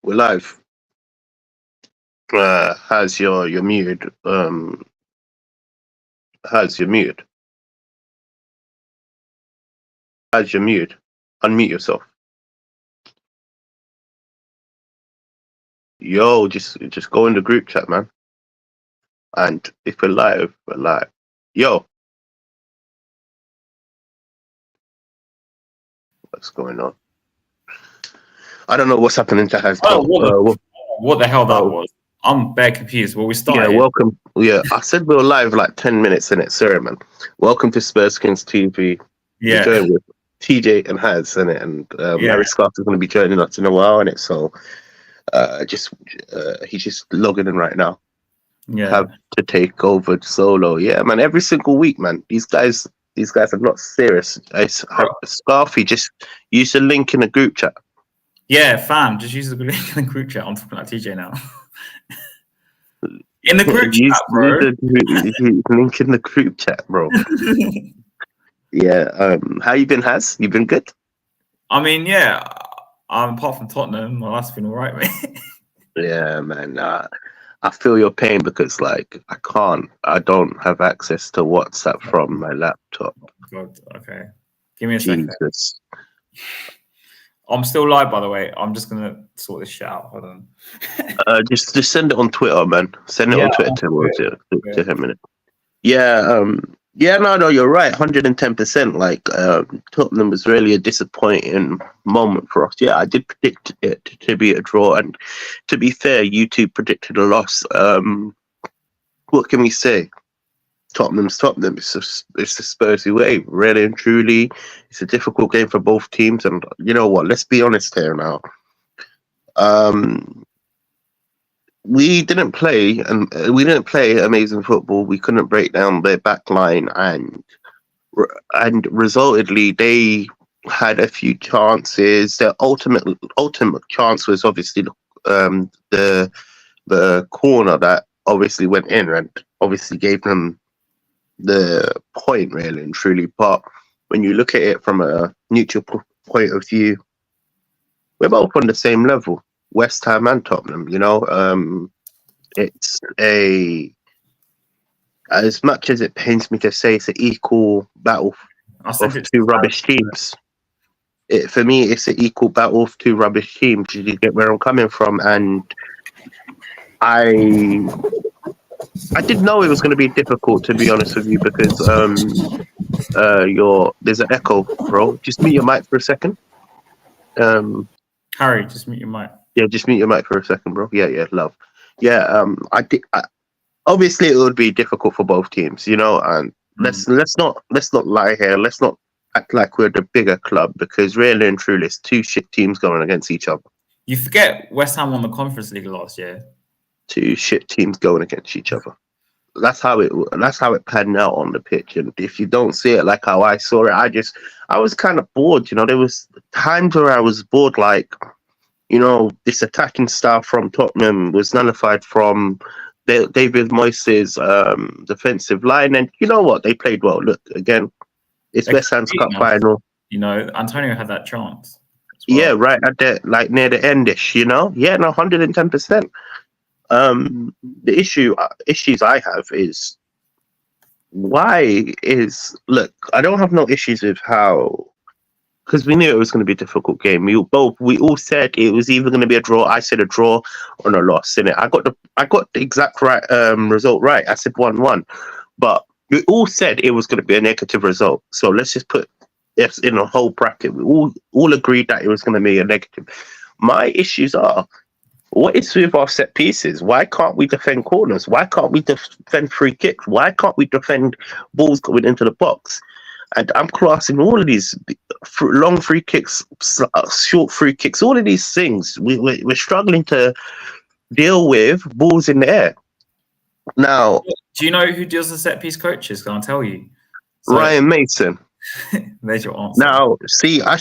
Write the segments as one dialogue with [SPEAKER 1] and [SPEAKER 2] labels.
[SPEAKER 1] We're live. Has you're muted. Has you're muted. Has you're muted. Unmute yourself. Yo, just go in the group chat, man. And if we're live, we're live. Yo. What's going on? I don't know what's happening to Has.
[SPEAKER 2] What the hell that was? I'm bare confused. Well, we started.
[SPEAKER 1] Yeah, welcome. Yeah, I said we were live like 10 minutes in it. Sorry, man. Welcome to Spurs Kings TV.
[SPEAKER 2] Yeah.
[SPEAKER 1] We're with TJ and Has in it, and Larry Scarf is going to be joining us in a while in it. So, he's just logging in right now.
[SPEAKER 2] Yeah.
[SPEAKER 1] Have to take over solo. Yeah, man. Every single week, man. These guys are not serious. Scarfy just use the link in the group chat.
[SPEAKER 2] Yeah, fam. Just use the link in the group chat. I'm talking like TJ now. In the group chat, bro.
[SPEAKER 1] Link in the group chat, bro. Yeah. How you been, Has? You been good?
[SPEAKER 2] I mean, yeah. Apart from Tottenham, my life's been alright, mate.
[SPEAKER 1] Yeah, man. I feel your pain because, like, I don't have access to WhatsApp from my laptop.
[SPEAKER 2] God, okay. Give me a second.
[SPEAKER 1] Jesus.
[SPEAKER 2] I'm still live, by the way. I'm just gonna sort this shit out. Hold on.
[SPEAKER 1] Just send it on Twitter, man. Send it on Twitter to him. Innit? Yeah. No, you're right. 110%. Like, Tottenham was really a disappointing moment for us. Yeah, I did predict it to be a draw, and to be fair, you two predicted a loss. What can we say? Tottenham's Tottenham. It's the Spursy way, really and truly. It's a difficult game for both teams, and you know what? Let's be honest here now. We didn't play amazing football. We couldn't break down their back line, and resultantly, they had a few chances. Their ultimate chance was obviously the corner that obviously went in and obviously gave them the point, really and truly. But when you look at it from a neutral point of view, we're both on the same level, West Ham and Tottenham. You know, it's as much as it pains me to say, it's an equal battle of two rubbish teams. For me, it's an equal battle of two rubbish teams. You get where I'm coming from, and I did know it was going to be difficult, to be honest with you, because there's an echo, bro. Just mute your mic for a second.
[SPEAKER 2] Harry, just mute your mic.
[SPEAKER 1] Yeah, just mute your mic for a second, bro. Yeah, love. Yeah, obviously it would be difficult for both teams, you know. And let's not lie here. Let's not act like we're the bigger club, because really and truly, it's two shit teams going against each other.
[SPEAKER 2] You forget West Ham won the Conference League last year.
[SPEAKER 1] Two shit teams going against each other. That's how it panned out on the pitch. And if you don't see it like how I saw it, I was kind of bored. You know, there was times where I was bored, like, you know, this attacking style from Tottenham was nullified from David Moyes' defensive line. And you know what? They played well. Look, again, it's West Ham's Cup final.
[SPEAKER 2] You know, Antonio had that chance. Well.
[SPEAKER 1] Yeah, right at the, like, near the endish, you know? Yeah, no, 110%. The issues I have is look, I don't have no issues with how, because we knew it was going to be a difficult game. We all said it was either going to be a draw. I said a draw or a loss in it. I got the exact right result right. I said 1-1, but we all said it was going to be a negative result. So let's just put this in a whole bracket. We all agreed that it was going to be a negative. My issues are, what is with our set pieces? Why can't we defend corners? Why can't we defend free kicks? Why can't we defend balls going into the box? And I'm classing all of these long free kicks, short free kicks, all of these things. We're struggling to deal with balls in the air. Now,
[SPEAKER 2] do you know who deals with set piece coaches? Can I tell you?
[SPEAKER 1] Ryan Mason.
[SPEAKER 2] There's your answer.
[SPEAKER 1] Now, see, I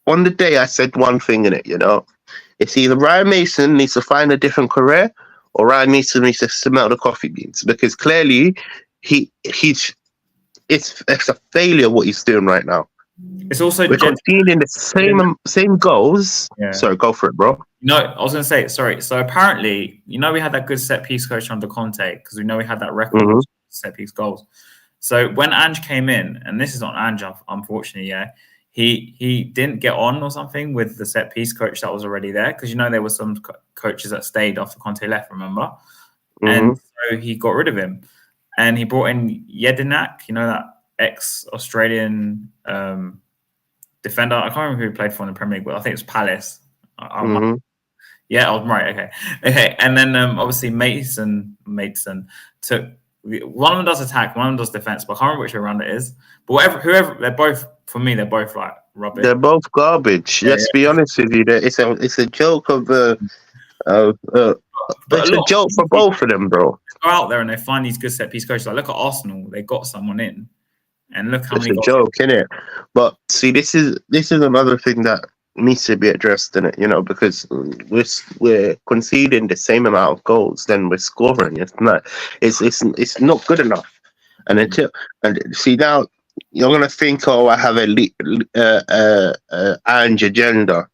[SPEAKER 1] on the day I said one thing in it, you know. It's either Ryan Mason needs to find a different career, or Ryan Mason needs to smell the coffee beans, because clearly it's a failure what he's doing right now.
[SPEAKER 2] It's also
[SPEAKER 1] we're conceding the same goals.
[SPEAKER 2] Yeah.
[SPEAKER 1] Sorry, go for it, bro.
[SPEAKER 2] No, I was going to say, sorry. So apparently, we had that good set piece coach under Conte because we know we had that record of set piece goals. So when Ange came in, and this is not Ange, unfortunately, he didn't get on or something with the set piece coach that was already there because there were some coaches that stayed after Conte left, remember? And so he got rid of him, and he brought in Jedinak, that ex-Australian defender. I can't remember who he played for in the Premier League, but I think it was Palace. Yeah, I was right. Okay. And then obviously Mason took one of them does attack, one of them does defense, but I can't remember which way around it is. But whoever they're both like rubbish.
[SPEAKER 1] They're both garbage. Let's be honest with you. It's a joke of it's a joke for both of them, bro.
[SPEAKER 2] Go out there and they find these good set piece coaches. Like look at Arsenal, they got someone in, and look how many.
[SPEAKER 1] It's a joke, innit? But see, this is another thing that needs to be addressed in it, because we're conceding the same amount of goals than we're scoring. It's not good enough. And see now you're gonna think, oh, I have Ange agenda,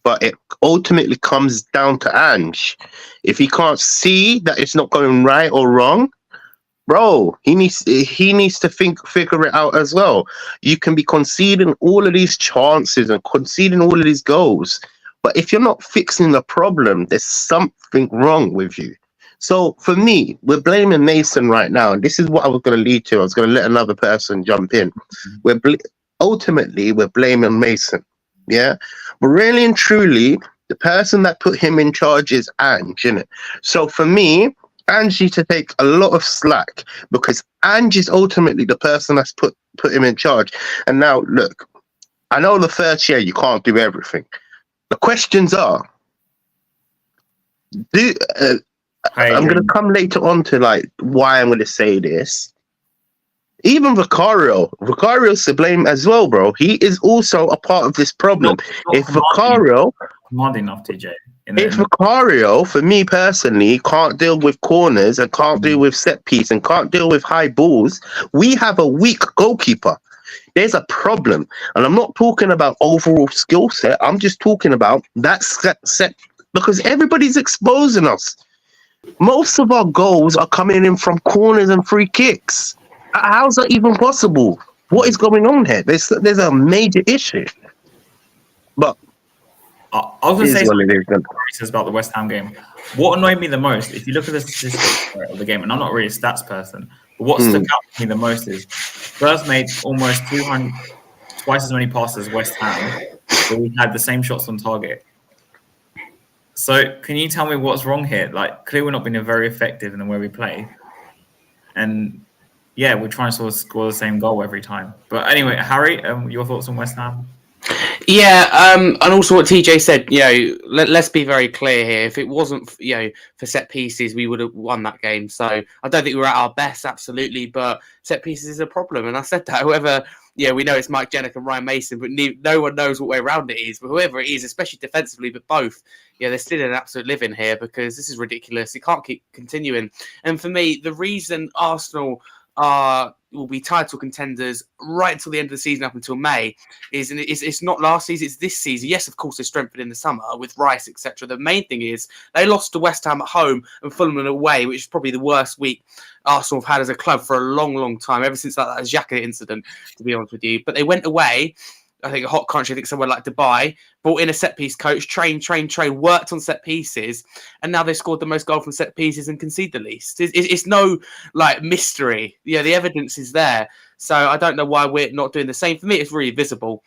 [SPEAKER 1] but it ultimately comes down to Ange. If he can't see that it's not going right or wrong, bro, he needs to figure it out as well. You can be conceding all of these chances and conceding all of these goals, but if you're not fixing the problem, there's something wrong with you. So for me, we're blaming Mason right now, and this is what I was going to lead to. I was going to let another person jump in. Ultimately, we're blaming Mason, yeah? But really and truly, the person that put him in charge is Ange, innit? So for me, Ange needs to take a lot of slack because Ange is ultimately the person that's put him in charge. And now, look, I know the first year you can't do everything. The questions are, I'm going to come later on to like why I'm going to say this. Even Vicario's to blame as well, bro. He is also a part of this problem. If Vicario,
[SPEAKER 2] not enough, TJ.
[SPEAKER 1] If Vicario, for me personally, can't deal with corners and can't deal with set piece and can't deal with high balls, we have a weak goalkeeper. There's a problem. And I'm not talking about overall skill set. I'm just talking about that set because everybody's exposing us. Most of our goals are coming in from corners and free kicks. How's that even possible? What is going on here? There's a major issue. But
[SPEAKER 2] I was going to say something about the West Ham game. What annoyed me the most, if you look at the statistics of the game, and I'm not really a stats person, but what stuck out to me the most is Spurs made almost twice as many passes as West Ham, but we had the same shots on target. So can you tell me what's wrong here? Like, clearly we're not being very effective in the way we play. And yeah, we're trying to sort of score the same goal every time. But anyway, Harry, your thoughts on West Ham?
[SPEAKER 3] Yeah, and also what TJ said, let's be very clear here. If it wasn't, for set pieces, we would have won that game. So I don't think we're at our best, absolutely, but set pieces is a problem. And I said that, whoever, we know it's Mike Jennick and Ryan Mason, but no one knows what way around it is. But whoever it is, especially defensively, but both, they're still in an absolute living here because this is ridiculous. It can't keep continuing. And for me, the reason Arsenal will be title contenders right until the end of the season, up until May, it's not last season, it's this season. Yes, of course, they're strengthened in the summer with Rice, etc. The main thing is they lost to West Ham at home and Fulham away, which is probably the worst week Arsenal have had as a club for a long, long time, ever since that Xhaka incident, to be honest with you. But they went away, I think a hot country, I think somewhere like Dubai, brought in a set-piece coach, trained, worked on set pieces, and now they scored the most goal from set pieces and concede the least. It's no mystery. The evidence is there. So I don't know why we're not doing the same. For me, it's really visible.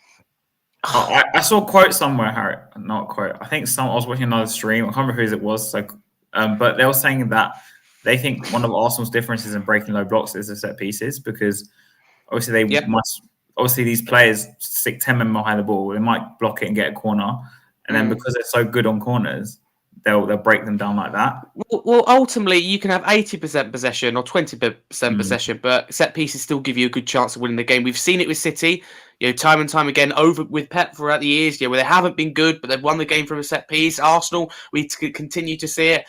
[SPEAKER 2] I saw a quote somewhere, Harry. Not a quote. I think I was watching another stream. I can't remember whose it was. So, but they were saying that they think one of Arsenal's differences in breaking low blocks is the set pieces because obviously they must. Obviously, these players stick 10 men behind the ball. They might block it and get a corner. And then because they're so good on corners, they'll break them down like that.
[SPEAKER 3] Well, ultimately, you can have 80% possession or 20% possession, but set pieces still give you a good chance of winning the game. We've seen it with City, time and time again, over with Pep throughout the years, where they haven't been good, but they've won the game from a set piece. Arsenal, we continue to see it,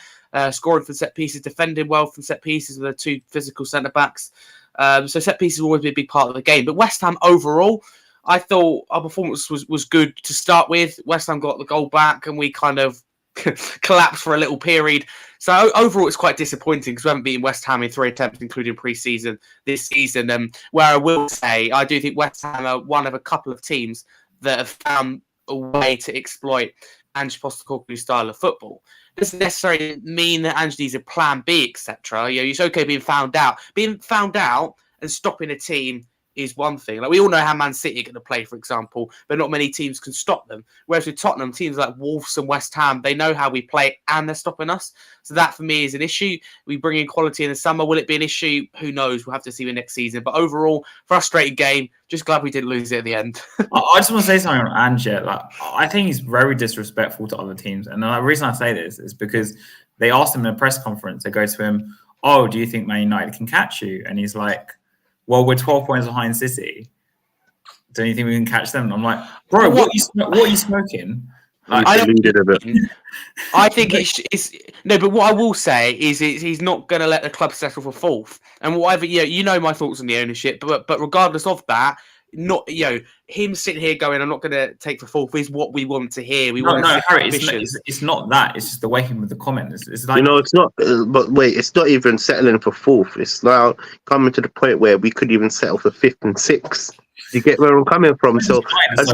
[SPEAKER 3] scoring from set pieces, defending well from set pieces with their two physical centre-backs. So set pieces will always be a big part of the game. But West Ham overall, I thought our performance was good to start with. West Ham got the goal back and we kind of collapse for a little period. So overall, it's quite disappointing because we haven't beaten West Ham in 3 attempts, including pre-season this season. Where I will say, I do think West Ham are one of a couple of teams that have found a way to exploit Ange Postecoglou's style of football. It doesn't necessarily mean that Ange needs a plan B, etc. It's okay being found out. Being found out and stopping a team is one thing. Like, we all know how Man City are going to play, for example, but not many teams can stop them. Whereas with Tottenham, teams like Wolves and West Ham, they know how we play and they're stopping us. So that, for me, is an issue. We bring in quality in the summer. Will it be an issue? Who knows? We'll have to see the next season. But overall, frustrating game. Just glad we didn't lose it at the end.
[SPEAKER 2] I just want to say something on Ange. I think he's very disrespectful to other teams. And the reason I say this is because they asked him in a press conference, they go to him, "Oh, do you think Man United can catch you?" And he's like, "Well, we're 12 points behind City. Don't you think we can catch them?" And I'm like, "Bro, what are you smoking?"
[SPEAKER 3] I think it's no, but what I will say is he's not going to let the club settle for fourth. And whatever, you know my thoughts on the ownership, but regardless of that, not him sitting here going, "I'm not going to take for fourth," is what we want to hear.
[SPEAKER 2] Harry, it's not that. It's just the way him with the comment. It's like,
[SPEAKER 1] it's not. But wait, it's not even settling for fourth. It's now coming to the point where we could even settle for fifth and sixth. You get where I'm coming from? So as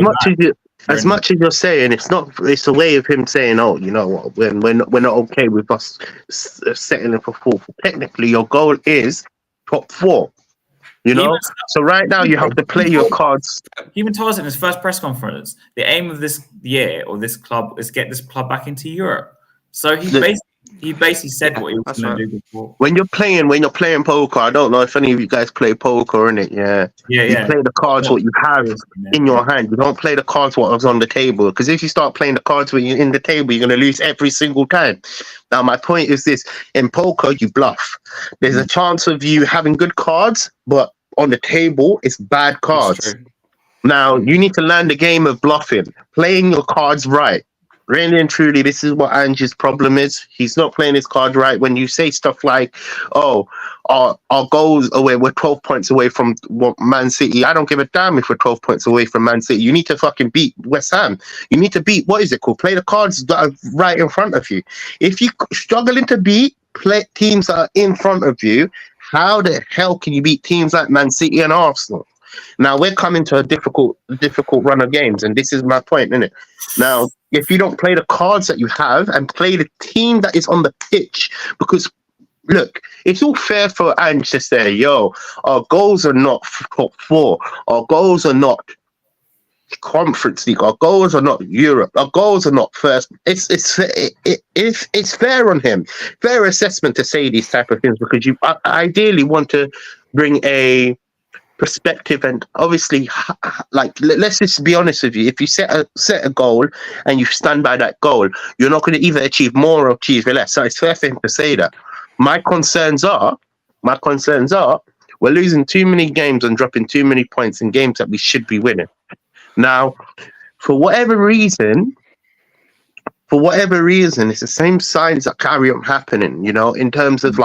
[SPEAKER 1] much as you're saying, it's a way of him saying, "Oh, you know what? We're not okay with us settling for fourth. Technically, your goal is top 4. So right now you have to play your cards."
[SPEAKER 2] He even told us in his first press conference, the aim of this year or this club is get this club back into Europe. So he basically said what he was going to do before.
[SPEAKER 1] When you're playing poker, I don't know if any of you guys play poker, innit? Yeah. You play the cards what you have in your hand. You don't play the cards what was on the table. Because if you start playing the cards when you're in the table, you're going to lose every single time. Now, my point is this: in poker, you bluff. There's a chance of you having good cards, but on the table, it's bad cards. Now, you need to learn the game of bluffing, playing your cards right. Really and truly, this is what Ange's problem is. He's not playing his card right. When you say stuff like, "Oh, our goals away, we're 12 points away from Man City." I don't give a damn if we're 12 points away from Man City. You need to fucking beat West Ham. You need to beat, what is it called? Play the cards that are right in front of you. If you're struggling to beat teams that are in front of you, how the hell can you beat teams like Man City and Arsenal? Now, we're coming to a difficult run of games, and this is my point, isn't it? Now, if you don't play the cards that you have and play the team that is on the pitch, because, look, it's all fair for Ange to say, "Yo, our goals are not top 4. Our goals are not Conference League. Our goals are not Europe. Our goals are not first." It's fair on him. Fair assessment to say these type of things, because you ideally want to bring a perspective, and obviously, let's just be honest with you. If you set a goal and you stand by that goal, you're not going to either achieve more or achieve less. So it's fair for him to say that. My concerns are we're losing too many games and dropping too many points in games that we should be winning. Now, for whatever reason, it's the same signs that carry on happening, in terms of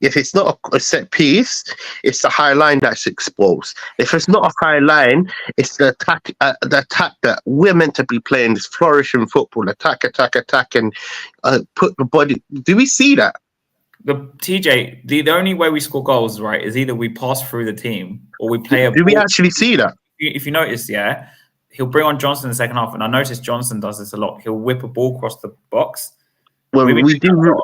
[SPEAKER 1] if it's not a set piece, it's the high line that's exposed. If it's not a high line, it's the attack that we're meant to be playing, this flourishing football, attack, and put the body. Do we see that?
[SPEAKER 2] TJ, the only way we score goals, right, is either we pass through the team or we play a.
[SPEAKER 1] Do we actually see that?
[SPEAKER 2] If you notice, he'll bring on Johnson in the second half, and I noticed Johnson does this a lot. He'll whip a ball across the box.
[SPEAKER 1] Well, we do.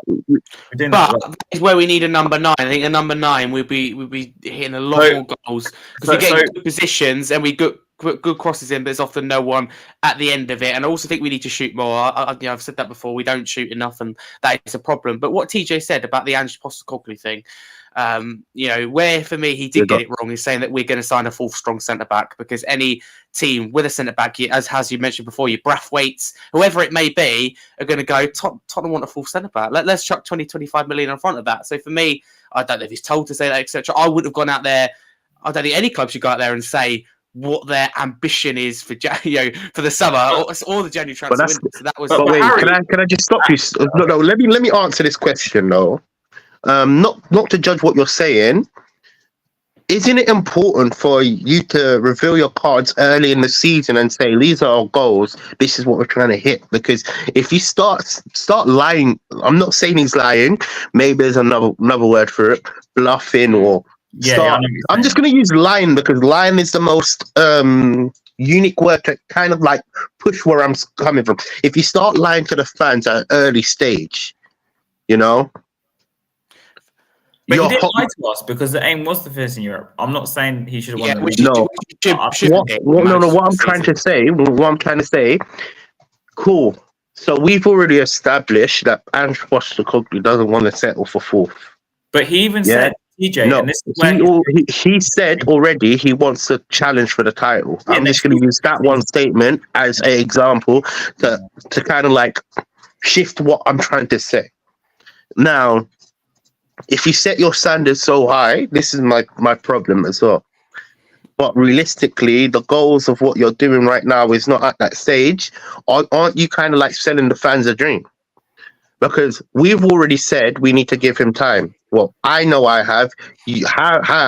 [SPEAKER 3] But that's where we need a number 9. I think a number 9 we'll be hitting a lot more goals because we get good positions and we get good crosses in, but there's often no one at the end of it. And I also think we need to shoot more. I've said that before. We don't shoot enough, and that is a problem. But what TJ said about the Ange Postecoglou thing, where for me he did get it wrong is saying that we're going to sign a fourth strong centre back, because any team with a centre back, as you mentioned before, your Brathwaites, whoever it may be, are going to go, Tottenham want a fourth centre back. Let's chuck 20-25 million in front of that. So for me, I don't know if he's told to say that, etc. I would have gone out there. I don't think any club should go out there and say what their ambition is for for the summer or the January transfer window. So that was.
[SPEAKER 1] But wait, can I just stop you? No. Let me answer this question though. Not to judge what you're saying. isn't it important for you to reveal your cards early in the season and say these are our goals, this is what we're trying to hit? Because if you start lying, I'm not saying he's lying, maybe there's another word for it, bluffing, or I'm just going to use lying because lying is the most unique word to kind of like push where I'm coming from. If you start lying to the fans at an early stage, you know.
[SPEAKER 2] But he didn't lie to us because the aim was to finish in Europe. I'm not saying he should have won the league.
[SPEAKER 1] What I'm trying to say, cool. So we've already established that Ange Postecoglou doesn't want to settle for fourth.
[SPEAKER 2] But he even said, TJ,
[SPEAKER 1] no,
[SPEAKER 2] and this is where
[SPEAKER 1] he said already he wants to challenge for the title. I'm just going to use that one statement as an example to kind of like shift what I'm trying to say. Now, if you set your standards so high, this is my problem as well. But realistically, the goals of what you're doing right now is not at that stage. Aren't you kind of like selling the fans a dream? Because we've already said we need to give him time. Well, I know I have.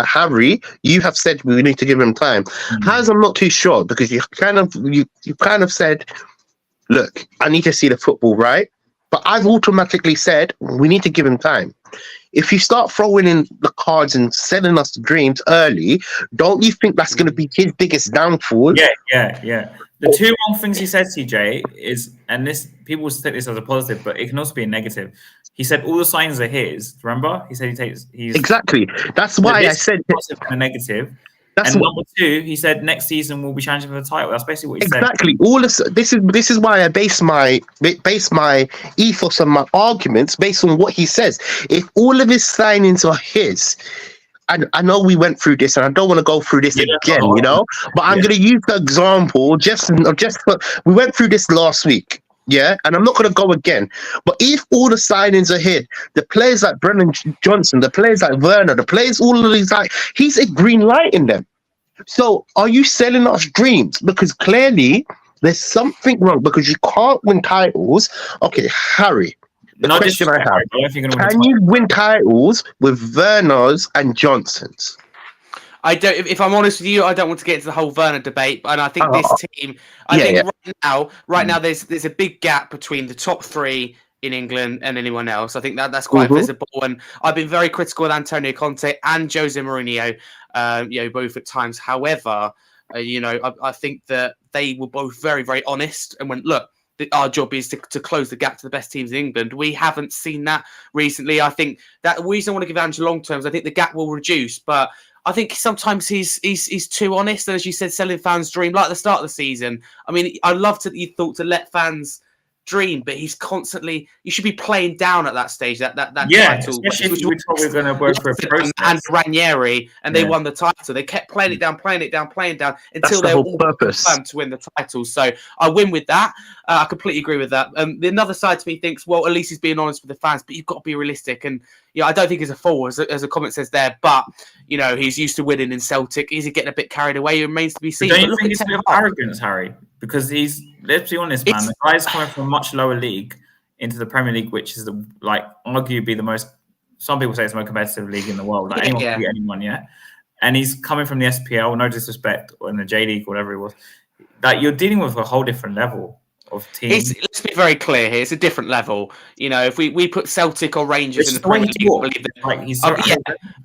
[SPEAKER 1] Harry, you have said we need to give him time. Has, I'm not too sure because you kind of said, look, I need to see the football, right? But I've automatically said we need to give him time. If you start throwing in the cards and selling us the dreams early, don't you think that's going to be his biggest downfall?
[SPEAKER 2] Yeah. The two wrong things he said, CJ, is, and this people will take this as a positive, but it can also be a negative. He said all the signs are his. Remember, he said he's
[SPEAKER 1] exactly. That's why I said
[SPEAKER 2] positive and a negative. And number two, he said next season we'll be challenging for the title. That's basically what he said.
[SPEAKER 1] Exactly. All this is why I base my ethos and my arguments based on what he says. If all of his signings are his, and I know we went through this, and I don't want to go through this again, you know. But I'm going to use the example we went through this last week. Yeah, and I'm not going to go again. But if all the signings are hit, the players like Brennan Johnson, the players like Werner, the players, all of these, like, he's a green light in them. So are you selling us dreams? Because clearly there's something wrong because you can't win titles. Okay, Harry, the question I have, can you win titles with Werners and Johnsons?
[SPEAKER 3] I don't. If I'm honest with you, I don't want to get into the whole Werner debate, and I think this team. Right now, there's a big gap between the top three in England and anyone else. I think that's quite visible, and I've been very critical with Antonio Conte and Jose Mourinho, both at times. However, I think that they were both very, very honest and went, look, our job is to close the gap to the best teams in England. We haven't seen that recently. I think that the reason I want to give Ange long terms, I think the gap will reduce, but I think sometimes he's too honest, and as you said, selling fans' dream, like the start of the season. I mean, I love to let fans dream, but he's constantly. You should be playing down at that stage. That title,
[SPEAKER 2] especially if we thought we were going to work for a process.
[SPEAKER 3] And Ranieri, and they won the title. They kept playing it down until they were all confirmed to win the title. So I win with that. I completely agree with that. The another side to me thinks, well, at least he's being honest with the fans, but you've got to be realistic. And I don't think he's a fool, as a comment says there. But he's used to winning in Celtic. Is he getting a bit carried away? It remains to be seen.
[SPEAKER 2] Don't you think it's a bit of arrogance, Harry? Because let's be honest, man, the guy's coming from a much lower league into the Premier League, which is arguably the most. Some people say it's the most competitive league in the world. Like anyone can beat anyone, And he's coming from the SPL, no disrespect, or in the J League, whatever it was. Like you're dealing with a whole different level of team.
[SPEAKER 3] Let's be very clear here. It's a different level. If we put Celtic or Rangers in the Premier League,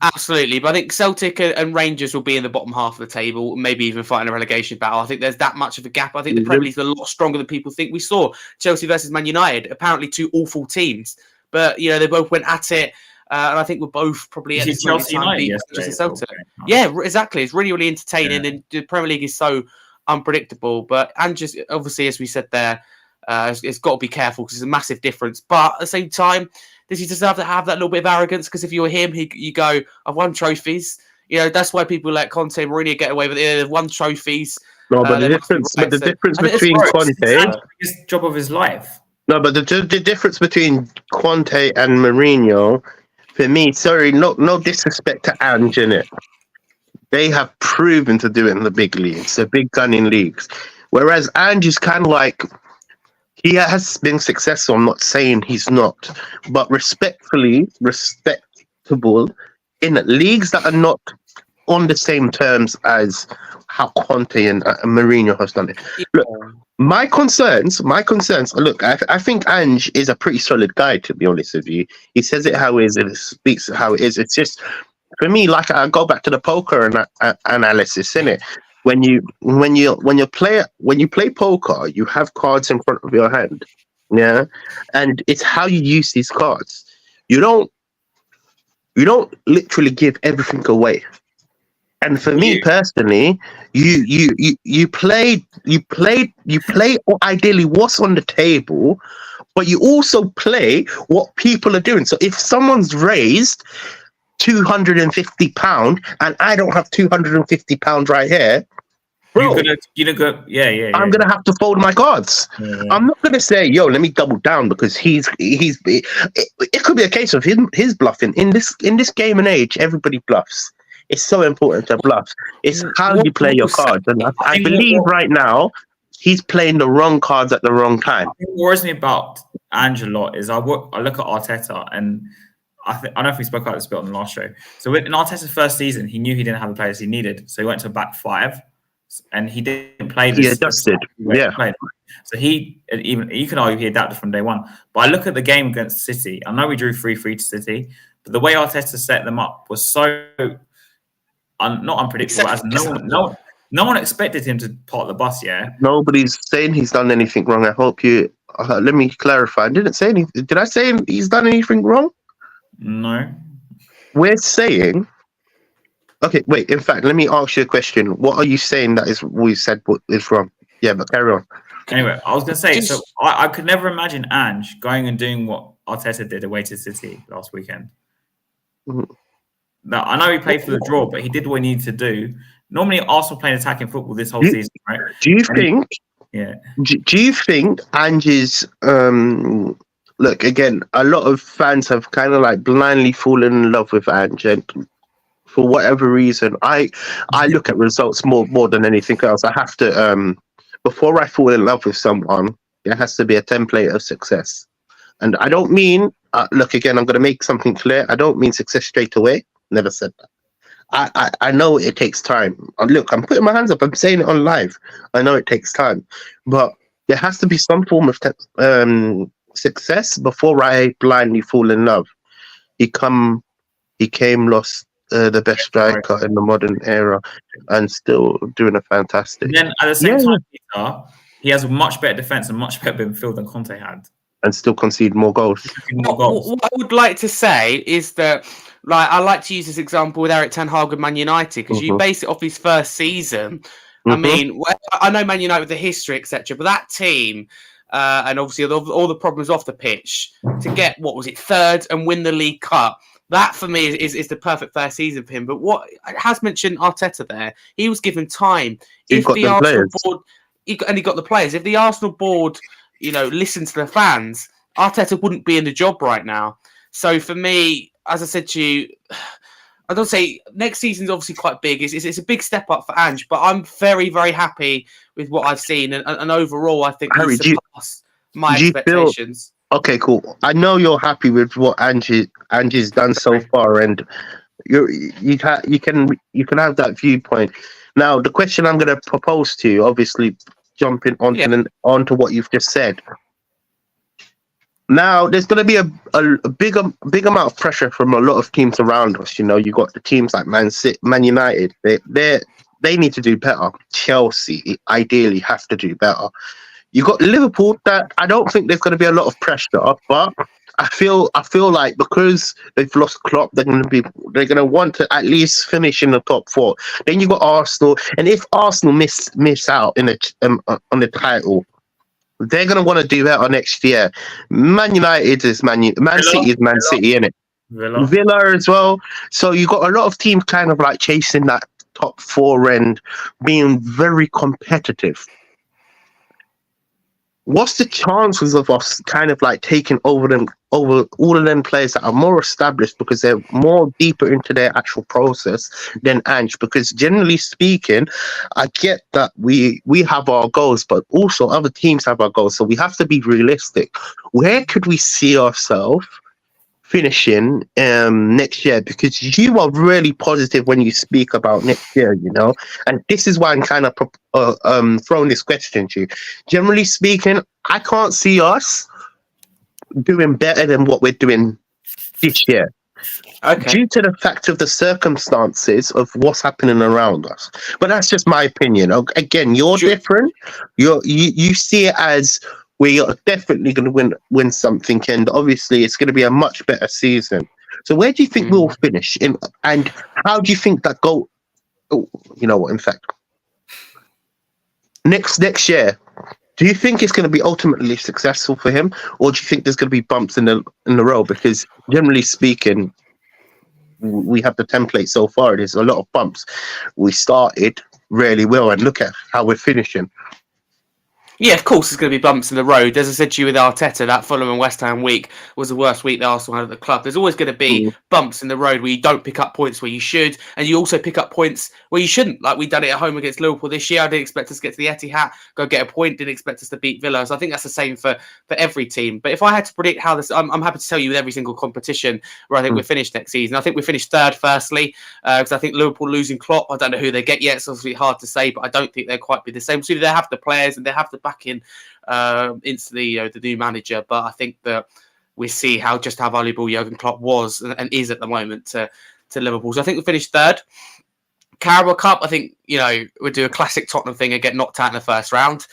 [SPEAKER 3] absolutely. But I think Celtic and Rangers will be in the bottom half of the table, maybe even fighting a relegation battle. I think there's that much of a gap. I think the Premier League is a lot stronger than people think. We saw Chelsea versus Man United, apparently two awful teams, but they both went at it. And I think we're both probably at
[SPEAKER 2] Chelsea United
[SPEAKER 3] Celtic. Okay. Yeah, exactly. It's really, really entertaining, and the Premier League is so unpredictable. But just obviously, as we said there, it's got to be careful because there's a massive difference. But at the same time, does he deserve to have that little bit of arrogance? Because if you're him, you go, I've won trophies. That's why people let Conte and Mourinho get away with it. They've won trophies.
[SPEAKER 1] No, but the difference between Conte,
[SPEAKER 2] the biggest job of his life.
[SPEAKER 1] No, but the difference between Conte and Mourinho, for me, sorry, no disrespect to Ange, innit? They have proven to do it in the big leagues, the big gunning leagues. Whereas Ange is kind of like, he has been successful. I'm not saying he's not, but respectable in leagues that are not on the same terms as how Conte and Mourinho has done it. Look, my concerns. Look, I think Ange is a pretty solid guy, to be honest with you. He says it how it is, and it speaks how it is. It's just, for me, like, I go back to the poker analysis, innit? When you play poker, you have cards in front of your hand, yeah, and it's how you use these cards. You don't literally give everything away. And for me personally, you play ideally what's on the table, but you also play what people are doing. So if someone's raised £250 and I don't have £250 right here, bro, I'm gonna have to fold my cards. Yeah. I'm not gonna say, yo, let me double down, because it could be a case of his bluffing. In this game and age, everybody bluffs. It's so important to bluff. It's how you play your cards. And I believe right now he's playing the wrong cards at the wrong time.
[SPEAKER 2] What worries me about Ange a lot is I look at Arteta, and I don't know if we spoke about this a bit on the last show. So in Arteta's first season, he knew he didn't have the players he needed, so he went to a back five, and he didn't play this.
[SPEAKER 1] He adjusted.
[SPEAKER 2] So you can argue he adapted from day one. But I look at the game against City. I know we drew 3-3 to City, but the way Arteta set them up was so not unpredictable. As no one expected him to part the bus. Yeah,
[SPEAKER 1] nobody's saying he's done anything wrong. I hope you let me clarify. I didn't say anything. Did I say he's done anything wrong?
[SPEAKER 2] No.
[SPEAKER 1] We're saying. Okay, wait. In fact, let me ask you a question. What are you saying that is we said what is wrong? Yeah, but carry on.
[SPEAKER 2] Anyway, I was going to say, so I could never imagine Ange going and doing what Arteta did away to City last weekend. Mm-hmm. Now, I know he played for the draw, but he did what he needed to do. Normally, Arsenal playing attacking football this whole season, right?
[SPEAKER 1] Do you think? Yeah. Do you think Ange's look, again? A lot of fans have kind of like blindly fallen in love with Ange, and for whatever reason, I look at results more than anything else. I have to before I fall in love with someone, there has to be a template of success, and I don't mean look, again, I'm going to make something clear. I don't mean success straight away. Never said that. I know it takes time. Look, I'm putting my hands up. I'm saying it on live. I know it takes time, but there has to be some form of success before I blindly fall in love. He came lost the best striker in the modern era, and still doing a fantastic.
[SPEAKER 2] And then at the same time, Peter, he has a much better defense and much better midfield than Conte had,
[SPEAKER 1] and still concede more goals.
[SPEAKER 3] What I would like to say is that, like, I like to use this example with Eric Ten Hag and Man United, because you base it off his first season. I mean, I know Man United with the history, etc., but that team, and obviously all the problems off the pitch, to get, what was it, third and win the League Cup, that for me is the perfect first season for him. But what has mentioned Arteta there, he was given time. If the Arsenal board, he got the players. If the Arsenal board, listened to the fans, Arteta wouldn't be in the job right now. So for me, as I said to you, I don't say next season's obviously quite big. It's a big step up for Ange, but I'm very, very happy with what I've seen, and overall, I think he's surpassed my expectations.
[SPEAKER 1] Okay, cool. I know you're happy with what Ange's done so far, and you can have that viewpoint. Now, the question I'm going to propose to you, obviously jumping onto what you've just said. Now, there's going to be a big amount of pressure from a lot of teams around us. You got the teams like Man United. They need to do better. Chelsea, ideally, have to do better. You got Liverpool. That I don't think there's going to be a lot of pressure, but I feel like because they've lost Klopp, they're going to want to at least finish in the top four. Then you got Arsenal, and if Arsenal miss out on the title, they're going to want to do better next year. Man United is Man City is Man City, innit? Villa as well. So you got a lot of teams kind of like chasing that top four and being very competitive. What's the chances of us kind of like taking over all of them players that are more established because they're more deeper into their actual process than Ange? Because generally speaking, I get that we have our goals, but also other teams have our goals. So we have to be realistic. Where could we see ourselves finishing next year? Because you are really positive when you speak about next year, you know, and this is why I'm kind of throwing this question to you. Generally speaking, I can't see us doing better than what we're doing this year.
[SPEAKER 3] Okay.
[SPEAKER 1] Due to the fact of the circumstances of what's happening around us. But that's just my opinion. Again, you're different. You see it as we are definitely going to win something, and obviously it's going to be a much better season. So where do you think we'll finish in, and how do you think that goal? Oh, you know what? In fact, next year, do you think it's going to be ultimately successful for him, or do you think there's going to be bumps in the road? Because generally speaking, we have the template so far. There's a lot of bumps. We started really well, and look at how we're finishing.
[SPEAKER 3] Yeah, of course, there's going to be bumps in the road. As I said to you with Arteta, that Fulham and West Ham week was the worst week that Arsenal had at the club. There's always going to be bumps in the road where you don't pick up points where you should, and you also pick up points where you shouldn't. Like we done it at home against Liverpool this year. I didn't expect us to get to the Etihad, go get a point. Didn't expect us to beat Villa. So I think that's the same for every team. But if I had to predict how this, I'm happy to tell you with every single competition where I think we're finished next season. I think we finished third, firstly, because I think Liverpool losing Klopp. I don't know who they get yet. It's obviously hard to say, but I don't think they'll quite be the same. So they have the players and they have the backing into the new manager, but I think that we see how valuable Jurgen Klopp was and is at the moment to Liverpool. So I think we finished third. Carabao Cup, I think we'll do a classic Tottenham thing and get knocked out in the first round.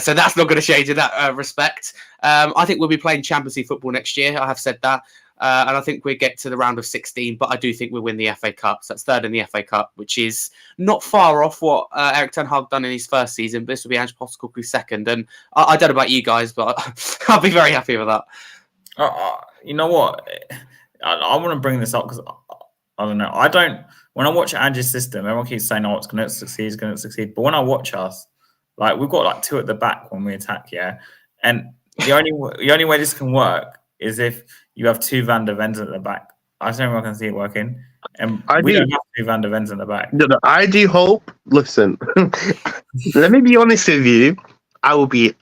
[SPEAKER 3] So that's not going to change in that respect. I think we'll be playing Champions League football next year. I have said that. And I think we'll get to the round of 16, but I do think we'll win the FA Cup. So that's third in the FA Cup, which is not far off what Erik ten Hag done in his first season. But this will be Ange Postecoglou's second. And I don't know about you guys, but I'll be very happy with that.
[SPEAKER 2] You know what? I want to bring this up because I don't know. When I watch Ange's system, everyone keeps saying, "Oh, it's going to succeed." But when I watch us, like we've got like two at the back when we attack, yeah. And the only way this can work is if you have two Van der Vens at the back. I don't know if I can see it working. And we don't have two Van der Vens at the back.
[SPEAKER 1] No, I do hope. Listen, let me be honest with you. I will be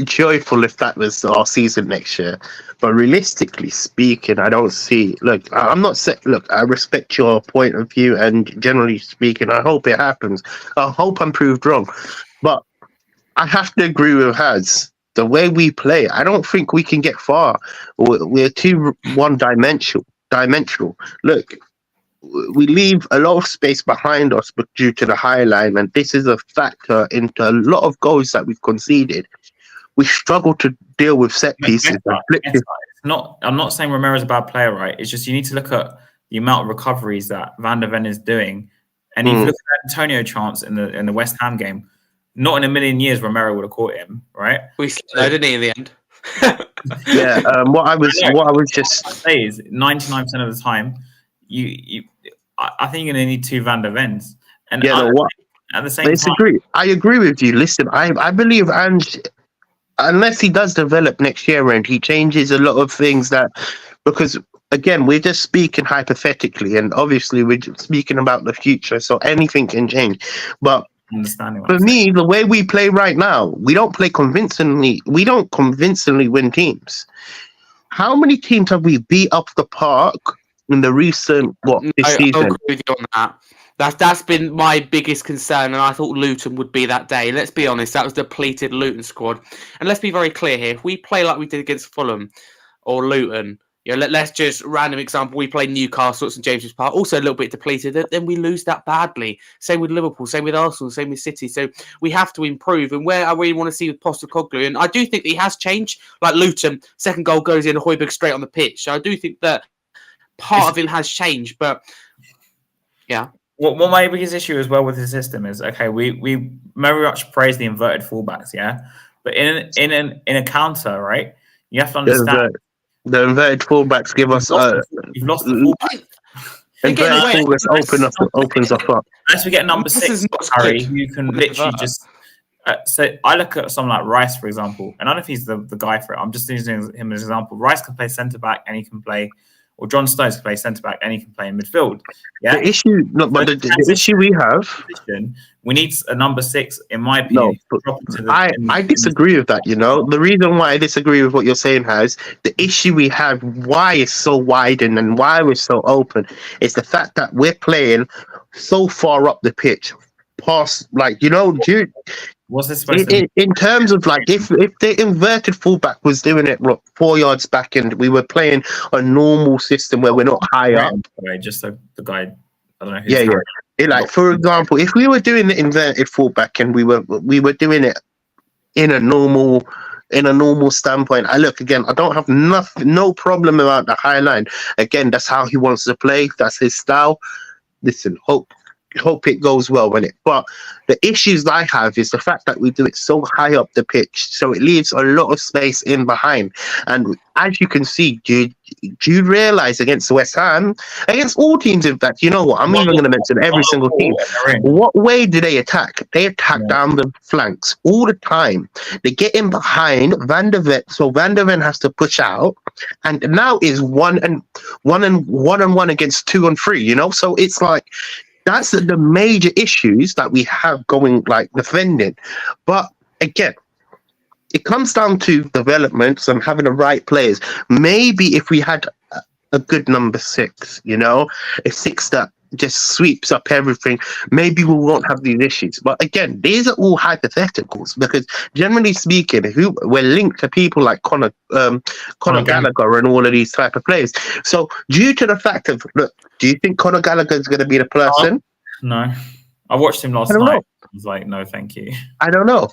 [SPEAKER 1] joyful if that was our season next year. But realistically speaking, I don't see. Look, I'm not saying. Look, I respect your point of view, and generally speaking, I hope it happens. I hope I'm proved wrong. But I have to agree with Haz. The way we play, I don't think we can get far. We're too one-dimensional. Look, we leave a lot of space behind us, but due to the high line, and this is a factor into a lot of goals that we've conceded. We struggle to deal with set pieces.
[SPEAKER 2] It's not. I'm not saying Romero's a bad player, right? It's just you need to look at the amount of recoveries that Van der Ven is doing, and if you look at Antonio chance in the West Ham game. Not in a million years, Romero would have caught him, right?
[SPEAKER 3] We slowed didn't he in the end?
[SPEAKER 1] Yeah. What I was just
[SPEAKER 2] say is 99% of the time, I think you're going to need two Van der Vens. And at the same time,
[SPEAKER 1] I agree with you. Listen, I believe Ange, unless he does develop next year and he changes a lot of things because again, we're just speaking hypothetically, and obviously we're just speaking about the future, so anything can change, but. For me, the way we play right now, we don't play convincingly. We don't convincingly win teams. How many teams have we beat up the park in the recent this season?
[SPEAKER 3] I agree with you on that. That's been my biggest concern, and I thought Luton would be that day. Let's be honest, that was the depleted Luton squad. And let's be very clear here: if we play like we did against Fulham or Luton. Let's just random example. We play Newcastle at St James's Park, also a little bit depleted. Then we lose that badly. Same with Liverpool, same with Arsenal, same with City. So we have to improve. And where I really want to see with Postecoglou, and I do think that he has changed. Like Luton, second goal goes in, Højbjerg straight on the pitch. So I do think that part of him has changed. But yeah.
[SPEAKER 2] What my biggest issue as well with his system is we very much praise the inverted fullbacks, yeah. But in a counter, right? You have to understand.
[SPEAKER 1] The inverted fullbacks give us.
[SPEAKER 2] You've lost the fullback.
[SPEAKER 1] Inverted fullbacks opens us up.
[SPEAKER 2] Unless we get number 6, Harry, who can literally just. So I look at someone like Rice, for example, and I don't know if he's the guy for it. I'm just using him as an example. Rice can play centre back and he can play or John Stones can play centre back and he can play in midfield. Yeah.
[SPEAKER 1] The issue, no, but the issue we have.
[SPEAKER 2] We need a number 6, in my
[SPEAKER 1] No,
[SPEAKER 2] opinion.
[SPEAKER 1] I disagree with that. You know, the reason why I disagree with what you're saying the issue we have, why it's so wide and why we're so open, is the fact that we're playing so far up the pitch, past dude.
[SPEAKER 2] What's this supposed to be?
[SPEAKER 1] In terms of if the inverted fullback was doing it 4 yards back and we were playing a normal system where we're not high up.
[SPEAKER 2] Right, just so the guy, I don't know.
[SPEAKER 1] For example, if we were doing the inverted fullback and we were doing it in a normal standpoint, I don't have no problem about the high line. Again, that's how he wants to play. That's his style. Listen, hope it goes well with it. But the issues I have is the fact that we do it so high up the pitch, so it leaves a lot of space in behind. And as you can see, do you realize against West Ham, against all teams, in fact, you know what? I'm even going to mention every single team. What way do they attack? They attack down the flanks all the time. They get in behind Van der Ven, so Van der Ven has to push out, and now is one and one against 2 and 3. You know, so it's like. That's the major issues that we have going, defending. But again, it comes down to developments and having the right players. Maybe if we had a good number 6, a 6 that just sweeps up everything, maybe we won't have these issues. But again, these are all hypotheticals, because generally speaking, we're linked to people like Conor Gallagher and all of these type of players. So due to the fact of, look, do you think Conor Gallagher is going to be the person?
[SPEAKER 2] No. I watched him last night. I was like, no, thank you.
[SPEAKER 1] I don't know.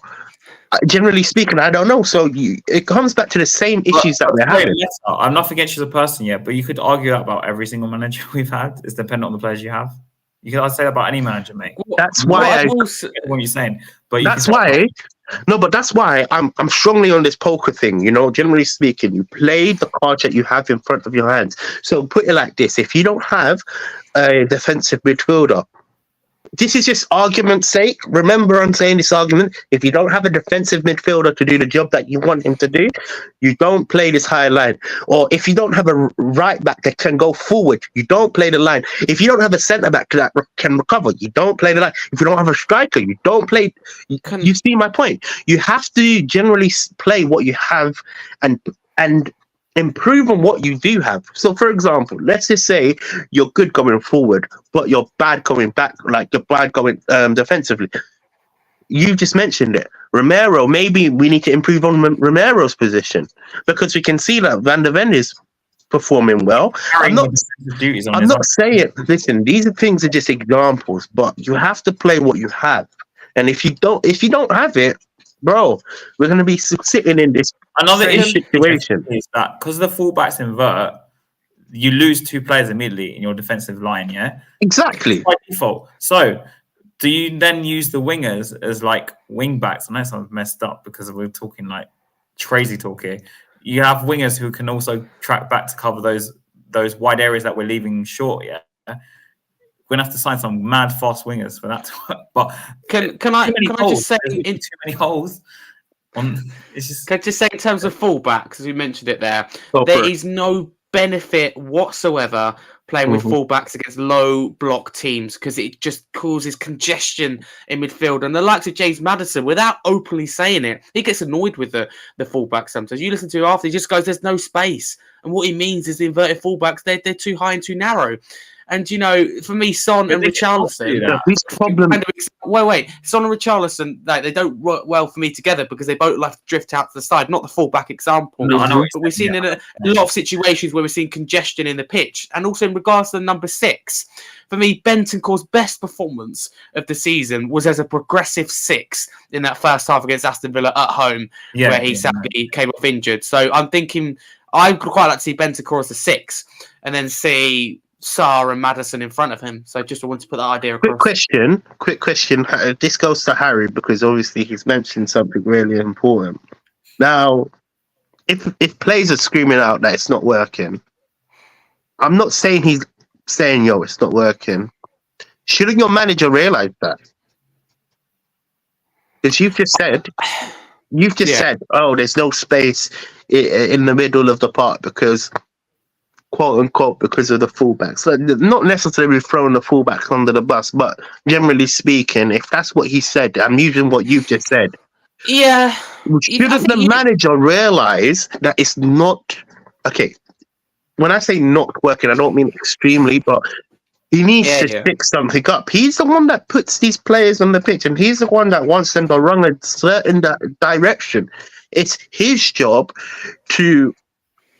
[SPEAKER 1] Generally speaking, I don't know. So it comes back to the same issues that we're having.
[SPEAKER 2] I'm not against you as a person yet, but you could argue that about every single manager we've had. It's dependent on the players you have. You could say that about any manager, mate.
[SPEAKER 1] That's why
[SPEAKER 2] what you're saying. But
[SPEAKER 1] that's why. No, but that's why I'm strongly on this poker thing. Generally speaking, you play the cards that you have in front of your hands. So put it like this: if you don't have a defensive midfielder, this is just argument's sake. Remember, I'm saying this argument. If you don't have a defensive midfielder to do the job that you want him to do, you don't play this high line. Or if you don't have a right back that can go forward, you don't play the line. If you don't have a centre back that can recover, you don't play the line. If you don't have a striker, you don't play. You see my point? You have to generally play what you have and improve on what you do have. So, for example, let's just say you're good going forward, but you're bad coming back, you're bad going defensively. You just mentioned it. Romero, maybe we need to improve on Romero's position, because we can see that Van der Ven is performing well. I'm not saying, listen, these things are just examples, but you have to play what you have. And if you don't have it, bro, we're going to be sitting in this situation.
[SPEAKER 2] Is that because the fullbacks invert, you lose 2 players immediately in your defensive line, yeah?
[SPEAKER 1] Exactly.
[SPEAKER 2] By default. So, do you then use the wingers as wing backs? I know it sounds messed up because we're talking crazy talk here. You have wingers who can also track back to cover those wide areas that we're leaving short, yeah? We're gonna have to sign some mad fast wingers for that to work. But
[SPEAKER 3] can I just say
[SPEAKER 2] too many holes? Can I
[SPEAKER 3] just say in terms of fullbacks, as we mentioned it there, there is no benefit whatsoever playing with fullbacks against low block teams, because it just causes congestion in midfield. And the likes of James Maddison, without openly saying it, he gets annoyed with the fullback sometimes. You listen to him after, he just goes, "There's no space," and what he means is the inverted fullbacks, they're too high and too narrow. And, for me, Son and Richarlison... Wait. Son and Richarlison, they don't work well for me together, because they both like to drift out to the side. Not the fullback example.
[SPEAKER 2] No, I know.
[SPEAKER 3] But we've seen in a lot of situations where we're seeing congestion in the pitch. And also in regards to the number 6, for me, Bentancur's best performance of the season was as a progressive 6 in that first half against Aston Villa at home, where he sadly came off injured. So I'm thinking I'd quite like to see Bentancur as a 6 and then see Sarr and Maddison in front of him. So just wanted to put that idea across.
[SPEAKER 1] Quick question. This goes to Harry, because obviously he's mentioned something really important. Now, if players are screaming out that it's not working, I'm not saying he's saying, yo, it's not working. Shouldn't your manager realise that? Because you've just said, oh, there's no space in the middle of the park because quote unquote, because of the fullbacks. Like, not necessarily throwing the fullbacks under the bus, but generally speaking, if that's what he said, I'm using what you've just said.
[SPEAKER 3] Yeah.
[SPEAKER 1] Shouldn't the manager realize that it's not okay? When I say not working, I don't mean extremely, but he needs to pick something up. He's the one that puts these players on the pitch, and he's the one that wants them to run a certain direction. It's his job to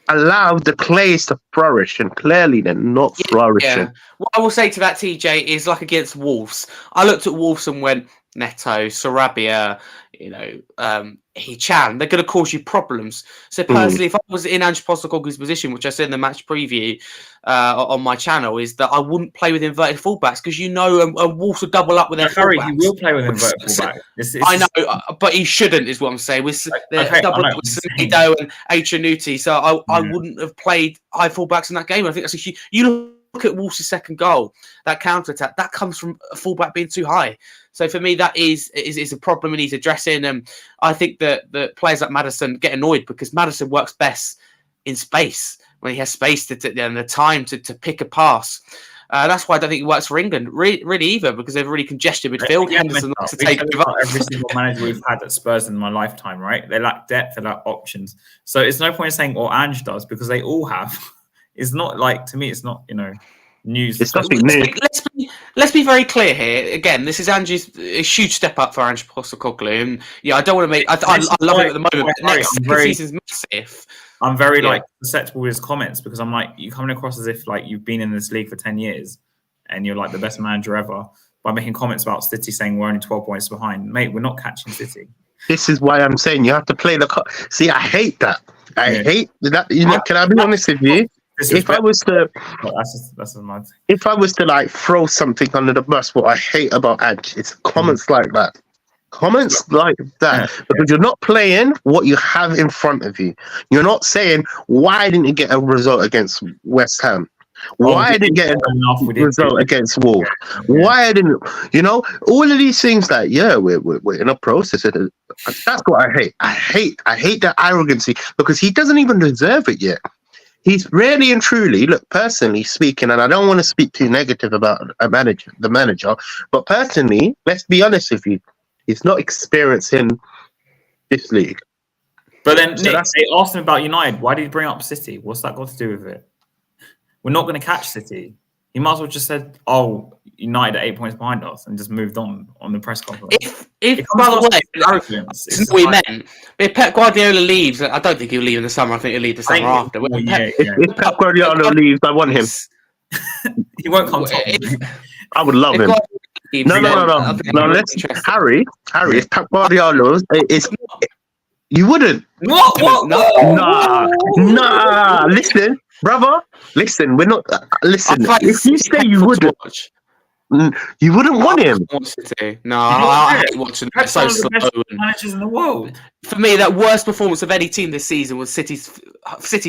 [SPEAKER 1] allow the players to flourish, and clearly they're not flourishing.
[SPEAKER 3] Yeah. What I will say to that, TJ, is like against Wolves. I looked at Wolves and went, Neto, Sarabia, Hichan, they're going to cause you problems. So personally, if I was in Ange Postecoglou's position, which I said in the match preview on my channel, is that I wouldn't play with inverted fullbacks because Wolves will double up with their fullbacks.
[SPEAKER 2] He will play with inverted fullbacks.
[SPEAKER 3] I know, but he shouldn't, is what I'm saying. They're double up with Semedo and Achanuti, so I wouldn't have played high fullbacks in that game. I think that's you look at Wolves' second goal, that counter attack, that comes from a fullback being too high. So for me, that is a problem he needs addressing. And I think that players like Maddison get annoyed because Maddison works best in space, when he has space and the time to pick a pass. That's why I don't think it works for England really either, because they've really congested midfield. Henderson wants to take over.
[SPEAKER 2] Every single manager we've had at Spurs in my lifetime, right? They lack depth, they lack options. So it's no point in saying what Ange does, because they all have. It's not like, to me, it's not, news.
[SPEAKER 1] It's nothing new.
[SPEAKER 3] Let's be very clear here. Again, this is Ange's a huge step up for Ange Postecoglou. And I don't want to make. I love it at the moment. But next season's massive.
[SPEAKER 2] I'm very susceptible to his comments, because I'm like, you're coming across as if like you've been in this league for 10 years and you're like the best manager ever by making comments about City, saying we're only 12 points behind. Mate, we're not catching City.
[SPEAKER 1] This is why I'm saying you have to play the. See, I hate that. I hate that. Can I be honest with you? If I was to, if I was to like throw something under the bus, what I hate about Ange, it's comments like that. Comments like that, because you're not playing what you have in front of you. You're not saying, why didn't you get a result against West Ham? Why didn't you get a result against Wolves? Why didn't all of these things that we're in a process. That's what I hate. I hate that arrogancy, because he doesn't even deserve it yet. He's really and truly, look, personally speaking, and I don't want to speak too negative about the manager, but personally, let's be honest with you, he's not experiencing this league.
[SPEAKER 2] But then, Nick, they asked him about United. Why did he bring up City? What's that got to do with it? We're not going to catch City. He might as well just said, United are 8 points behind us, and just moved on the press conference.
[SPEAKER 3] If by the way, it's we meant. If Pep Guardiola leaves, I don't think he'll leave in the summer. I think he'll leave the summer after.
[SPEAKER 1] If Pep Guardiola leaves, I want him.
[SPEAKER 2] He won't come.
[SPEAKER 1] I would love him. No. Listen, Harry. If Pep Guardiola is, you wouldn't.
[SPEAKER 2] What?
[SPEAKER 1] Nah. Listen. Brother, listen, we're not. Listen, if you say you wouldn't want him.
[SPEAKER 3] No, I hate watching them. So slow.
[SPEAKER 2] Managers in the world.
[SPEAKER 3] For me, that worst performance of any team this season was City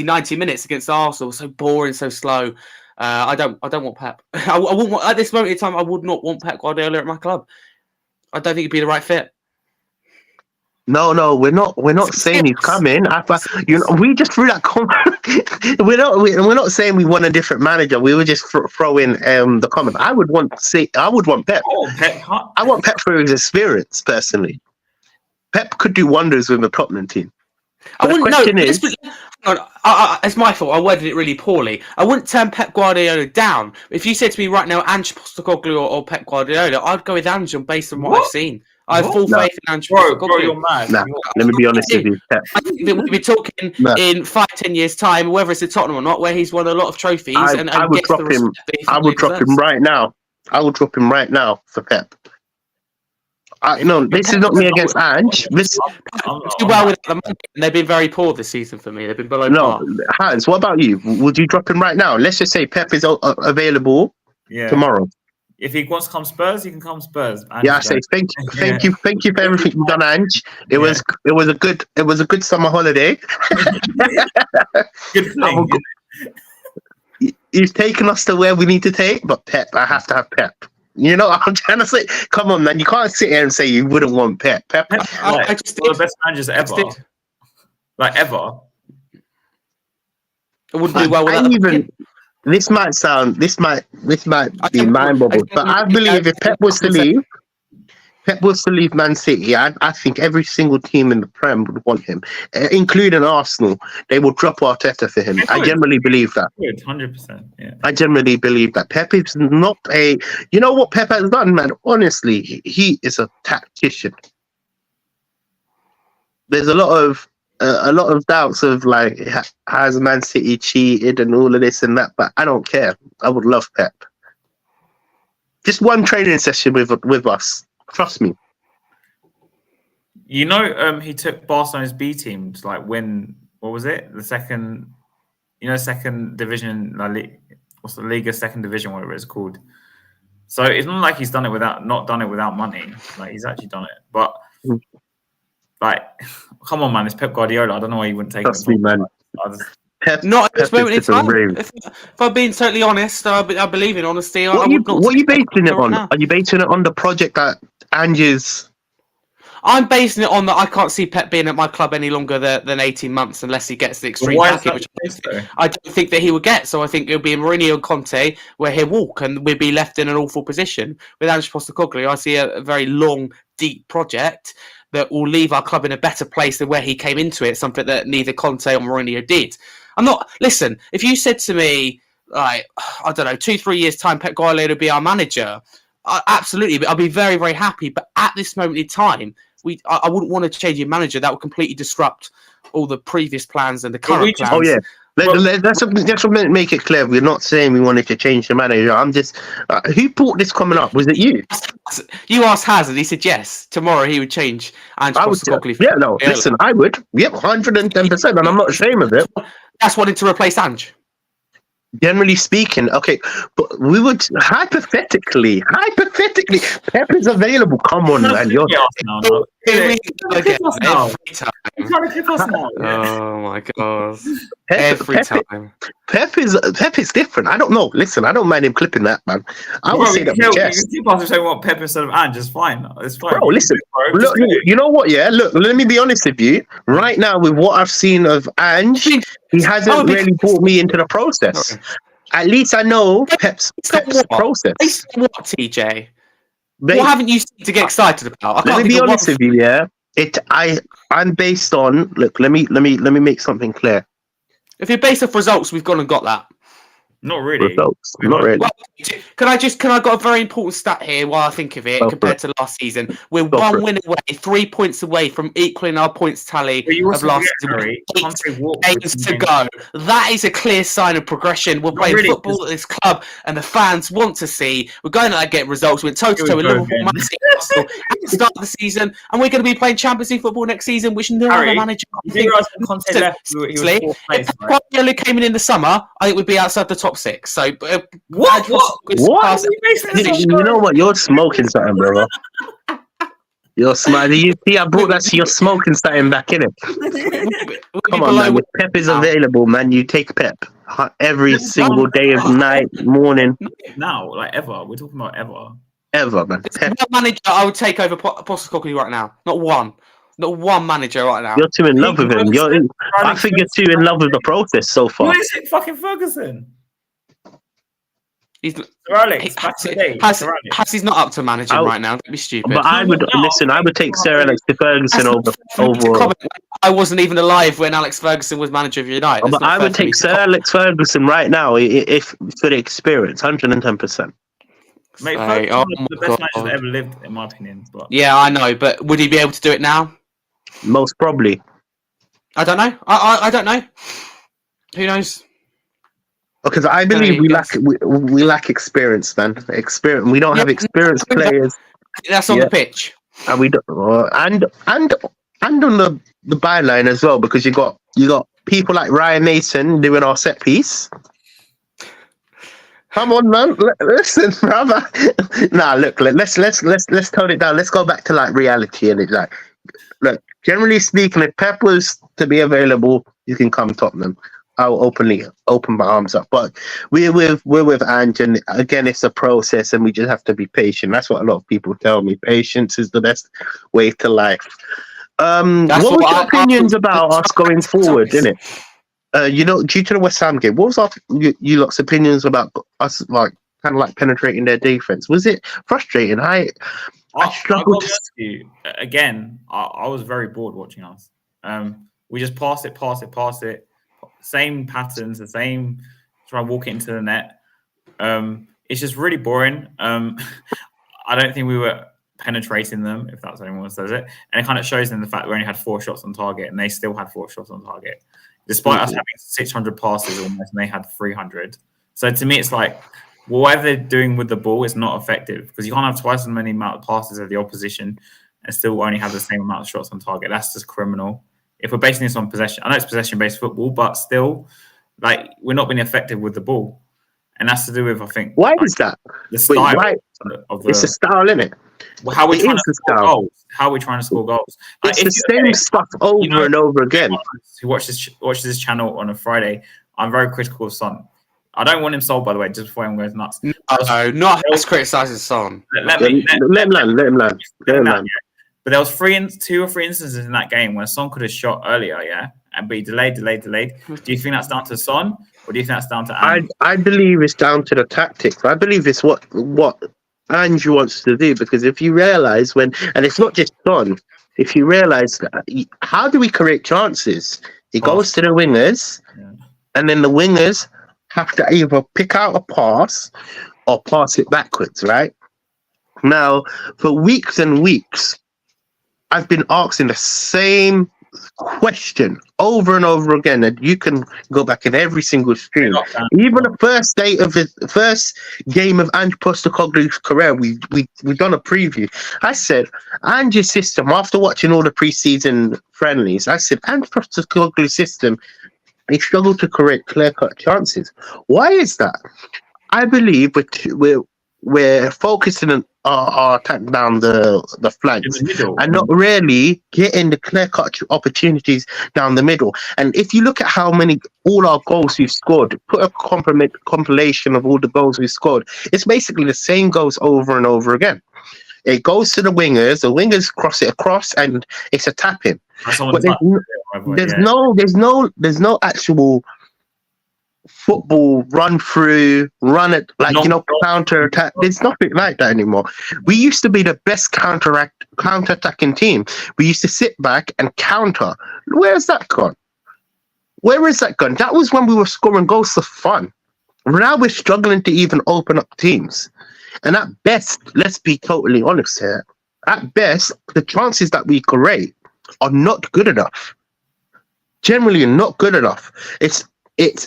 [SPEAKER 3] 90 minutes against Arsenal. So boring, so slow. I don't want Pep. I wouldn't want, at this moment in time, I would not want Pep Guardiola at my club. I don't think it'd be the right fit.
[SPEAKER 1] No, we're not saying he's coming. We just threw that comment. We're not saying we want a different manager. We were just throwing the comment. I would want Pep. I want Pep for his experience, personally. Pep could do wonders with the Tottenham team.
[SPEAKER 3] It's my fault. I worded it really poorly. I wouldn't turn Pep Guardiola down. If you said to me right now, Ange Postecoglou or Pep Guardiola, I'd go with Ange based on what I've seen. I have full faith in Ange Postecoglou.
[SPEAKER 2] Bro, you're mad.
[SPEAKER 1] Let me be honest with you.
[SPEAKER 3] I think that we'll be talking in 5-10 years' time, whether it's at Tottenham or not, where he's won a lot of trophies.
[SPEAKER 1] I would drop him. I would drop him right now. I would drop him right now for Pep. This is not me against Ange.
[SPEAKER 3] Well with them, they've been very poor this season for me. They've been below par.
[SPEAKER 1] Hans, what about you? Would you drop him right now? Let's just say Pep is available tomorrow.
[SPEAKER 2] If he wants to come Spurs, he can come Spurs.
[SPEAKER 1] I say thank you for everything you've done, Ange. It was a good summer holiday.
[SPEAKER 2] Good thing.
[SPEAKER 1] He's taken us to where we need to take, but Pep, I have to have Pep. You know what I'm trying to say? Come on, man. You can't sit here and say you wouldn't want Pep. Pep,
[SPEAKER 2] one of the best managers ever. Like, ever.
[SPEAKER 3] It wouldn't do well with
[SPEAKER 1] I
[SPEAKER 3] that.
[SPEAKER 1] even this might be mind boggling, but I believe if Pep was to leave Man City, I think every single team in the Prem would want him, including Arsenal. They will drop Arteta for him. I generally believe that.
[SPEAKER 2] 100%. Yeah.
[SPEAKER 1] I generally believe that Pep is not a. You know what Pep has done, man? Honestly, he is a tactician. There's a lot of doubts of like, has Man City cheated and all of this and that, but I don't care. I would love Pep. Just one training session with us. Trust me.
[SPEAKER 2] You know, he took Barcelona's B team to like win. What was it? The second, second division. What's the Liga second division? Whatever it's called. So it's not like he's not done it without money. Like he's actually done it. But like, come on, man, it's Pep Guardiola. I don't know why you wouldn't take
[SPEAKER 1] Trust
[SPEAKER 2] him.
[SPEAKER 1] me, man.
[SPEAKER 3] Not at this moment in time. If I'm being totally honest, I believe in honesty.
[SPEAKER 1] What are you basing it on? Are you basing it on the project that Ange's?
[SPEAKER 3] I'm basing it on that I can't see Pep being at my club any longer than 18 months unless he gets the extreme package, which I don't think that he will get. So I think it'll be Mourinho and Conte where he'll walk and we'll be left in an awful position. With Ange Postecoglou, I see a very long, deep project that will leave our club in a better place than where he came into it, something that neither Conte or Mourinho did. Listen, if you said to me, like, I don't know, 2-3 years' time, Pep Guardiola will be our manager, absolutely, I'll be very, very happy. But at this moment in time, I wouldn't want to change your manager. That would completely disrupt all the previous plans and the current plans.
[SPEAKER 1] Oh, yeah. Let's make it clear. We're not saying we wanted to change the manager. I'm just... who brought this coming up? Was it you?
[SPEAKER 3] You asked Hazard. He said yes. Tomorrow he would change Ange Postecoglou.
[SPEAKER 1] Listen, I would. Yep, 110%. And I'm not ashamed of it.
[SPEAKER 3] That's wanting to replace Ange.
[SPEAKER 1] Generally speaking, okay, but we would hypothetically, Pep is available. Come on, man, you're
[SPEAKER 3] Oh my god! Every time.
[SPEAKER 1] Pep is different. I don't know. Listen, I don't mind him clipping that, man. I will say that with chest.
[SPEAKER 2] You can keep saying what Pep instead of Ange is fine. It's fine.
[SPEAKER 1] Bro, listen. Look, you know what? Yeah, look. Let me be honest with you. Right now, with what I've seen of Ange, he hasn't really brought me into the process. At least I know Pep's process.
[SPEAKER 3] Based on what, TJ? What haven't you seen to get excited about?
[SPEAKER 1] Let me be honest with you. Yeah, I'm based on. Look, let me make something clear.
[SPEAKER 3] If you're based off results, we've gone and got that.
[SPEAKER 2] Not really.
[SPEAKER 1] Results. Not really.
[SPEAKER 3] Well, can I got a very important stat here while I think of it compared to last season? We're one win away, 3 points away from equaling our points tally of last season. 8 games to go. That is a clear sign of progression. We're playing football at this club and the fans want to see. We're going to get results. We're toe-to-toe with Liverpool, Man City, Arsenal at the start of the season, and we're going to be playing Champions League football next season, which no other manager. If Guardiola came in the summer, I think we'd be outside the top 6. So
[SPEAKER 1] what? You know what? You're smoking something, brother. You're smiling. You see, I brought that. So you're smoking something back in it. Come on, man. If Pep is available, man, you take Pep every single day of night, morning.
[SPEAKER 2] Now, like ever. We're talking about
[SPEAKER 1] ever, man.
[SPEAKER 3] One manager I would take over Postecoglou right now. Not one manager right now.
[SPEAKER 1] You're too in love with him. I think you're too in love with the process so far.
[SPEAKER 2] What is it, fucking Ferguson?
[SPEAKER 3] He's not up to managing right now. Don't be stupid.
[SPEAKER 1] But I would I would take Sir Alex Ferguson over.
[SPEAKER 3] I wasn't even alive when Alex Ferguson was manager of United.
[SPEAKER 1] But I would take Sir Alex Ferguson right now if for the experience, 110%.
[SPEAKER 2] Mate, the best manager that ever lived, in my opinion. But
[SPEAKER 3] yeah, I know. But would he be able to do it now?
[SPEAKER 1] Most probably.
[SPEAKER 3] I don't know. I don't know. Who knows?
[SPEAKER 1] Because I believe we lack experience, man. Experience. We don't have experienced players.
[SPEAKER 3] That's on the pitch,
[SPEAKER 1] and we don't. And on the byline as well, because you got people like Ryan Mason doing our set piece. Come on, man. Listen, brother. Nah, look. Let's tone it down. Let's go back to like reality and it. Like, look. Generally speaking, if Pep was to be available, you can come Tottenham. I'll open my arms up. But we're with Ange, and again, it's a process, and we just have to be patient. That's what a lot of people tell me. Patience is the best way to life. What was your opinions about us going forward, innit? due to the West Ham game, what was you lot's opinions about us, like, kind of like penetrating their defense? Was it frustrating? I struggled to.
[SPEAKER 2] You again. I was very bored watching us. We just pass it. Same patterns, the same. Try and walk it into the net. It's just really boring. I don't think we were penetrating them, if that's anyone says it. And it kind of shows in the fact we only had 4 shots on target, and they still had 4 shots on target, despite us having 600 passes almost, and they had 300. So to me, it's like, whatever they're doing with the ball is not effective, because you can't have twice as many amount of passes as the opposition and still only have the same amount of shots on target. That's just criminal. If we're basing this on possession, I know it's possession-based football, but still, like, we're not being effective with the ball. And that's to do with, I think...
[SPEAKER 1] Why is that?
[SPEAKER 2] The style of the...
[SPEAKER 1] It's a style, isn't it?
[SPEAKER 2] How are we trying to score goals? How are we trying to score goals?
[SPEAKER 1] It's the same stuff over and over again.
[SPEAKER 2] Who watches this channel on a Friday, I'm very critical of Son. I don't want him sold, by the way, just before I'm going nuts.
[SPEAKER 3] No, not as criticising Son.
[SPEAKER 1] Let him land.
[SPEAKER 2] But there was 2 or 3 instances in that game where Son could have shot earlier, but he delayed. Do you think that's down to Son, or do you think that's down to Ange?
[SPEAKER 1] I believe it's down to the tactics. I believe it's what Ange wants to do, because if you realise and it's not just Son, if you realise that, how do we create chances? He goes to the wingers, and then the wingers have to either pick out a pass or pass it backwards, right? Now, for weeks and weeks, I've been asking the same question over and over again, and you can go back in every single stream. Even the first game of Ange Postecoglou's career, we done a preview. I said, Ange's system, after watching all the preseason friendlies, I said, Ange Postecoglou's system, they struggle to create clear-cut chances. Why is that? I believe we're focusing on our attack down the flanks and not really getting the clear-cut opportunities down the middle. And if you look at all our goals we've scored, put a compilation of all the goals we've scored, it's basically the same goals over and over again. It goes to the wingers cross it across, and it's a tap-in. But there's no actual football run counter attack. There's nothing like that anymore. We used to be the best counter attacking team. We used to sit back and counter. Where's that gone? Where is that gone? That was when we were scoring goals for fun. Now we're struggling to even open up teams. And at best, let's be totally honest here, at best, the chances that we create are not good enough. Generally not good enough. It's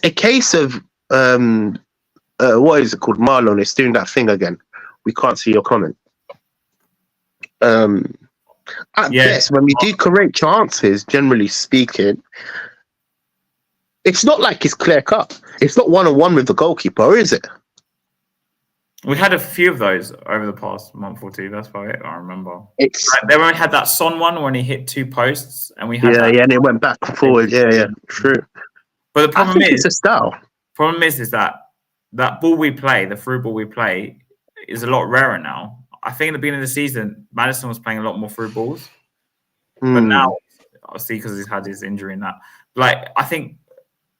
[SPEAKER 1] a case of what is it called? Marlon is doing that thing again. We can't see your comment. At best, when we do create chances, generally speaking, it's not like it's clear cut. It's not 1-on-1 with the goalkeeper, is it?
[SPEAKER 2] We had a few of those over the past month or 2. That's why I remember. They only had that Son one when he hit 2 posts, and we had
[SPEAKER 1] and it went back and forward. Yeah, true.
[SPEAKER 2] But the problem
[SPEAKER 1] it's a style.
[SPEAKER 2] Problem is that ball we play, the through ball we play, is a lot rarer now. I think at the beginning of the season, Maddison was playing a lot more through balls, but now, obviously, because he's had his injury and that, like I think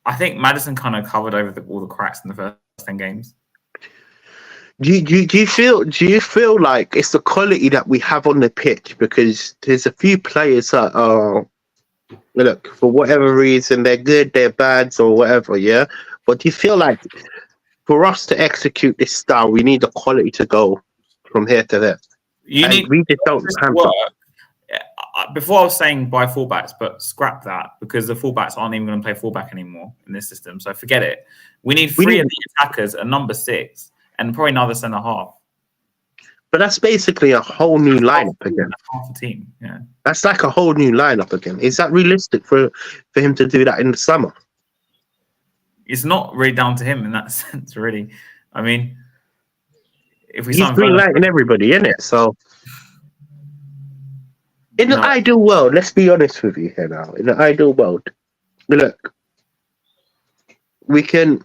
[SPEAKER 2] Maddison kind of covered over all the cracks in the first 10 games.
[SPEAKER 1] Do you feel like it's the quality that we have on the pitch? Because there's a few players that are, look, for whatever reason, they're good, they're bad, or whatever, yeah? But do you feel like for us to execute this style, we need the quality to go from here to there? We just don't have that.
[SPEAKER 2] Before I was saying buy fullbacks, but scrap that, because the fullbacks aren't even going to play fullback anymore in this system. So forget it. We need 3 of the attackers, a number 6. And probably another centre half.
[SPEAKER 1] But that's basically a whole new lineup again.
[SPEAKER 2] Half a team, yeah.
[SPEAKER 1] That's like a whole new lineup again. Is that realistic for him to do that in the summer?
[SPEAKER 2] It's not really down to him in that sense, really. I mean, if we
[SPEAKER 1] he's green-lighting everybody, isn't it? So, in the ideal world, let's be honest with you here now. In the ideal world, look, we can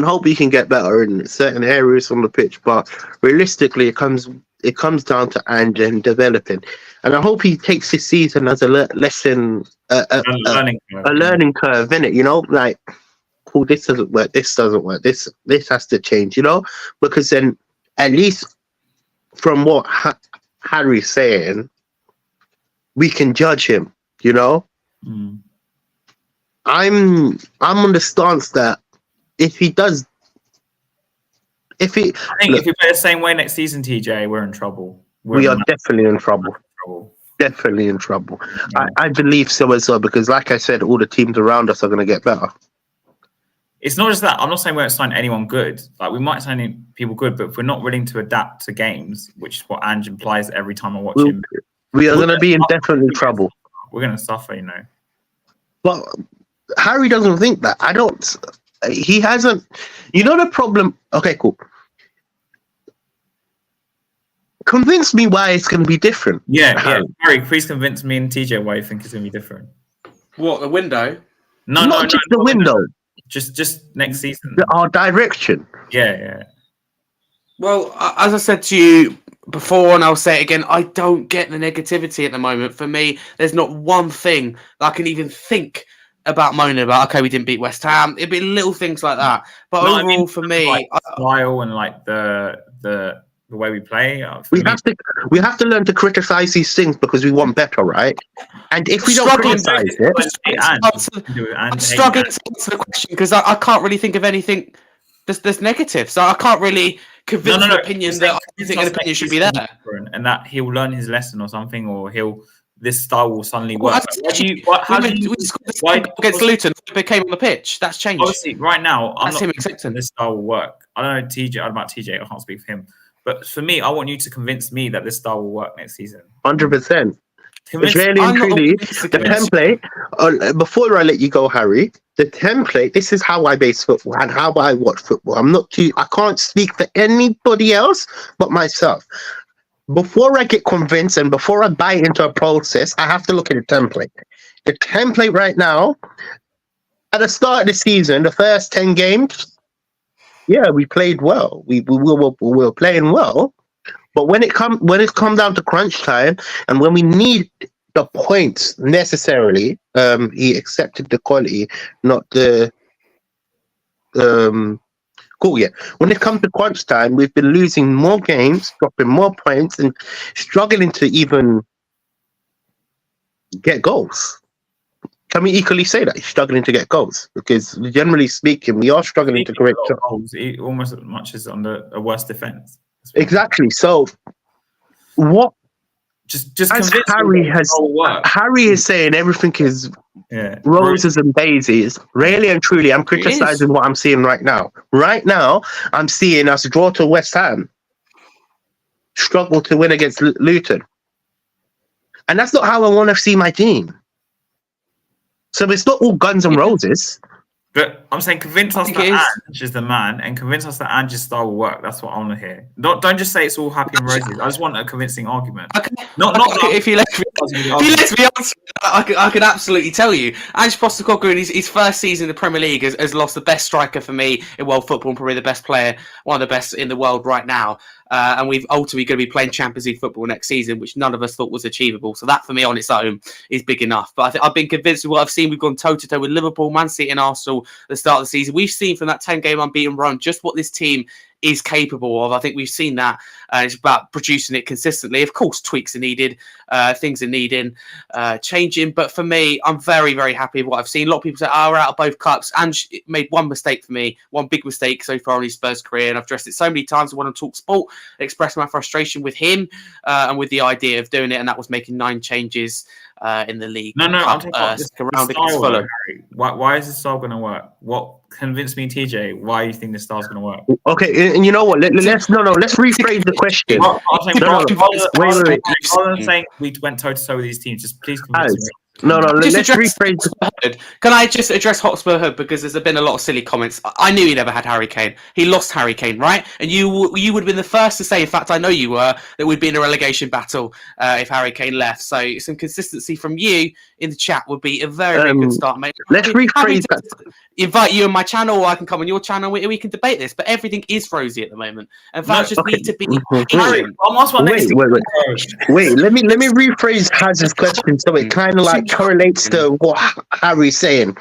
[SPEAKER 1] hope we can get better in certain areas on the pitch, but realistically, it comes it comes down to Ange and developing. And I hope he takes this season as a lesson, a learning curve, innit? You know, like, cool, this doesn't work, this doesn't work, this has to change, you know? Because then, at least from what Harry's saying, we can judge him, you know? I'm on the stance that if he does,
[SPEAKER 2] I think if we play the same way next season, TJ, we're in trouble.
[SPEAKER 1] We are definitely in trouble. Definitely in trouble. Yeah. I believe so as well, because like I said, all the teams around us are going to get better.
[SPEAKER 2] It's not just that. I'm not saying we won't sign anyone good. Like, we might sign people good, but if we're not willing to adapt to games, which is what Ange implies every time I watch him,
[SPEAKER 1] we are going to be in definitely trouble.
[SPEAKER 2] We're going to suffer, you know.
[SPEAKER 1] But Harry doesn't think that. I don't. He hasn't. You know the problem. Okay, cool. Convince me why it's going to be different.
[SPEAKER 2] Yeah. Harry, please convince me and TJ why you think it's going to be different.
[SPEAKER 3] What, the window?
[SPEAKER 1] Not just the window.
[SPEAKER 2] Just next season.
[SPEAKER 1] Our direction.
[SPEAKER 2] Yeah.
[SPEAKER 3] Well, as I said to you before, and I'll say it again, I don't get the negativity at the moment. For me, there's not one thing that I can even think about moaning about. Okay, we didn't beat West Ham. It'd be little things like that. But overall, for me,
[SPEAKER 2] like style and like the way we play.
[SPEAKER 1] We have to learn to criticize these things because we want better, right? And if we don't criticize it,
[SPEAKER 3] I'm struggling to answer the question because I can't really think of anything that's negative. So I can't really convince an opinion that I think an opinion should be there.
[SPEAKER 2] And that he'll learn his lesson or something, or this style will suddenly work.
[SPEAKER 3] Why against Luton became on the pitch? That's changed.
[SPEAKER 2] Obviously, right now, I'm
[SPEAKER 3] not accepting
[SPEAKER 2] this style will work. I don't know about TJ. I can't speak for him. But for me, I want you to convince me that this style will work next season.
[SPEAKER 1] 100%. Really and truly, the template, before I let you go, Harry, the template, this is how I base football and how I watch football. I can't speak for anybody else but myself. Before I get convinced and before I buy into a process, I have to look at the template. The template right now, at the start of the season, the first 10 games, yeah, we played well. We were playing well. But when it come down to crunch time and when we need the points necessarily, he accepted the quality, not the cool. Yeah. When it comes to crunch time, we've been losing more games, dropping more points, and struggling to even get goals. Can we equally say that he's struggling to get goals? Because generally speaking, we are struggling to create
[SPEAKER 2] goals. Almost as much as under a worse defense.
[SPEAKER 1] Exactly. So, what?
[SPEAKER 2] Just
[SPEAKER 1] as Harry is saying everything is roses and daisies. Really and truly, I'm criticizing what I'm seeing right now. Right now, I'm seeing us draw to West Ham, struggle to win against Luton, and that's not how I want to see my team. So it's not all guns and roses.
[SPEAKER 2] But I'm saying convince us that Ange is the man and convince us that Ange's style will work. That's what I want to hear. Don't just say it's all happy and roses. I just want a convincing argument.
[SPEAKER 3] If you let me answer, I could absolutely tell you. Ange Postecoglou in his first season in the Premier League has lost the best striker for me in world football and probably the best player, one of the best in the world right now. And we've ultimately going to be playing Champions League football next season, which none of us thought was achievable. So that, for me, on its own, is big enough. But I've been convinced with what I've seen. We've gone toe-to-toe with Liverpool, Man City and Arsenal at the start of the season. We've seen from that 10-game unbeaten run just what this team is capable of. I think we've seen that. It's about producing it consistently. Of course, tweaks are needed. Things are needing changing. But for me, I'm very, very happy with what I've seen. A lot of people say, we're out of both cups. And made one mistake for me, one big mistake so far in his Spurs career. And I've addressed it so many times. I want to talk sport, express my frustration with him and with the idea of doing it. And that was making 9 changes in the league.
[SPEAKER 2] I'm talking about why is this style going to work? What convinced me, TJ? Why you think this style's going to work?
[SPEAKER 1] Okay, and you know what? Let's rephrase the question.
[SPEAKER 2] Rather than saying we went toe to toe with these teams, just please convince me.
[SPEAKER 1] No,
[SPEAKER 3] Just
[SPEAKER 1] let's
[SPEAKER 3] address
[SPEAKER 1] rephrase.
[SPEAKER 3] Hotspur Hood. Can I just address Hotspur Hood, because there's been a lot of silly comments. I knew he never had Harry Kane. He lost Harry Kane, right? And you would have been the first to say, in fact, I know you were, that we'd be in a relegation battle if Harry Kane left. So some consistency from you in the chat would be a very, very good start, mate.
[SPEAKER 1] Let's rephrase that.
[SPEAKER 3] Invite you on my channel, or I can come on your channel. We can debate this, but everything is rosy at the moment, and fans just need to be patient.
[SPEAKER 1] Wait, let me rephrase Haz's question so it kind of like correlates to what Harry's saying.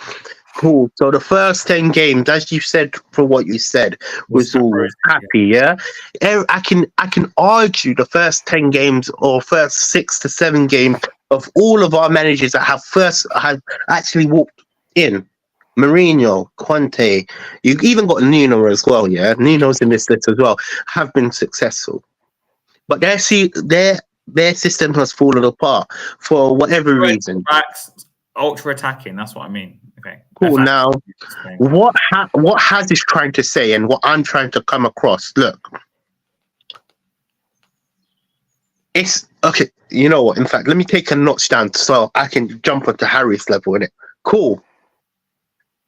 [SPEAKER 1] Cool. So the first 10 games, as you said, for what you said, was all happy. Yeah, I can argue the first 10 games or first 6 to 7 games of all of our managers that have actually walked in. Mourinho, Conte, you've even got Nuno as well. Yeah, Nuno's in this list as well. Have been successful, but their system has fallen apart for whatever reason.
[SPEAKER 2] Ultra attacking. That's what I mean. Okay.
[SPEAKER 1] Cool. Now, what Haz is trying to say, and what I'm trying to come across. Look, it's okay. You know what? In fact, let me take a notch down so I can jump up to Harry's level in it. Cool.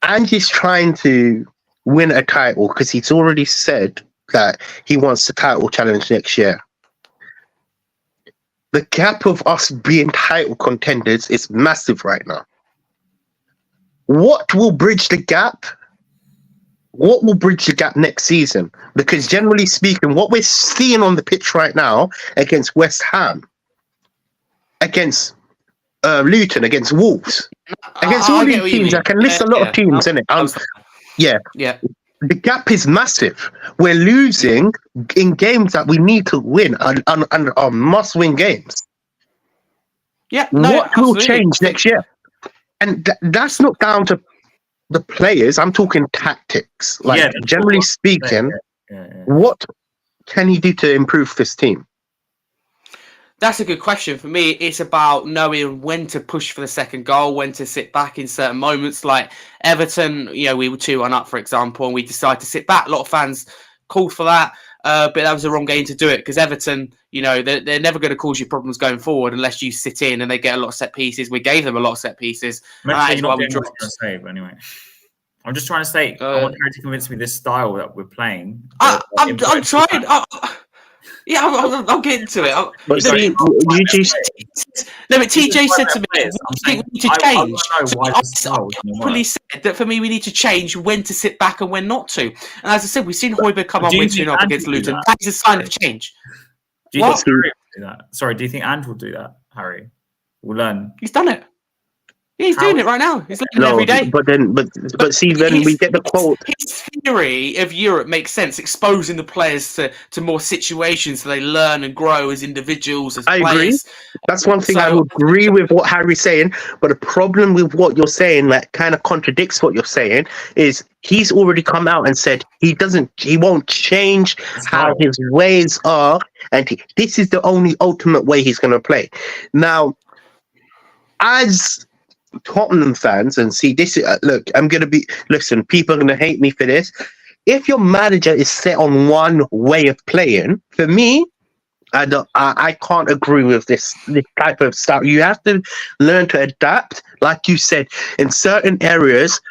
[SPEAKER 1] Andy's trying to win a title because he's already said that he wants the title challenge next year. The gap of us being title contenders is massive right now. What will bridge the gap? What will bridge the gap next season? Because generally speaking, what we're seeing on the pitch right now against West Ham, against Luton, against Wolves, against all these teams, I can list a lot of teams in it. Yeah. The gap is massive. We're losing in games that we need to win and are must-win games.
[SPEAKER 3] Yeah.
[SPEAKER 1] What will change next year? And that's not down to the players. I'm talking tactics. Like, generally speaking, what can he do to improve this team?
[SPEAKER 3] That's a good question. For me, it's about knowing when to push for the second goal, when to sit back in certain moments. Like Everton, we were 2-1 up, for example, and we decided to sit back. A lot of fans called for that, but that was the wrong game to do it, because Everton, they're never going to cause you problems going forward unless you sit in and they get a lot of set pieces. We gave them a lot of set pieces. That is why we dropped.
[SPEAKER 2] Anyway, I'm just trying to say, I want Harry to convince me this style that we're playing.
[SPEAKER 3] I'm trying. Yeah, I'll get into it.
[SPEAKER 1] But see,
[SPEAKER 3] TJ said to me, we need to change. I really said that for me, we need to change when to sit back and when not to. And as I said, we've seen Højbjerg come on with 2-0 against Luton. That is a sign of change.
[SPEAKER 2] Do you think Harry will do that? Sorry, do you think Ange will do that, Harry? We'll learn.
[SPEAKER 3] He's done it. Yeah, he's doing it right now. He's learning every day.
[SPEAKER 1] But see, then we get the quote.
[SPEAKER 3] His theory of Europe makes sense, exposing the players to more situations so they learn and grow as individuals, as players.
[SPEAKER 1] Agree. That's one thing I would agree with what Harry's saying. But the problem with what you're saying that kind of contradicts what you're saying is he's already come out and said he won't change how his ways are, and this is the only ultimate way he's going to play. Now, as Tottenham fans, and see this, look, listen, people are going to hate me for this. If your manager is set on one way of playing, for me, I can't agree with this type of style. You have to learn to adapt. Like you said, in certain areas,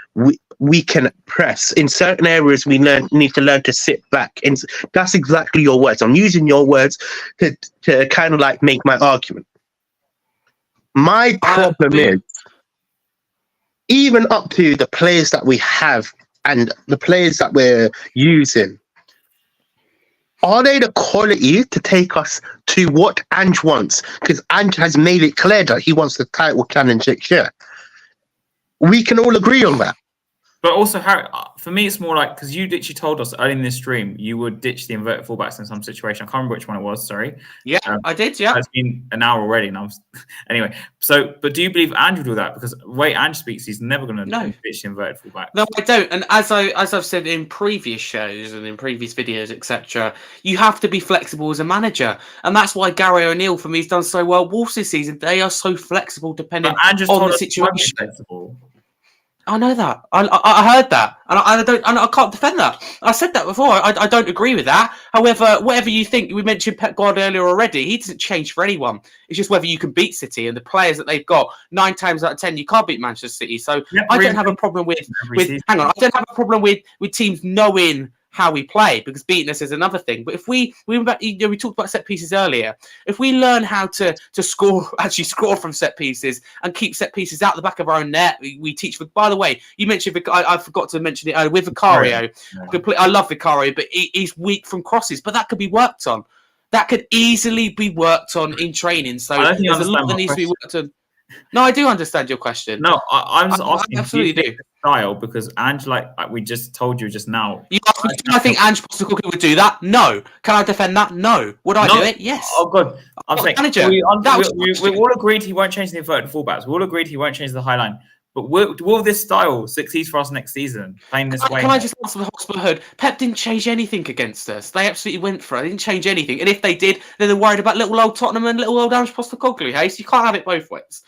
[SPEAKER 1] we can press. In certain areas, we need to learn to sit back. And that's exactly your words. I'm using your words to kind of like make my argument. My problem is, even up to the players that we have and the players that we're using, are they the quality to take us to what Ange wants? Because Ange has made it clear that he wants the title challenge next year. We can all agree on that.
[SPEAKER 2] But also, Harry, for me, it's more like, because you literally told us early in this stream you would ditch the inverted fullbacks in some situation. I can't remember which one it was, sorry.
[SPEAKER 3] Yeah, I did, yeah.
[SPEAKER 2] It's been an hour already. And anyway, but do you believe Ange will do that? Because the way Ange speaks, he's never going to ditch the inverted fullback.
[SPEAKER 3] No, I don't. And as I've said in previous shows and in previous videos, etc., you have to be flexible as a manager. And that's why Gary O'Neill, for me, has done so well Wolves this season. They are so flexible depending on the situation. I know that. I heard that, and I can't defend that. I said that before. I don't agree with that. However, whatever you think, we mentioned Pep Guardiola earlier already. He doesn't change for anyone. It's just whether you can beat City and the players that they've got. 9 times out of 10, you can't beat Manchester City. So I don't have a problem with. Hang on, I don't have a problem with teams knowing how we play, because beating us is another thing. But if we talked about set pieces earlier, if we learn how to score from set pieces and keep set pieces out the back of our own net, we teach. By the way, you mentioned, I forgot to mention it earlier, with Vicario. I love Vicario, but he's weak from crosses, but that could be worked on. That could easily be worked on in training. So there's a lot that needs to be worked on. No, I do understand your question.
[SPEAKER 2] No, I'm just asking.
[SPEAKER 3] I absolutely do.
[SPEAKER 2] Style, because Ange, like we just told you just now.
[SPEAKER 3] You asked me, do I think Ange Postecoglou would do that? No. Can I defend that? No. Would I do it? Yes.
[SPEAKER 2] Oh God, I'm saying
[SPEAKER 3] manager.
[SPEAKER 2] We all agreed he won't change the inverted fullbacks. We all agreed he won't change the high line. But will this style succeed for us next season? Playing this way.
[SPEAKER 3] Can I just answer the Hotspur hood? Pep didn't change anything against us. They absolutely went for it. They didn't change anything. And if they did, then they're worried about little old Tottenham and little old Ange Postecoglou. Hey, so you can't have it both ways.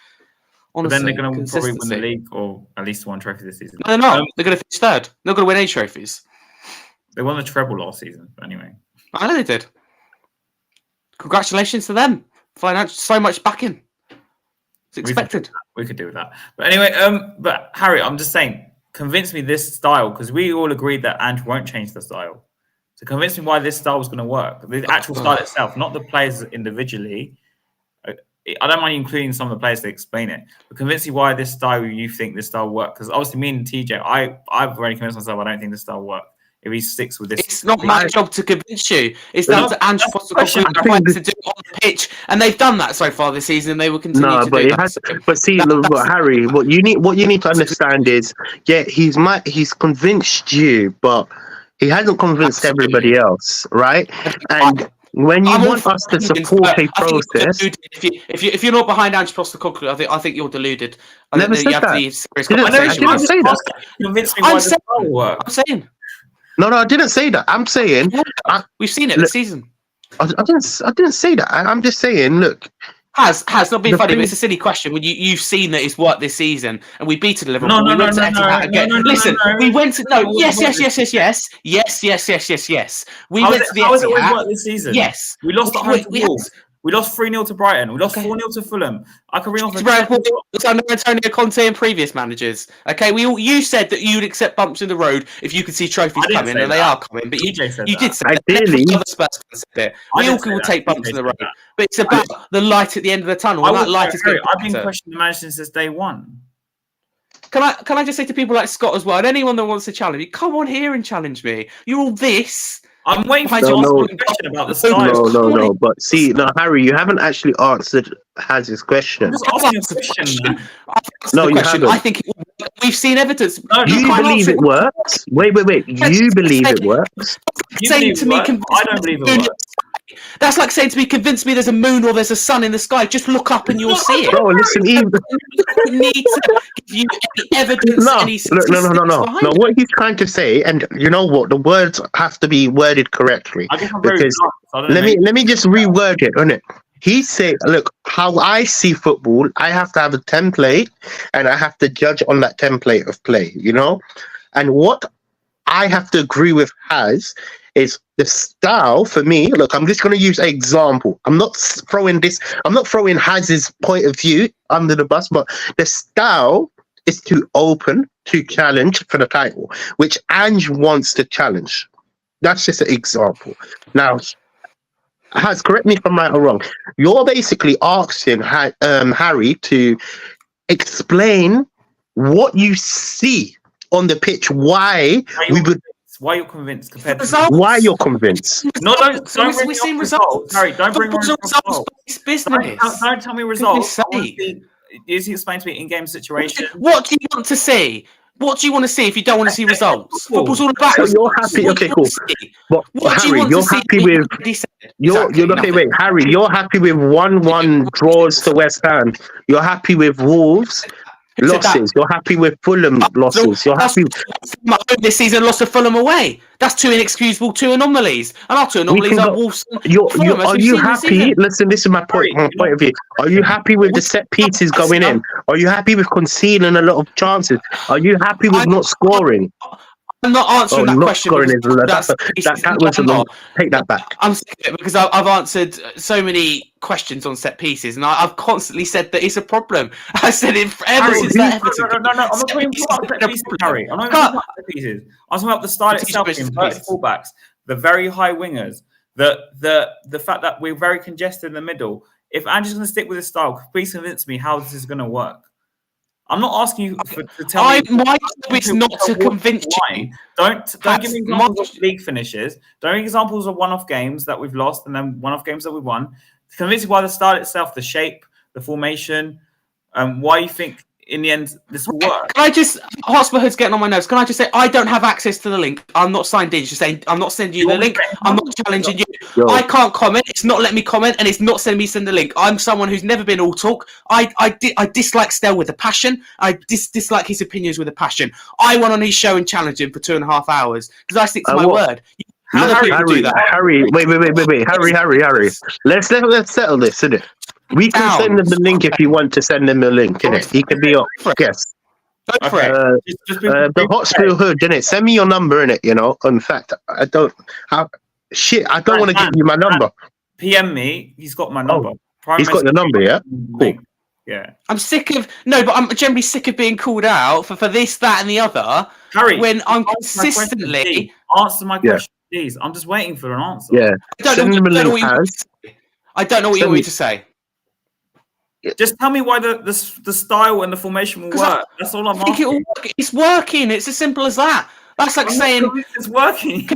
[SPEAKER 3] Honestly,
[SPEAKER 2] but then they're going to probably win the league, or at least one trophy this season.
[SPEAKER 3] No, they're not. They're going to finish third. They're not going to win any trophies.
[SPEAKER 2] They won the treble last season, but anyway.
[SPEAKER 3] I know they did. Congratulations to them. Financial, so much backing. It's expected.
[SPEAKER 2] We could do with that. But anyway, but Harry, I'm just saying, convince me this style, because we all agreed that Ange won't change the style. So convince me why this style was going to work. The actual style itself, not the players individually. I don't mind including some of the players to explain it, but convince me why this style, you think this style works. Because obviously, me and TJ, I've already convinced myself I don't think this style works. If he sticks with this,
[SPEAKER 3] it's not my job to convince you. It's down to Ange Postecoglou to do it on the pitch, and they've done that so far this season. They will continue to do that.
[SPEAKER 1] But see, Harry, what you need to understand is, he's convinced you, but he hasn't convinced everybody else, right? And when you want us to support a process,
[SPEAKER 3] if you're not behind Ange Postecoglou, I think you're deluded.
[SPEAKER 1] I never said that. I didn't say that.
[SPEAKER 2] Convince me why this style works.
[SPEAKER 3] I'm saying.
[SPEAKER 1] No, I didn't say that. I'm saying
[SPEAKER 3] we've seen it this season.
[SPEAKER 1] I didn't say that. I'm just saying, look.
[SPEAKER 3] Has not been funny, but it's a silly question. When you've seen that it's worked this season, and we beat Liverpool.
[SPEAKER 2] No.
[SPEAKER 3] Listen, we went to yes. We went to the
[SPEAKER 2] How has it always worked this season?
[SPEAKER 3] Yes,
[SPEAKER 2] we lost at home to Wolves. We lost 3-0 to Brighton. We lost 4-0 to Fulham. I can read off
[SPEAKER 3] under Antonio Conte and previous managers. Okay, you said that you'd accept bumps in the road if you could see trophies coming, and they are coming. But you did say
[SPEAKER 1] ideally,
[SPEAKER 3] that. We all will take bumps in the road, but it's about the light at the end of the tunnel. And that light is getting
[SPEAKER 2] I've been questioning the manager since day one.
[SPEAKER 3] Can I just say to people like Scott as well, and anyone that wants to challenge me, come on here and challenge me. You're all this.
[SPEAKER 2] I'm waiting for you to ask a question about the style.
[SPEAKER 1] No. But see, Harry, you haven't actually answered Haz's question.
[SPEAKER 2] I'm just asking a question.
[SPEAKER 1] No, you haven't.
[SPEAKER 3] I think we've seen evidence.
[SPEAKER 1] You believe it works? Wait. You believe it works?
[SPEAKER 3] Saying to me,
[SPEAKER 2] I don't believe it works.
[SPEAKER 3] That's like saying to me, convince me there's a moon or there's a sun in the sky. Just look up and you'll see it.
[SPEAKER 1] Bro, listen,
[SPEAKER 3] you need to give you any evidence.
[SPEAKER 1] No. What he's trying to say, and you know what, the words have to be worded correctly. Because let me just reword it, innit? He said, look, how I see football, I have to have a template, and I have to judge on that template of play, you know? And what I have to agree with is the style for me. Look, I'm just going to use an example. I'm not throwing Haz's point of view under the bus, but the style is to open, to challenge for the title, which Ange wants to challenge. That's just an example. Now, Haz, correct me if I'm right or wrong. You're basically asking Harry to explain what you see on the pitch, why
[SPEAKER 2] you're convinced compared to
[SPEAKER 3] results.
[SPEAKER 1] Why you're convinced?
[SPEAKER 2] No, don't bring
[SPEAKER 3] we've seen results.
[SPEAKER 2] Harry, don't bring results.
[SPEAKER 3] Business.
[SPEAKER 2] Don't tell me results. Is he explain to me in-game situation?
[SPEAKER 3] What do you want to see? What do you want to see if you don't want to see results? Football's all about.
[SPEAKER 1] So you're happy. Okay, cool. But Harry, you're happy with. Harry, you're happy with 1-1 draws to West Ham. You're happy with Wolves
[SPEAKER 3] Who said that?
[SPEAKER 1] Losses. You're happy with Fulham losses. You're happy.
[SPEAKER 3] This season lost to Fulham away. That's 2 inexcusable, 2 anomalies. And our 2 anomalies are Wolves.
[SPEAKER 1] Are you happy? Listen, this is my point. My point of view. Are you happy with the set pieces going in? Are you happy with conceding a lot of chances? Are you happy with not scoring?
[SPEAKER 3] I'm not answering that question.
[SPEAKER 1] That was wrong. Take that back.
[SPEAKER 3] I'm sick of it because I've answered so many questions on set pieces, and I've constantly said that it's a problem. I said it ever since that Everton.
[SPEAKER 2] No. I'm not talking about set pieces, Harry. I'm not talking about set pieces. I'm talking about the style itself, the fullbacks, the very high wingers, the fact that we're very congested in the middle. If Andrew's going to stick with this style, please convince me how this is going to work. I'm not asking you to tell me. My job is not to convince you. Don't give me examples of league finishes. Don't give me examples of one-off games that we've lost and then one-off games that we won. Convince me why the style itself, the shape, the formation, why you think in the end this will work.
[SPEAKER 3] Can I just, Hotspur Hood's getting on my nerves. Can I just say I don't have access to the link? I'm not signed in. Just saying I'm not sending you the link. I'm not challenging you. I can't comment. It's not letting me comment, and it's not sending me the link. I'm someone who's never been all talk. I dislike Stell with a passion. I dislike his opinions with a passion. I went on his show and challenged him for 2.5 hours because I stick to my word.
[SPEAKER 1] Harry, wait. Harry. Let's settle this, innit? We can send him the link if you want to send him the link, innit? He can be up. Yes. The Hotspur Hood, innit? Send me your number, innit? You know. In fact, I don't want to give you my number.
[SPEAKER 2] PM me. He's got my number.
[SPEAKER 1] He's got your number, yeah. Cool.
[SPEAKER 2] Yeah.
[SPEAKER 3] I'm sick of but I'm generally sick of being called out for this, that, and the other.
[SPEAKER 2] Harry,
[SPEAKER 3] when I'm consistently
[SPEAKER 2] answer my question, please. I'm just waiting for an answer.
[SPEAKER 1] Yeah.
[SPEAKER 3] I don't know what you want me to say.
[SPEAKER 2] Just tell me why the style and the formation will work. That's all I'm asking.
[SPEAKER 3] It's working. It's as simple as that. That's like saying
[SPEAKER 2] it's working.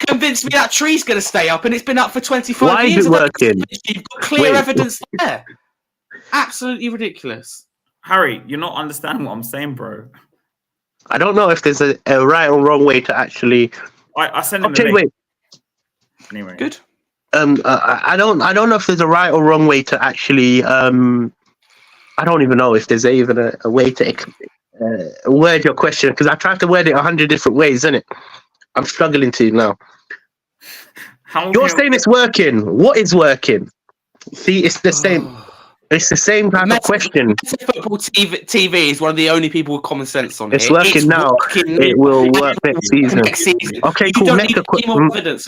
[SPEAKER 3] Convince me that tree's going to stay up, and it's been up for 25
[SPEAKER 1] why
[SPEAKER 3] years.
[SPEAKER 1] Why is it working?
[SPEAKER 3] You've got clear evidence there. Absolutely ridiculous.
[SPEAKER 2] Harry, you're not understanding what I'm saying, bro.
[SPEAKER 1] I don't know if there's a right or wrong way to actually.
[SPEAKER 2] I send him a link. Anyway,
[SPEAKER 3] good.
[SPEAKER 1] I don't know if there's a right or wrong way to actually. I don't even know if there's even a way to word your question because I tried to word it 100 different ways, isn't it? I'm struggling to now. You're saying it's working. What is working? See, it's the same. It's the same type of question.
[SPEAKER 3] Football TV is one of the only people with common sense on it.
[SPEAKER 1] It's working now. It will work next season. Okay, cool.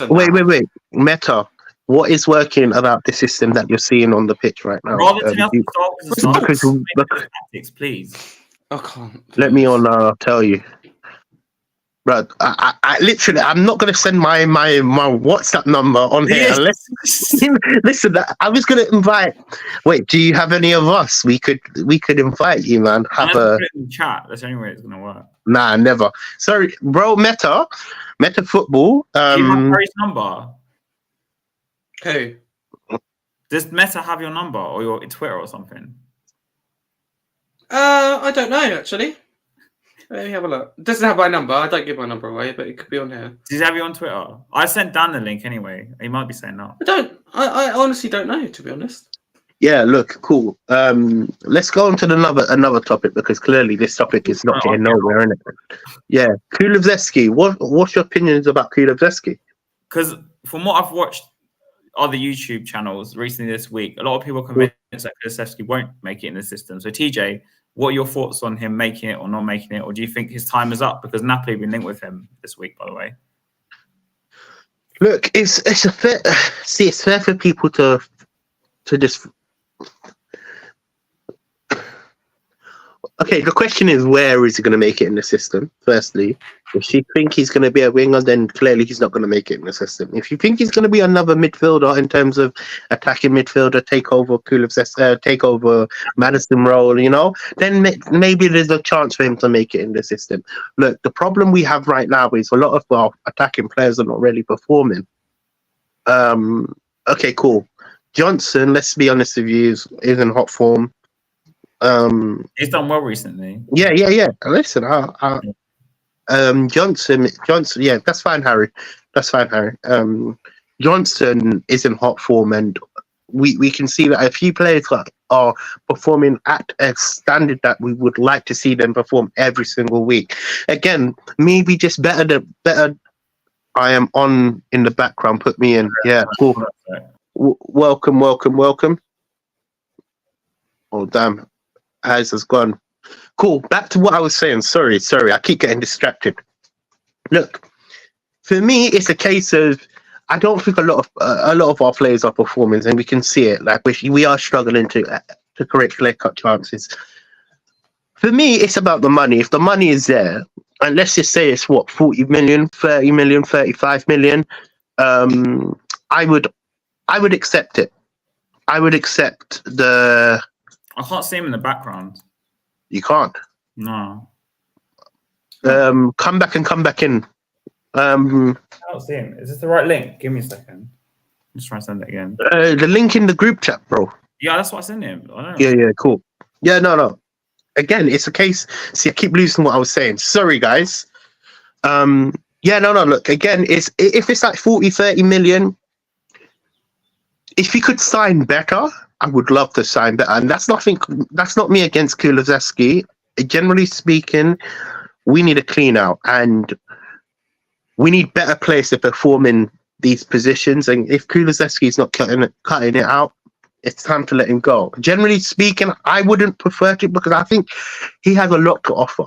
[SPEAKER 1] Wait. Meta. What is working about the system that you're seeing on the pitch right now?
[SPEAKER 2] Tactics, please.
[SPEAKER 3] I can't.
[SPEAKER 1] Let me tell you. Bro, I literally, I'm not going to send my WhatsApp number on here unless. Listen, I was going to invite. Wait, do you have any of us? We could invite you, man. Have a
[SPEAKER 2] chat. That's the only way it's going to work.
[SPEAKER 1] Nah, never. Sorry, bro. Meta Football.
[SPEAKER 2] Do you have Harry's number?
[SPEAKER 3] Who?
[SPEAKER 2] Does Meta have your number or your Twitter or something?
[SPEAKER 3] I don't know actually. Let me have a look. It doesn't have my number. I don't give my number away, but it could be on here.
[SPEAKER 2] Does he have you on Twitter? I sent Dan the link anyway. He might be saying no.
[SPEAKER 3] I honestly don't know, to be honest.
[SPEAKER 1] Yeah, look, cool. Let's go on to another topic because clearly this topic is not getting nowhere, isn't it? Yeah, Kulusevski. What's your opinions about Kulusevski?
[SPEAKER 2] Because from what I've watched other YouTube channels recently this week, a lot of people are convinced that Kulusevski won't make it in the system. So TJ, what are your thoughts on him making it or not making it? Or do you think his time is up? Because Napoli have been linked with him this week, by the way.
[SPEAKER 1] Look, it's fair for people to just. Okay, the question is, where is he going to make it in the system? Firstly, if you think he's going to be a winger, then clearly he's not going to make it in the system. If you think he's going to be another midfielder in terms of attacking midfielder, take over Madison role, you know, then maybe there's a chance for him to make it in the system. Look, the problem we have right now is a lot of attacking players are not really performing. Okay, cool. Johnson, let's be honest with you, is in hot form.
[SPEAKER 2] He's done well recently.
[SPEAKER 1] Yeah. Listen, Johnson. Yeah, that's fine, Harry. Johnson is in hot form, and we can see that a few players are performing at a standard that we would like to see them perform every single week. Again, maybe just better. I am on in the background. Put me in. Yeah, cool. Welcome. Oh damn, Az has gone. Cool. Back to what I was saying. Sorry. I keep getting distracted. Look, for me, it's a case of I don't think a lot of our players are performing, and we can see it. Like we are struggling to create clear-cut chances. For me, it's about the money. If the money is there, and let's just say it's what 40 million, 30 million, 35 million, I would accept it. I would accept the.
[SPEAKER 2] I can't see him in the background.
[SPEAKER 1] You can't.
[SPEAKER 2] No.
[SPEAKER 1] Come back in.
[SPEAKER 2] I don't see him. Is this the right link? Give me a second. I'm just trying to send it again.
[SPEAKER 1] The link in the group chat, bro.
[SPEAKER 2] Yeah, that's what I sent him. I don't know.
[SPEAKER 1] Yeah, cool. Yeah, no. Again, it's a case. See, I keep losing what I was saying. Sorry, guys. No. Look, again, if it's like 40, 30 million, if you could sign better, I would love to sign better. And that's not me against Kulusevski. Generally speaking, we need a clean out, and we need better players to perform in these positions. And if Kulusevski is not cutting it out, it's time to let him go. Generally speaking, I wouldn't prefer to, because I think he has a lot to offer.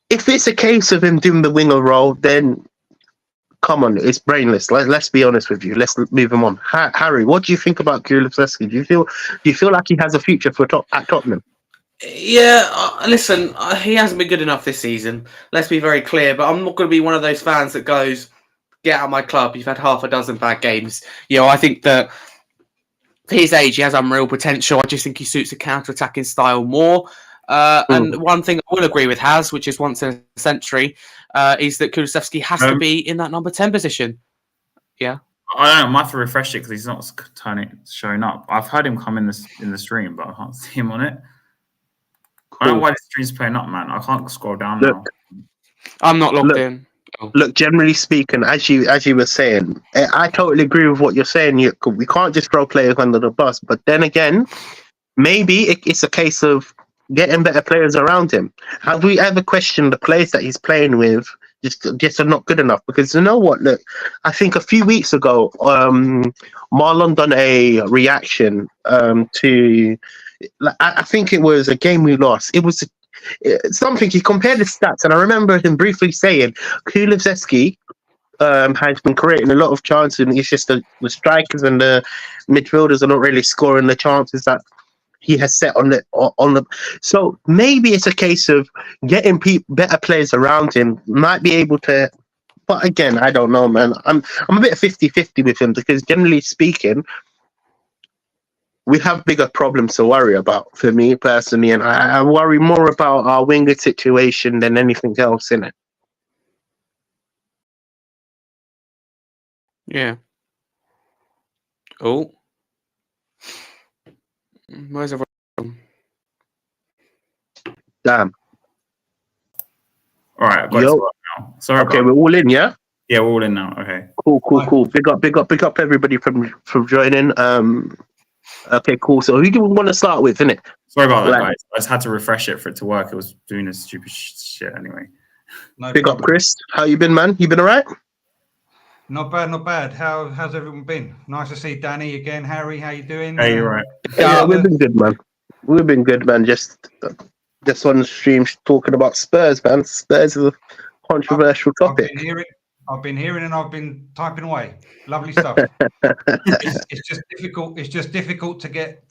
[SPEAKER 1] If it's a case of him doing the winger role, then come on, it's brainless. Let's be honest with you. Let's move him on. Harry, what do you think about Kulusevski? Do you feel like he has a future at Tottenham?
[SPEAKER 3] Yeah, listen, he hasn't been good enough this season. Let's be very clear. But I'm not going to be one of those fans that goes, "Get out of my club. You've had half a dozen bad games." I think that for his age, he has unreal potential. I just think he suits a counter-attacking style more. And one thing I will agree with Haz, which is once in a century, is that Kulusevski has to be in that number 10 position. Yeah.
[SPEAKER 2] I don't know. I might have to refresh it because he's not showing up. I've heard him come in the stream, but I can't see him on it. I don't know why the stream's playing up, man. I can't scroll down now.
[SPEAKER 3] I'm not logged in.
[SPEAKER 1] Look, generally speaking, as you were saying, I totally agree with what you're saying. We can't just throw players under the bus. But then again, maybe it's a case of getting better players around him. Have we ever questioned the players that he's playing with just are not good enough? Because you know what? Look, I think a few weeks ago, Marlon done a reaction to. I think it was a game we lost. It was something. He compared the stats, and I remember him briefly saying Kulusevski has been creating a lot of chances, and it's just the strikers and the midfielders are not really scoring the chances that he has set on the. So maybe it's a case of getting better players around him. Might be able to, but again, I don't know, man. I'm a bit 50-50 with him, because generally speaking, we have bigger problems to worry about, for me personally, and I worry more about our winger situation than anything else in it.
[SPEAKER 3] Yeah. Oh. Where's everyone?
[SPEAKER 1] Damn.
[SPEAKER 2] All right, I've got it now. Sorry.
[SPEAKER 1] Okay, we're all in, yeah?
[SPEAKER 2] Yeah, we're all in now. Okay.
[SPEAKER 1] Cool. Big up everybody from joining. Okay, cool. So who do we want to start with, innit?
[SPEAKER 2] Sorry about that, guys. I just had to refresh it for it to work. It was doing this stupid shit anyway.
[SPEAKER 4] No
[SPEAKER 1] big
[SPEAKER 4] problem.
[SPEAKER 1] up, Chris. How you been, man? You been all right?
[SPEAKER 4] Not bad. How's everyone been? Nice to see Danny again. Harry, how you doing?
[SPEAKER 2] Hey, you're right.
[SPEAKER 1] Yeah, we've been good, man. Just on the stream talking about Spurs, man. Spurs is a controversial topic.
[SPEAKER 4] I've been hearing and I've been typing away. Lovely stuff. It's just difficult. It's just difficult to get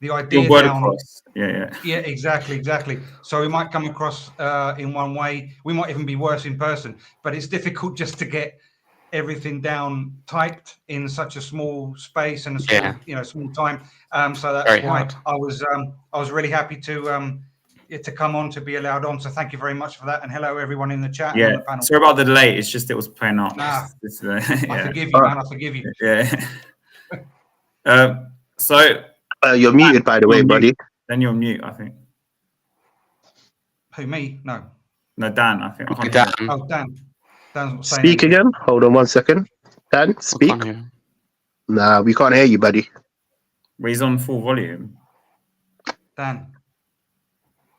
[SPEAKER 4] the idea down.
[SPEAKER 2] Yeah,
[SPEAKER 4] exactly. So we might come across in one way. We might even be worse in person. But it's difficult just to get everything down typed in such a small space and a small time. So that's why I was really happy to come on, to be allowed on. So thank you very much for that. And hello everyone in the chat.
[SPEAKER 2] Yeah.
[SPEAKER 4] And on the panel.
[SPEAKER 2] Sorry about the delay. It's just it was playing up.
[SPEAKER 4] I forgive you, man. I forgive you.
[SPEAKER 2] Yeah. So
[SPEAKER 1] you're muted, by the way, buddy.
[SPEAKER 2] Then you're mute, I think.
[SPEAKER 4] Who, me? No,
[SPEAKER 2] Dan. I think.
[SPEAKER 3] Dan.
[SPEAKER 4] Oh, Dan. Dan's saying
[SPEAKER 1] Speak again. Hold on 1 second. Dan, speak. Nah, we can't hear you, buddy.
[SPEAKER 2] He's on full volume.
[SPEAKER 4] Dan,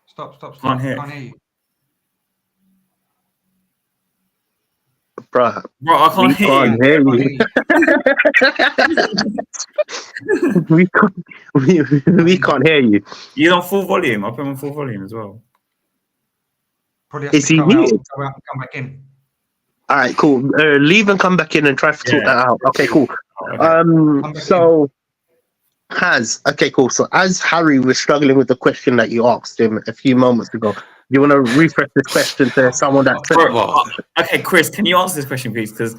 [SPEAKER 4] stop.
[SPEAKER 2] Can't hear.
[SPEAKER 4] Can't hear you.
[SPEAKER 1] Bruh,
[SPEAKER 2] Bro, I can't hear you.
[SPEAKER 1] hear you. We can't hear you.
[SPEAKER 2] You're on full volume. I put him on full volume as well.
[SPEAKER 4] Probably have
[SPEAKER 1] Is
[SPEAKER 4] to
[SPEAKER 1] he
[SPEAKER 4] go
[SPEAKER 1] muted?
[SPEAKER 4] out and come back in.
[SPEAKER 1] All right, cool. Leave and come back in and try to sort that out. Okay, cool.
[SPEAKER 2] Okay.
[SPEAKER 1] So okay, cool. So as Harry was struggling with the question that you asked him a few moments ago, you want to refresh this question to someone that's
[SPEAKER 2] okay, Chris, can you answer this question, please? Because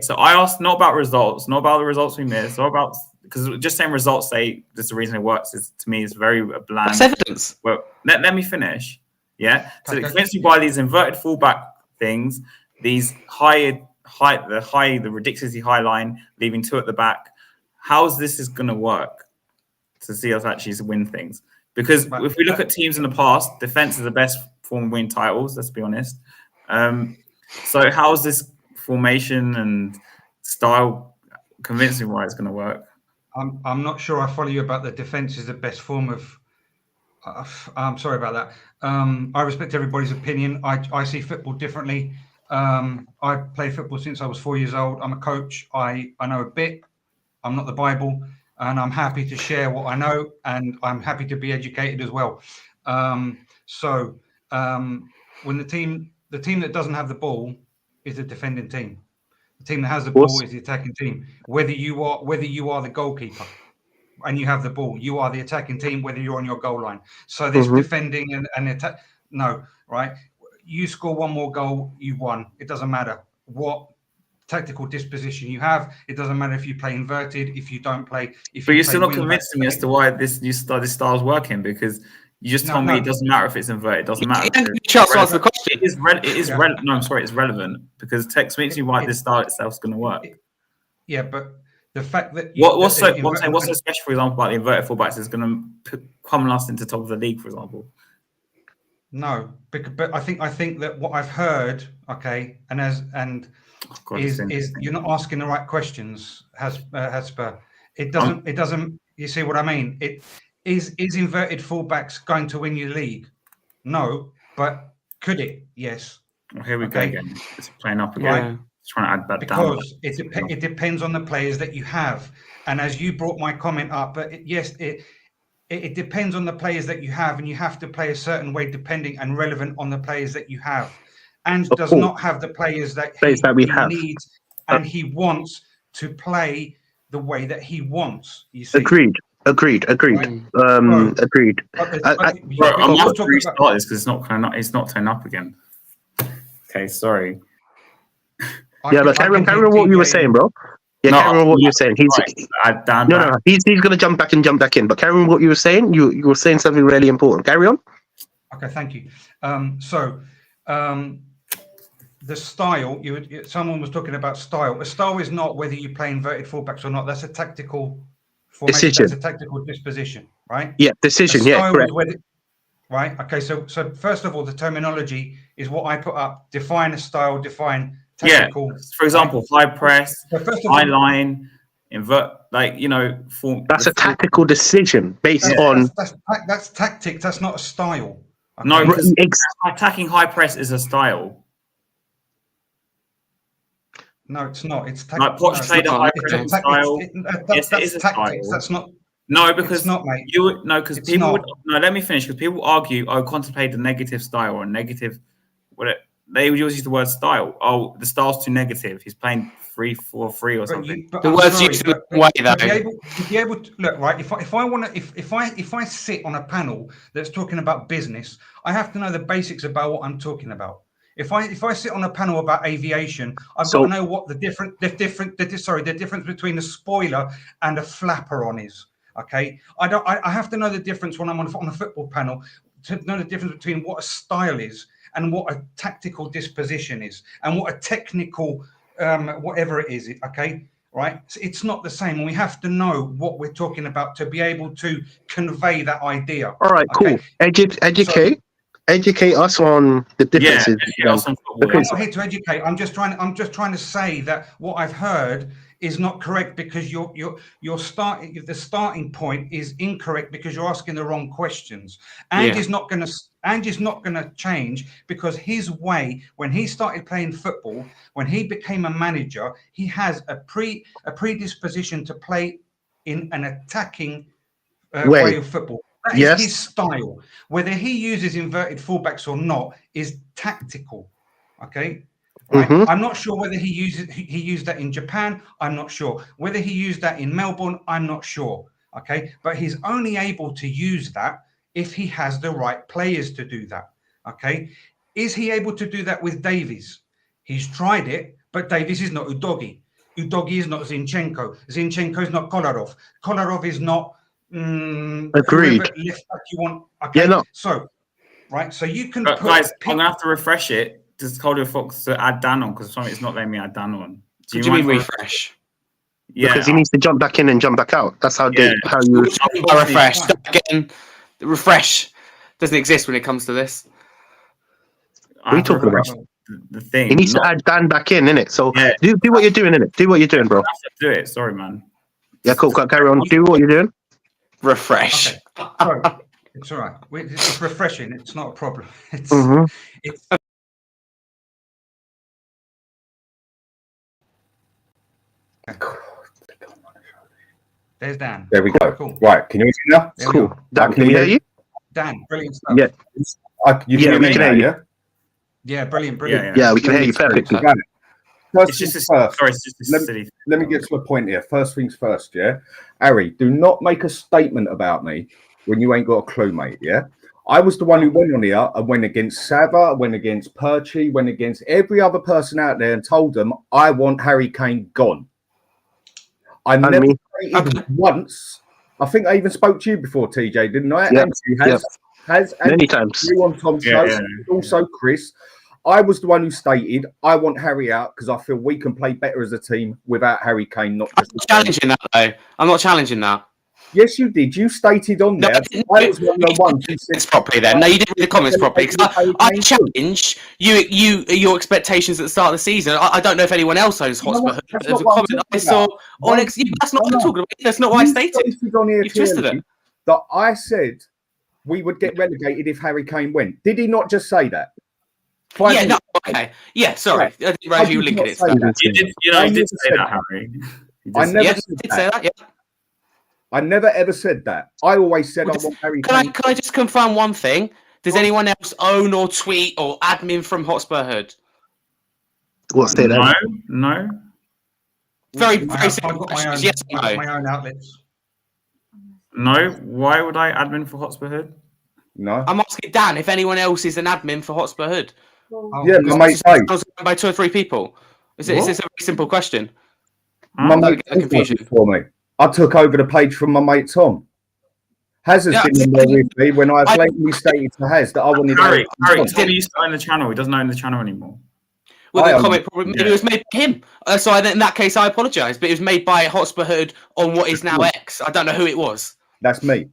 [SPEAKER 2] so I asked not about results, not about the results we missed, not about because just saying results say this is the reason it works is to me is very bland.
[SPEAKER 3] That's evidence.
[SPEAKER 2] Well, let me finish. Yeah. So it convinced me by these inverted fullback things, these the ridiculously high line, leaving 2 at the back. How's this is going to work to see us actually win things? Because if we look at teams in the past, defense is the best form of winning titles. Let's be honest. So how is this formation and style convincing why it's going to work?
[SPEAKER 4] I'm not sure I follow you about the defense is the best form of. I'm sorry about that. I respect everybody's opinion. I see football differently. I played football since I was 4 years old. I'm a coach. I know a bit. I'm not the Bible, and I'm happy to share what I know, and I'm happy to be educated as well. When the team that doesn't have the ball is the defending team. The team that has the ball is the attacking team. Whether you are the goalkeeper and you have the ball, you are the attacking team, whether you're on your goal line. So this defending and attack, no, right? You score one more goal, you won. It doesn't matter what tactical disposition you have. It doesn't matter if you play inverted, if you don't play.
[SPEAKER 2] But you're still not convincing me as to why this style is working, because you just told me it doesn't matter if it's inverted. It doesn't matter. No, I'm sorry, it's relevant because text makes me why this style itself is going to work.
[SPEAKER 4] Yeah, but the fact that
[SPEAKER 2] what's so special, for example, about the inverted fullbacks is going to come last into top of the league, for example.
[SPEAKER 4] No, but I think that what I've heard, okay, is you're not asking the right questions, Hotspur. It doesn't. You see what I mean? It is inverted fullbacks going to win you league? No, but could it? Yes.
[SPEAKER 2] Well, here we go again. It's playing up again.
[SPEAKER 4] Right?
[SPEAKER 2] It's trying to add that
[SPEAKER 4] down. Because it depends on the players that you have, and as you brought my comment up, but it depends on the players that you have, and you have to play a certain way depending and relevant on the players that you have. And does not have the players that he needs, and he wants to play the way that he wants. You see?
[SPEAKER 1] Agreed. Right. Agreed.
[SPEAKER 2] I'm not to restart this because it's not turning up again. Okay, sorry.
[SPEAKER 1] But carry on what you were saying, bro. Yeah, carry on what you were saying. He's going to jump back in. But carry on what you were saying. You were saying something really important. Carry on.
[SPEAKER 4] Okay, thank you. The style, someone was talking about style. A style is not whether you play inverted fullbacks or not. That's a tactical formation. That's a tactical disposition, right?
[SPEAKER 1] Yeah, decision. Yeah, correct.
[SPEAKER 4] Right. Okay. So first of all, the terminology is what I put up. Define a style. Define tactical.
[SPEAKER 2] Yeah. For example, high press, high line, invert. Form.
[SPEAKER 1] That's a tactical decision based on.
[SPEAKER 4] That's tactics. That's not a style.
[SPEAKER 2] Okay? No, because attacking high press is a style.
[SPEAKER 4] No, it's not. It's
[SPEAKER 2] tactics. Like Poch played a high press style.
[SPEAKER 4] Yes, it is a tactics. That's not.
[SPEAKER 2] No, because
[SPEAKER 4] it's not, mate.
[SPEAKER 2] Let me finish. Because people argue, contemplate the negative style or negative. They would use the word style. Oh, the style's too negative. He's playing 3-4-3 or something.
[SPEAKER 3] The word's used in the way though.
[SPEAKER 4] To be able to look right. If I sit on a panel that's talking about business, I have to know the basics about what I'm talking about. If I sit on a panel about aviation, I've got to know what the difference between a spoiler and a flapper on is. Okay, I have to know the difference when I'm on a football panel to know the difference between what a style is and what a tactical disposition is and what a technical whatever it is. Okay, right? So it's not the same, and we have to know what we're talking about to be able to convey that idea.
[SPEAKER 1] All right, cool. Educate us on the differences.
[SPEAKER 4] I'm not here to educate. I'm just trying to say that what I've heard is not correct because you're starting. The starting point is incorrect because you're asking the wrong questions. Andy's not going to change because his way, when he started playing football, when he became a manager, he has a predisposition to play in an attacking way of football. That is his style. Whether he uses inverted fullbacks or not is tactical. Okay. Right. I'm not sure whether he used that in Japan. I'm not sure whether he used that in Melbourne. I'm not sure. Okay. But he's only able to use that if he has the right players to do that. Okay. Is he able to do that with Davies? He's tried it, but Davies is not Udogi. Udogi is not Zinchenko. Zinchenko is not Kolarov. Kolarov is not
[SPEAKER 1] agreed.
[SPEAKER 4] Left back you want. Okay.
[SPEAKER 1] No.
[SPEAKER 4] So, right. So you can
[SPEAKER 2] guys, I'm gonna have to refresh it. Just told your folks to add Dan on because it's not letting me add Dan on.
[SPEAKER 3] Do you mean refresh?
[SPEAKER 2] Yeah,
[SPEAKER 1] because he needs to jump back in and jump back out. That's how how you
[SPEAKER 3] refresh. Again, refresh doesn't exist when it comes to this.
[SPEAKER 1] What are you talking about?
[SPEAKER 2] The thing.
[SPEAKER 1] He needs to add Dan back in, innit? So do what you're doing, innit? Do what you're doing, bro.
[SPEAKER 2] I have to do it. Sorry, man.
[SPEAKER 1] Yeah, cool. Carry on. Do what you're doing.
[SPEAKER 3] Refresh.
[SPEAKER 4] Okay. Sorry. It's all right. It's refreshing. It's not a problem. It's There's Dan.
[SPEAKER 5] There we go.
[SPEAKER 4] Cool.
[SPEAKER 5] Right. Can you hear me now?
[SPEAKER 1] Cool. Dan, can we hear you?
[SPEAKER 4] Dan, brilliant stuff.
[SPEAKER 1] Yeah.
[SPEAKER 5] You can hear me now, yeah?
[SPEAKER 4] Yeah, brilliant.
[SPEAKER 1] Yeah, we can hear you perfectly.
[SPEAKER 5] First things first. Let me get to a point here. First things first, yeah? Harry, do not make a statement about me when you ain't got a clue, mate, yeah? I was the one who went on here and went against Sava, went against Perchie, went against every other person out there and told them I want Harry Kane gone. I never stated once. I think I even spoke to you before, TJ, didn't I?
[SPEAKER 1] Yep.
[SPEAKER 5] Has
[SPEAKER 1] many times.
[SPEAKER 5] You on Tom's show, also Chris. I was the one who stated I want Harry out because I feel we can play better as a team without Harry Kane. Not just
[SPEAKER 3] challenging that though. I'm not challenging that.
[SPEAKER 5] Yes, you did. You stated on there. I was one of the ones who said
[SPEAKER 3] properly. Then no, you didn't read the comments properly. I challenge your expectations at the start of the season. I don't know if anyone else owns Hotspur. There's a comment I saw on X. That's not what I'm talking about. That's not what I stated. You've twisted it.
[SPEAKER 5] That I said we would get relegated if Harry Kane went. Did he not just say that?
[SPEAKER 3] Yeah. No. Okay. Yeah. Sorry. I didn't realize you were linking it.
[SPEAKER 2] You did say that, Harry.
[SPEAKER 5] I never
[SPEAKER 3] did say that. Yeah.
[SPEAKER 5] I never ever said that. I always said I want Harry Kane.
[SPEAKER 3] Can I just confirm one thing? Does anyone else own or tweet or admin from Hotspur Hood?
[SPEAKER 1] What's that?
[SPEAKER 2] No.
[SPEAKER 3] Very simple questions. Yes or no?
[SPEAKER 4] My own outlets.
[SPEAKER 2] No. Why would I admin for Hotspur Hood?
[SPEAKER 5] No.
[SPEAKER 3] I'm asking Dan if anyone else is an admin for Hotspur Hood.
[SPEAKER 5] Yeah, my mate.
[SPEAKER 3] By 2 or 3 people. Is this a very simple question?
[SPEAKER 5] My mate confusion for me. I took over the page from my mate Tom. Haz has been in there with me when I blatantly stated to Haz that I wanted
[SPEAKER 2] Harry, Tom used to own the channel. He doesn't own the channel anymore.
[SPEAKER 3] Well, the comment probably maybe it was made by him. So in that case, I apologise. But it was made by Hotspur Hood on what is now X. I don't know who it was.
[SPEAKER 5] That's me.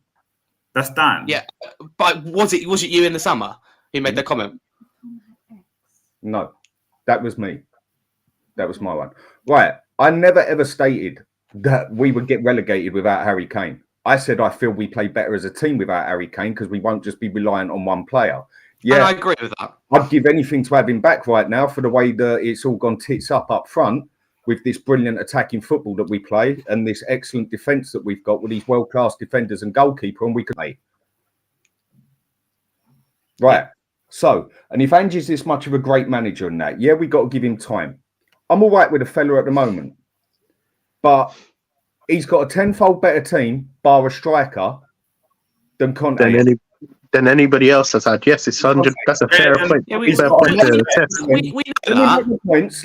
[SPEAKER 2] That's Dan.
[SPEAKER 3] Yeah, but was it you in the summer who made the comment?
[SPEAKER 5] No, that was me. That was my one. Right. I never ever stated that we would get relegated without Harry Kane. I said I feel we play better as a team without Harry Kane because we won't just be reliant on one player. Yeah,
[SPEAKER 3] and I agree with that.
[SPEAKER 5] I'd give anything to have him back right now for the way that it's all gone tits up front with this brilliant attacking football that we play and this excellent defence that we've got with these world-class defenders and goalkeeper, and we can play. Right. So, and if Angie's this much of a great manager and that, yeah, we got to give him time. I'm all right with a fella at the moment. But he's got a tenfold better team, bar a striker, than Conte.
[SPEAKER 1] Than anybody else has had. Yes, it's 100. That's a fair point.
[SPEAKER 3] Yeah, we know that.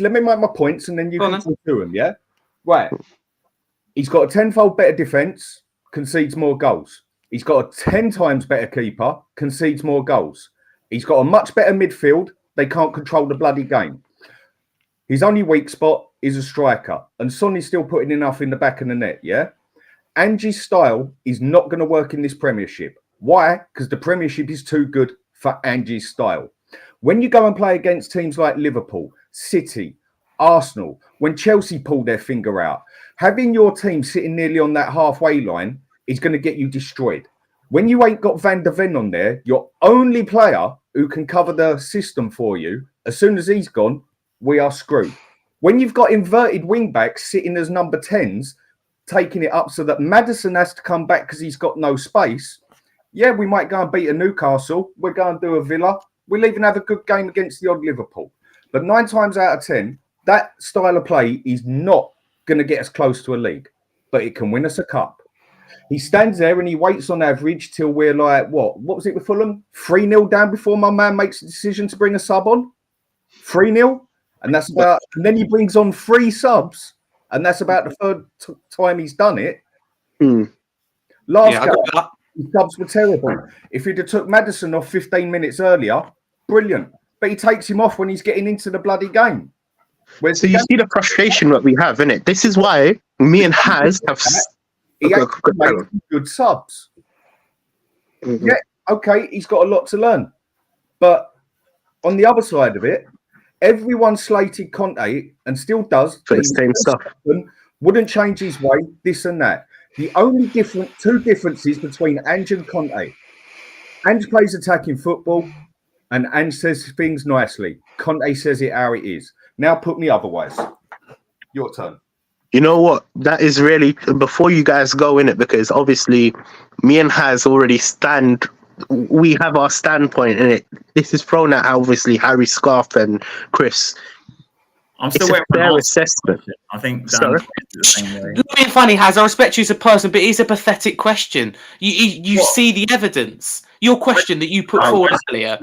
[SPEAKER 5] Let me make my points, and then you can go through them. Yeah, right. He's got a tenfold better defense, concedes more goals. He's got a 10 times better keeper, concedes more goals. He's got a much better midfield. They can't control the bloody game. His only weak spot is a striker, and Son is still putting enough in the back of the net, yeah? Angie's style is not going to work in this Premiership. Why? Because the Premiership is too good for Angie's style. When you go and play against teams like Liverpool, City, Arsenal, when Chelsea pulled their finger out, having your team sitting nearly on that halfway line is going to get you destroyed. When you ain't got Van der Ven on there, your only player who can cover the system for you, as soon as he's gone, we are screwed. When you've got inverted wing backs sitting as number 10s, taking it up so that Maddison has to come back because he's got no space, yeah, we might go and beat a Newcastle. We're going to do a Villa. We'll even have a good game against the odd Liverpool. But 9 times out of 10, that style of play is not going to get us close to a league, but it can win us a cup. He stands there and he waits on average till we're like, what was it with Fulham? 3-0 down before my man makes a decision to bring a sub on. 3-0. And that's about, and then he brings on 3 subs. And that's about the third time he's done it. Last game, his subs were terrible. If he'd have took Maddison off 15 minutes earlier, brilliant. But he takes him off when he's getting into the bloody game.
[SPEAKER 1] So you see the frustration that we have, innit? This is why me and Haz have...
[SPEAKER 5] He actually made good subs. Yeah, okay, he's got a lot to learn. But on the other side of it, everyone slated Conte and still does
[SPEAKER 1] for the same stuff.
[SPEAKER 5] Wouldn't change his way, this and that. The only two differences between Ange and Conte. Ange plays attacking football and Ange says things nicely. Conte says it how it is. Now put me otherwise. Your turn.
[SPEAKER 1] You know what? That is really, before you guys go in it, because obviously me and Haz already we have our standpoint in it. This is thrown at obviously Harry, Scarf and Chris.
[SPEAKER 2] I'm still waiting for
[SPEAKER 1] their assessment.
[SPEAKER 2] I think Dan is the same way.
[SPEAKER 3] Not being funny, Haz, I respect you as a person, but it's a pathetic question. You see the evidence. Your question that you put forward earlier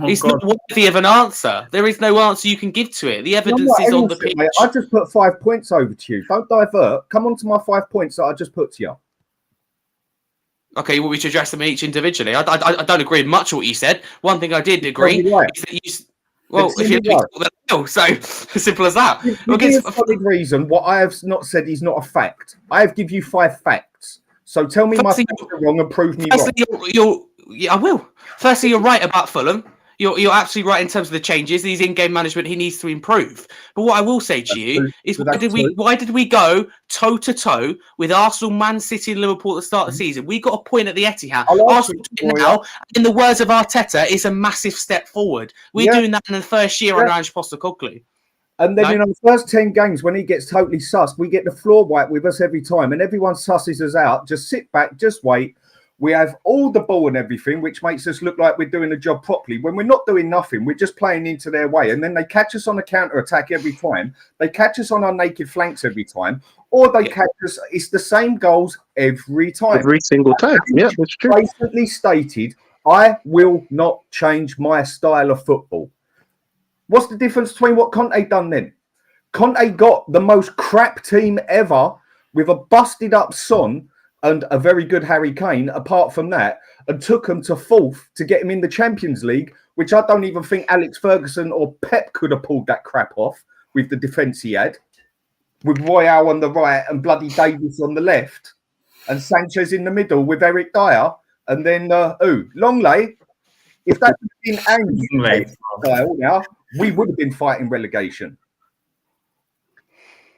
[SPEAKER 3] is not worthy of an answer. There is no answer you can give to it. The evidence is on the pitch.
[SPEAKER 5] Mate. I just put 5 points over to you. Don't divert. Come on to my 5 points that I just put to you.
[SPEAKER 3] Okay, you want me to address them each individually? I don't agree with much of what you said. One thing I did agree is that you... Well, if you so simple as that.
[SPEAKER 5] Give a solid reason what I have not said is not a fact. I have given you 5 facts. So tell me my facts are wrong and prove me wrong.
[SPEAKER 3] I will. Firstly, you're right about Fulham. You're absolutely right in terms of the changes. These in-game management he needs to improve. But what I will say to you is why did we go toe-to-toe with Arsenal, Man City and Liverpool at the start of the season? We got a point at the Etihad. Arsenal now, in the words of Arteta, is a massive step forward. We're doing that in the first year under Ange Postecoglou.
[SPEAKER 5] And then in our first 10 games, when he gets totally sussed, we get the floor wipe with us every time. And everyone susses us out. Just sit back, just wait. We have all the ball and everything, which makes us look like we're doing the job properly. When we're not doing nothing, we're just playing into their way. And then they catch us on a counter-attack every time. They catch us on our naked flanks every time. Or they catch us. It's the same goals every time.
[SPEAKER 1] Every single time. Yeah, that's true.
[SPEAKER 5] Blatantly stated, I will not change my style of football. What's the difference between what Conte done then? Conte got the most crap team ever with a busted up Son and a very good Harry Kane, apart from that, and took him to 4th to get him in the Champions League, which I don't even think Alex Ferguson or Pep could have pulled that crap off with the defence he had, with Royale on the right and bloody Davis on the left, and Sanchez in the middle with Eric Dyer, and then, Longley. If that had been Ange's style now, we would have been fighting relegation.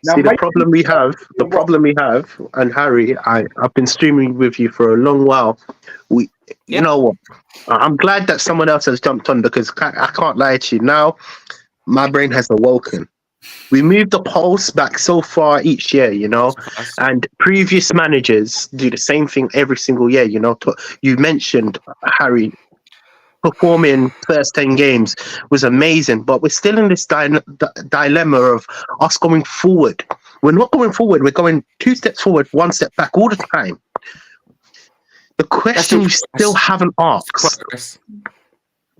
[SPEAKER 1] Now, see, the problem we have, and Harry, I've been streaming with you for a long while. You know what? I'm glad that someone else has jumped on because I can't lie to you. Now, my brain has awoken. We moved the pulse back so far each year, you know, and previous managers do the same thing every single year, you know. You mentioned, Harry, performing first 10 games was amazing, but we're still in this dilemma of us going forward. We're not going forward, we're going 2 steps forward, 1 step back all the time. The question we still haven't asked.
[SPEAKER 3] Progress.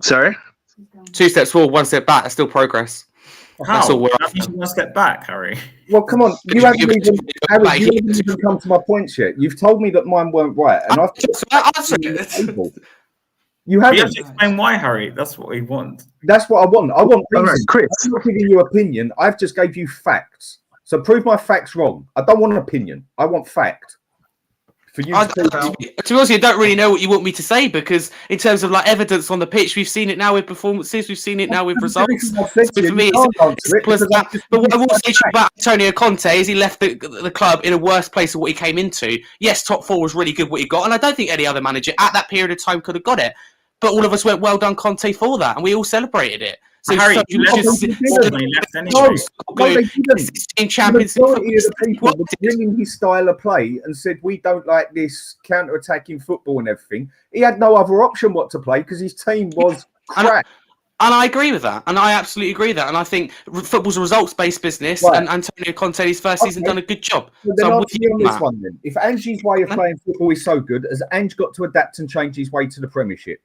[SPEAKER 1] Sorry?
[SPEAKER 3] 2 steps forward, 1 step back, that's still progress.
[SPEAKER 2] How?
[SPEAKER 3] That's all we're
[SPEAKER 2] after. 1 step back, Harry.
[SPEAKER 5] Well, come on. You haven't even come to my points yet. You've told me that mine weren't right. And You haven't.
[SPEAKER 2] You have to explain why, Harry. That's what we want.
[SPEAKER 5] That's what I want. I want reason.
[SPEAKER 1] Right, Chris.
[SPEAKER 5] I'm not giving you opinion. I've just gave you facts. So prove my facts wrong. I don't want an opinion. I want fact. For you
[SPEAKER 3] to be honest, I don't really know what you want me to say, because in terms of like evidence on the pitch, we've seen it now with performances, we've seen it now with results. So for me, it's simple as that. But what I will say to you about Antonio Conte is he left the club in a worse place than what he came into. Yes, top four was really good what he got, and I don't think any other manager at that period of time could have got it. But all of us went, well done, Conte, for that, and we all celebrated it. So
[SPEAKER 2] Harry, you left anyway.
[SPEAKER 3] Champions.
[SPEAKER 5] The majority of the people were bringing his style of play and said, we don't like this counter-attacking football and everything. He had no other option what to play because his team was crap.
[SPEAKER 3] And I agree with that. And I absolutely agree with that. And I think football's a results-based business, right. And Antonio Conte, his first season, done a good job.
[SPEAKER 5] Well, then I'm with you on this one then. If Angie's way of playing football is so good, has Ange got to adapt and change his way to the Premiership?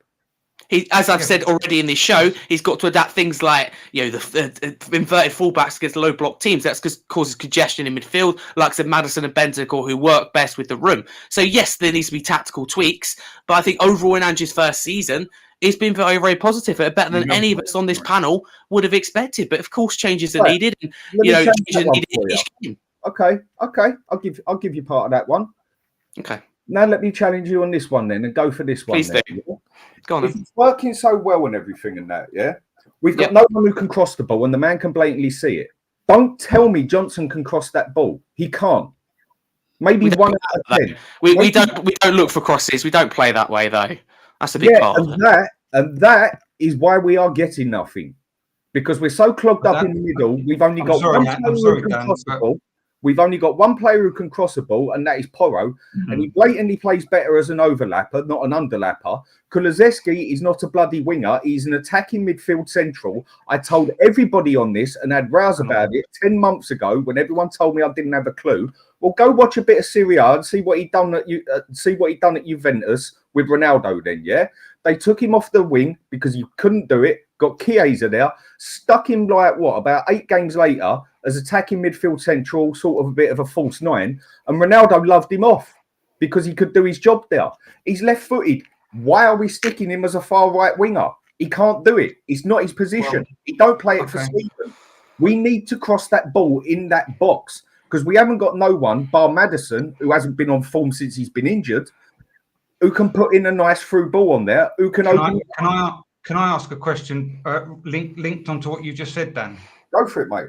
[SPEAKER 3] As I've said already in this show, he's got to adapt things like, the inverted fullbacks against low block teams. That's because causes congestion in midfield, like I said, Maddison and Bentancur, who work best with the room. So yes, there needs to be tactical tweaks, but I think overall in Ange's first season, it's been very, very positive. Better than any of us on this panel would have expected. But of course, changes are needed. And, changes are needed in each game.
[SPEAKER 5] Okay. I'll give you part of that one.
[SPEAKER 3] Okay.
[SPEAKER 5] Now let me challenge you on this one then, and go for this one.
[SPEAKER 3] Please do. Go on.
[SPEAKER 5] If it's working so well and everything and that, yeah, we've got no one who can cross the ball, and the man can blatantly see it. Don't tell me Johnson can cross that ball. He can't. Maybe 1 out of 10.
[SPEAKER 3] We don't look for crosses. We don't play that way though. That's a big part.
[SPEAKER 5] And that is why we are getting nothing, because we're so clogged up in the middle. We've only got one player who can cross the ball. We've only got one player who can cross a ball, and that is Porro. And he blatantly plays better as an overlapper, not an underlapper. Kulusevski is not a bloody winger. He's an attacking midfield central. I told everybody on this and had rows about it 10 months ago when everyone told me I didn't have a clue. Well, go watch a bit of Serie A and see what he done at Juventus with Ronaldo. Then, yeah, they took him off the wing because he couldn't do it. Got Chiesa there, stuck him about 8 games later as attacking midfield central, sort of a bit of a false 9. And Ronaldo loved him off because he could do his job there. He's left-footed. Why are we sticking him as a far right winger? He can't do it. It's not his position. He don't play it for Sweden. We need to cross that ball in that box because we haven't got no one, bar Maddison, who hasn't been on form since he's been injured, who can put in a nice through ball on there, who can open...
[SPEAKER 4] Can I ask a question linked onto what you just said, Dan?
[SPEAKER 5] Go for it, mate.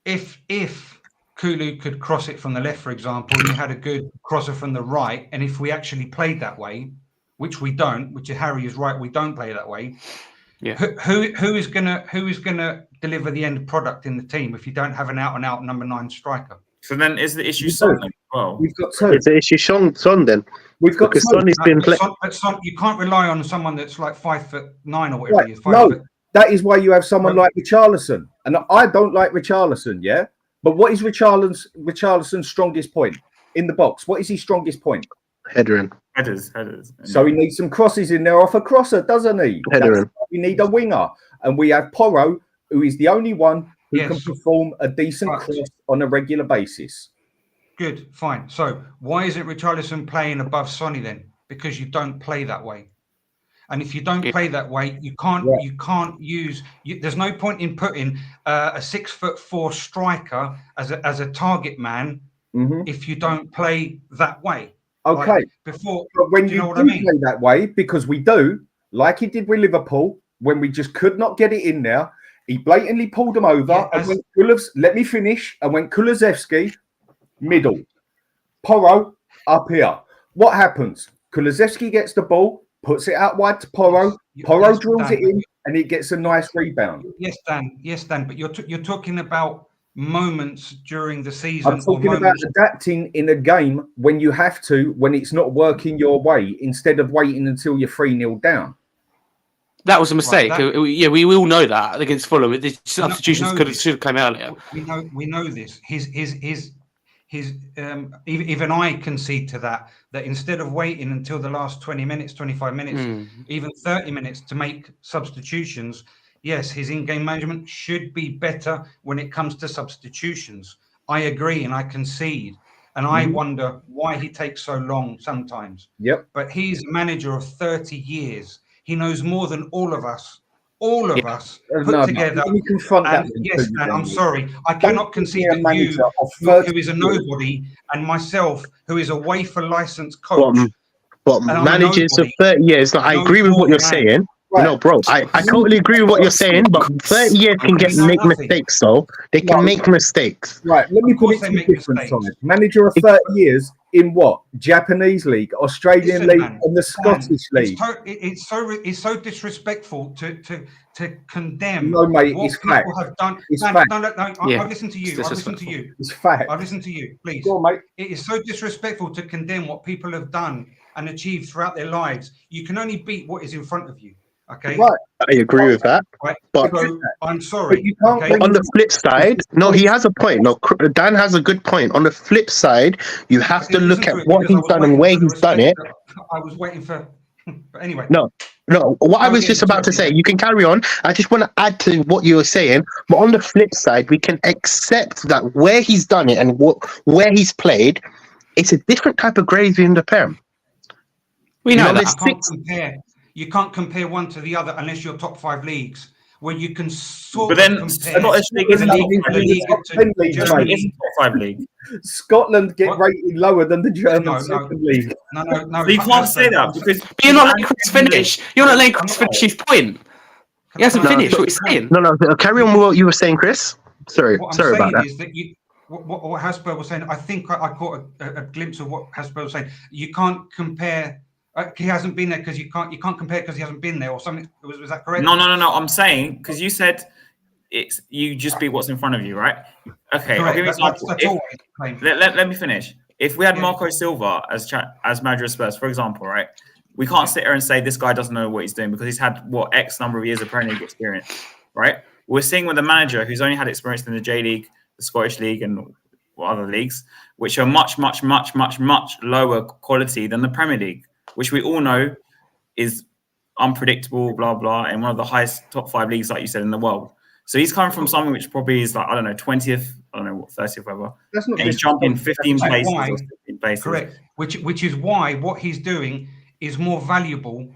[SPEAKER 4] If Kulu could cross it from the left, for example, you had a good crosser from the right, and if we actually played that way, which we don't, which Harry is right, we don't play that way.
[SPEAKER 3] Yeah.
[SPEAKER 4] Who is gonna deliver the end product in the team if you don't have an out-and-out number 9 striker?
[SPEAKER 2] So then, is the issue Son then? Well,
[SPEAKER 5] we've got two.
[SPEAKER 1] It's the issue Son then.
[SPEAKER 5] We've got
[SPEAKER 1] because Son has been playing.
[SPEAKER 4] You can't rely on someone that's like 5'9" or whatever he is.
[SPEAKER 5] That is why you have someone like Richarlison, and I don't like Richarlison. Yeah, but what is Richarlison's strongest point in the box? What is his strongest point?
[SPEAKER 1] Headering.
[SPEAKER 2] Headers.
[SPEAKER 5] So he needs some crosses in there off a crosser, doesn't he?
[SPEAKER 1] Headering.
[SPEAKER 5] We need a winger, and we have Porro, who is the only one who can perform a decent cross on a regular basis.
[SPEAKER 4] Good, fine. So why isn't Richarlison playing above Sonny then? Because you don't play that way. And if you don't play that way, you can't use. There's no point in putting a 6'4" striker as a target man if you don't play that way.
[SPEAKER 5] Okay.
[SPEAKER 4] Like before,
[SPEAKER 5] but when
[SPEAKER 4] you know what I mean?
[SPEAKER 5] Play that way, because we do, like he did with Liverpool, when we just could not get it in there, he blatantly pulled them over. Let me finish. And went Kulusevski, middle. Porro, up here. What happens? Kulusevski gets the ball, puts it out wide to Porro. Porro drills it in, and he gets a nice rebound.
[SPEAKER 4] Yes, Dan. But you're talking about moments during the season.
[SPEAKER 5] I'm talking about adapting in a game when you have to, when it's not working your way, instead of waiting until you're 3-0 down.
[SPEAKER 3] That was a mistake. We all know that against Fulham. The substitutions should have come earlier.
[SPEAKER 4] We know this. Even I concede to that instead of waiting until the last 20 minutes, 25 minutes, even 30 minutes to make substitutions, yes, his in-game management should be better when it comes to substitutions. I agree and I concede. And I wonder why he takes so long sometimes.
[SPEAKER 5] Yep.
[SPEAKER 4] But he's a manager of 30 years. He knows more than all of us all of us put
[SPEAKER 5] No,
[SPEAKER 4] together.
[SPEAKER 5] you confront that.
[SPEAKER 4] And yes,
[SPEAKER 5] too,
[SPEAKER 4] Dan, I'm
[SPEAKER 5] Jamie.
[SPEAKER 4] sorry. I cannot concede
[SPEAKER 5] be a
[SPEAKER 4] that
[SPEAKER 5] manager
[SPEAKER 4] you,
[SPEAKER 5] of
[SPEAKER 4] who
[SPEAKER 5] 30
[SPEAKER 4] is a nobody, and myself, who is a wafer licensed
[SPEAKER 1] But,
[SPEAKER 4] coach,
[SPEAKER 1] but
[SPEAKER 4] and I'm a
[SPEAKER 1] managers of
[SPEAKER 4] nobody,
[SPEAKER 1] 30 years, I
[SPEAKER 4] knows
[SPEAKER 1] agree with
[SPEAKER 4] more
[SPEAKER 1] what you're
[SPEAKER 4] than Ange.
[SPEAKER 1] saying.
[SPEAKER 5] Right.
[SPEAKER 1] No, bro, I totally agree with what you're saying, but 30 years can
[SPEAKER 4] We know
[SPEAKER 1] make
[SPEAKER 4] nothing.
[SPEAKER 1] mistakes, though. They can
[SPEAKER 5] No.
[SPEAKER 1] make mistakes.
[SPEAKER 5] Right, let me
[SPEAKER 4] Of
[SPEAKER 5] put
[SPEAKER 4] course
[SPEAKER 5] it
[SPEAKER 4] they
[SPEAKER 5] to a
[SPEAKER 4] make
[SPEAKER 5] different
[SPEAKER 4] mistakes.
[SPEAKER 5] side. Manager of 30 years in what? Japanese league, Australian
[SPEAKER 4] Listen,
[SPEAKER 5] league,
[SPEAKER 4] man,
[SPEAKER 5] and the
[SPEAKER 4] Dan,
[SPEAKER 5] Scottish league.
[SPEAKER 4] it's so disrespectful to condemn
[SPEAKER 5] No, mate,
[SPEAKER 4] what
[SPEAKER 5] it's
[SPEAKER 4] people
[SPEAKER 5] fact.
[SPEAKER 4] have done.
[SPEAKER 5] It's
[SPEAKER 4] No,
[SPEAKER 5] fact.
[SPEAKER 4] no,
[SPEAKER 3] Yeah,
[SPEAKER 4] I've listened to you.
[SPEAKER 3] it's
[SPEAKER 4] I've listened to
[SPEAKER 3] disrespectful.
[SPEAKER 4] you.
[SPEAKER 5] It's fact.
[SPEAKER 4] I've listened to you. Please.
[SPEAKER 5] Go on, mate.
[SPEAKER 4] It is so disrespectful to condemn what people have done and achieved throughout their lives. You can only beat what is in front of you. Okay.
[SPEAKER 5] Right.
[SPEAKER 1] I agree with that.
[SPEAKER 4] Right.
[SPEAKER 1] But
[SPEAKER 4] So I'm sorry.
[SPEAKER 5] But you can't
[SPEAKER 4] okay?
[SPEAKER 1] on the flip side, no, he has a point. No, Dan has a good point. On the flip side, you have to look at what he's done and where he's done it.
[SPEAKER 4] I was waiting for. But anyway.
[SPEAKER 1] No, what I was just about to say, you can carry on. I just want to add to what you were saying. But on the flip side, we can accept that where he's done it and where he's played, it's a different type of gravy in the Prem.
[SPEAKER 3] We know that.
[SPEAKER 4] You can't compare one to the other unless you're top 5 leagues, where you can sort
[SPEAKER 2] But then
[SPEAKER 4] of compare
[SPEAKER 2] Scottish League is
[SPEAKER 4] the
[SPEAKER 2] not
[SPEAKER 4] league
[SPEAKER 2] top 10 league.
[SPEAKER 4] Germany.
[SPEAKER 2] It's top 5 league.
[SPEAKER 5] Scotland get
[SPEAKER 4] What?
[SPEAKER 5] rated lower than the German
[SPEAKER 4] No,
[SPEAKER 5] second league.
[SPEAKER 4] No.
[SPEAKER 2] So you can't say that because
[SPEAKER 3] But you're not letting Chris finish. You're not letting Chris finish his point. He hasn't finished what he's saying.
[SPEAKER 1] No, carry on with what you were saying, Chris. Sorry
[SPEAKER 4] What I'm
[SPEAKER 1] about
[SPEAKER 4] saying
[SPEAKER 1] that.
[SPEAKER 4] is that what Hotspur was saying, I think I caught a glimpse of what Hotspur was saying. You can't compare. He hasn't been there because you can't compare because he hasn't been there or something. Was that correct?
[SPEAKER 2] No. I'm saying because you said you just beat what's in front of you, right? Okay. I'll give you an example.
[SPEAKER 4] That's all I claim.
[SPEAKER 2] Let me finish. If we had Marco Silva as manager of Spurs, for example, right? We can't sit here and say this guy doesn't know what he's doing because he's had X number of years of Premier League experience, right? We're seeing with a manager who's only had experience in the J League, the Scottish League, and other leagues, which are much lower quality than the Premier League, which we all know is unpredictable, blah blah, and one of the highest top 5 leagues, like you said, in the world. So he's coming from something which probably is like 20th, 30th, whatever.
[SPEAKER 5] That's not.
[SPEAKER 2] He's jumping 15 places or 16 places.
[SPEAKER 4] Correct. Which is why what he's doing is more valuable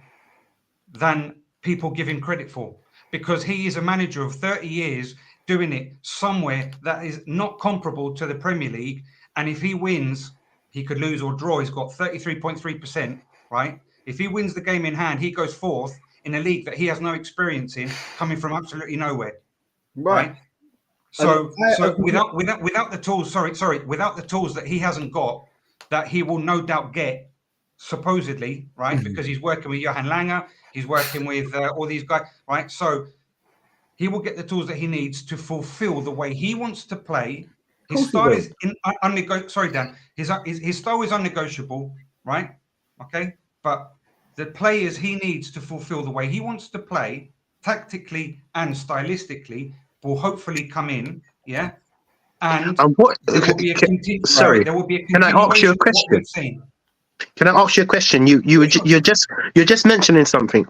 [SPEAKER 4] than people give him credit for, because he is a manager of 30 years doing it somewhere that is not comparable to the Premier League. And if he wins, he could lose or draw. He's got 33.3%, right? If he wins the game in hand, he goes 4th in a league that he has no experience in, coming from absolutely nowhere. Right. So without the tools, without the tools that he hasn't got, that he will no doubt get, supposedly, right? Because he's working with Johan Langer, he's working with all these guys, right? So he will get the tools that he needs to fulfill the way he wants to play. His style is sorry, Dan. His style is unnegotiable, right? Okay, but the players he needs to fulfill the way he wants to play, tactically and stylistically, will hopefully come in, yeah. And
[SPEAKER 1] what?
[SPEAKER 4] There will be a
[SPEAKER 1] Can I ask you a question? Can I ask you a question? You're just mentioning something.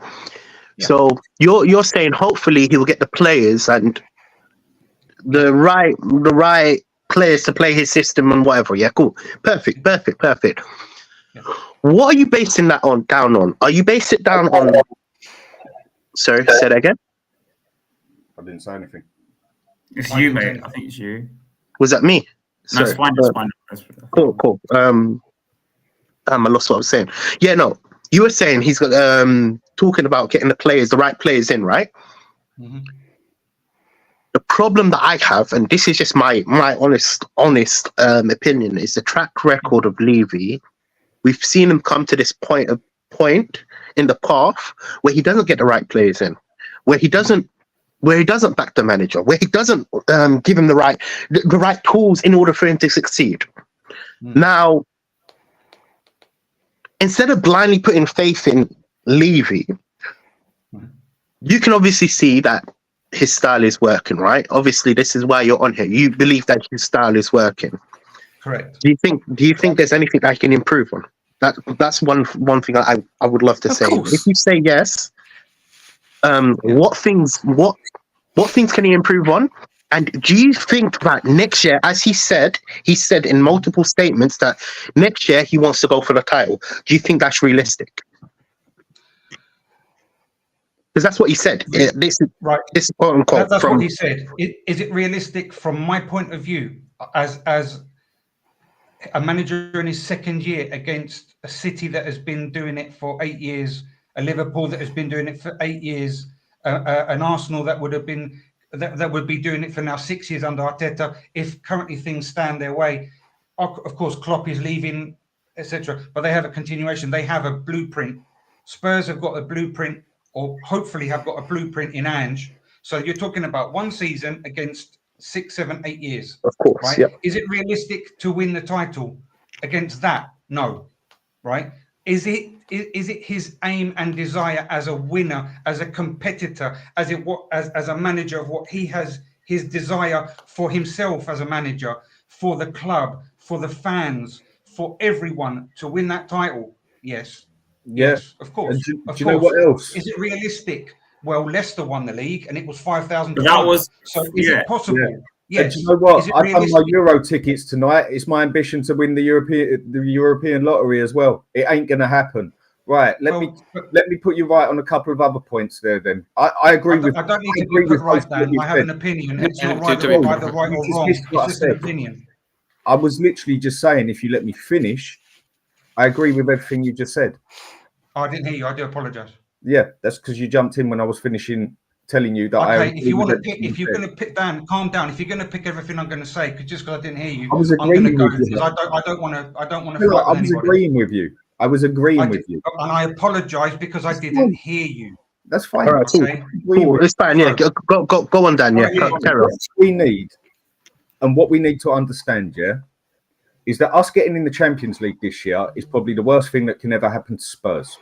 [SPEAKER 4] Yeah.
[SPEAKER 1] So you're saying hopefully he will get the players and the right players to play his system and whatever. Yeah, cool, perfect. Yeah. What are you basing that down on? Are you basing it down on? Sorry, say that again.
[SPEAKER 5] I didn't say anything.
[SPEAKER 2] It's you, mate. I think it's you.
[SPEAKER 1] Was that me?
[SPEAKER 2] No, it's fine. It's fine.
[SPEAKER 1] Cool. I lost what I was saying. Yeah, no. You were saying he's got talking about getting the right players in, right?
[SPEAKER 4] Mm-hmm.
[SPEAKER 1] The problem that I have, and this is just my honest opinion, is the track record of Levy. We've seen him come to this point in the path where he doesn't get the right players in, where he doesn't back the manager, where he doesn't give him the right tools in order for him to succeed. Now, instead of blindly putting faith in Levy, you can obviously see that his style is working, right? Obviously, this is why you're on here. You believe that his style is working.
[SPEAKER 4] Correct.
[SPEAKER 1] Do you think there's anything I can improve on? That's one thing I would love to say.
[SPEAKER 3] Course.
[SPEAKER 1] If you say yes, what things can he improve on? And do you think that next year, as he said in multiple statements that next year he wants to go for the title? Do you think that's realistic? Because that's what he said. This
[SPEAKER 4] right.
[SPEAKER 1] This quote unquote.
[SPEAKER 4] That's what he said. Is it realistic from my point of view, as a manager in his second year against a City that has been doing it for 8 years, a Liverpool that has been doing it for 8 years, an Arsenal that would have been that would be doing it for now 6 years under Arteta, if currently things stand their way? Of course, Klopp is leaving, etc. But they have a continuation. They have a blueprint. Spurs have got a blueprint, or hopefully have got a blueprint in Ange. So you're talking about one season against 6, 7, 8 years.
[SPEAKER 1] Of course,
[SPEAKER 4] right?
[SPEAKER 1] yeah.
[SPEAKER 4] Is it realistic to win the title against that? No, right? Is it his aim and desire as a winner, as a competitor, as a manager of what he has, his desire for himself as a manager, for the club, for the fans, for everyone to win that title? Yes.
[SPEAKER 5] Yeah.
[SPEAKER 4] Yes, of course.
[SPEAKER 5] Do you know what else?
[SPEAKER 4] Is it realistic? Well, Leicester won the league and it was 5,000.
[SPEAKER 2] That was
[SPEAKER 4] so. Is it possible?
[SPEAKER 5] Yeah.
[SPEAKER 4] Yes.
[SPEAKER 5] And do you know what? I've done my
[SPEAKER 4] realistic?
[SPEAKER 5] Euro tickets tonight. It's my ambition to win the European lottery as well. It ain't going to happen. Right. Let me put you right on a couple of other points there. Then I agree with.
[SPEAKER 4] I don't need to be put right, Dan. I have an opinion. It's not right or right or wrong. It's just an opinion.
[SPEAKER 5] I was literally just saying, if you let me finish, I agree with everything you just said.
[SPEAKER 4] I didn't hear you. I do apologise.
[SPEAKER 5] Yeah, that's because you jumped in when I was finishing telling you that.
[SPEAKER 4] Okay, if you want to pick, if you're going to pick down, calm down. If you're going to pick everything I'm going to say, just because I didn't hear you,
[SPEAKER 5] I was
[SPEAKER 4] I'm going to
[SPEAKER 5] agreeing
[SPEAKER 4] go
[SPEAKER 5] with you.
[SPEAKER 4] because I don't want to. I don't want to.
[SPEAKER 5] No, I was
[SPEAKER 4] anybody.
[SPEAKER 5] agreeing with you. I was agreeing with you.
[SPEAKER 4] And I apologise because I didn't hear you.
[SPEAKER 5] That's fine.
[SPEAKER 1] All right,
[SPEAKER 4] Okay.
[SPEAKER 1] cool. It's fine. Yeah, go on, Dan. Yeah, carry on.
[SPEAKER 5] What we need, and what we need to understand, yeah, is that us getting in the Champions League this year is probably the worst thing that can ever happen to Spurs.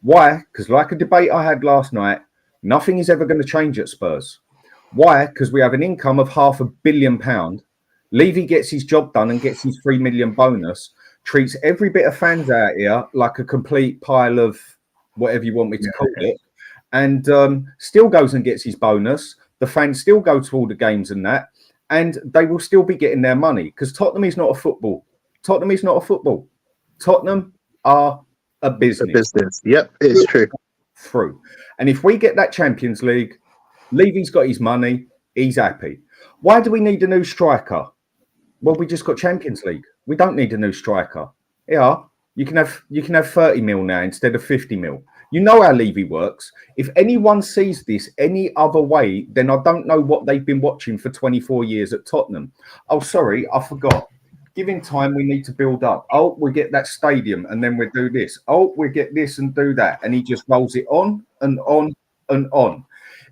[SPEAKER 5] Why? Because like a debate I had last night, nothing is ever going to change at Spurs. Why? Because we have an income of £500 million. Levy gets his job done and gets his 3 million bonus, treats every bit of fans out here like a complete pile of whatever you want me to call it, and still goes and gets his bonus. The fans still go to all the games and that, and they will still be getting their money because Tottenham is not a football. Tottenham is not a football. Tottenham are a business.
[SPEAKER 1] Yep, it's true.
[SPEAKER 5] Through. And if we get that Champions League, Levy's got his money, he's happy. Why do we need a new striker? Well, we just got Champions League. We don't need a new striker. Yeah, you can have 30 mil now instead of 50 mil. You know how Levy works. If anyone sees this any other way, then I don't know what they've been watching for 24 years at Tottenham. Oh, sorry, I forgot. Given time, we need to build up. Oh, we get that stadium and then we do this. Oh, we get this and do that. And he just rolls it on and on and on.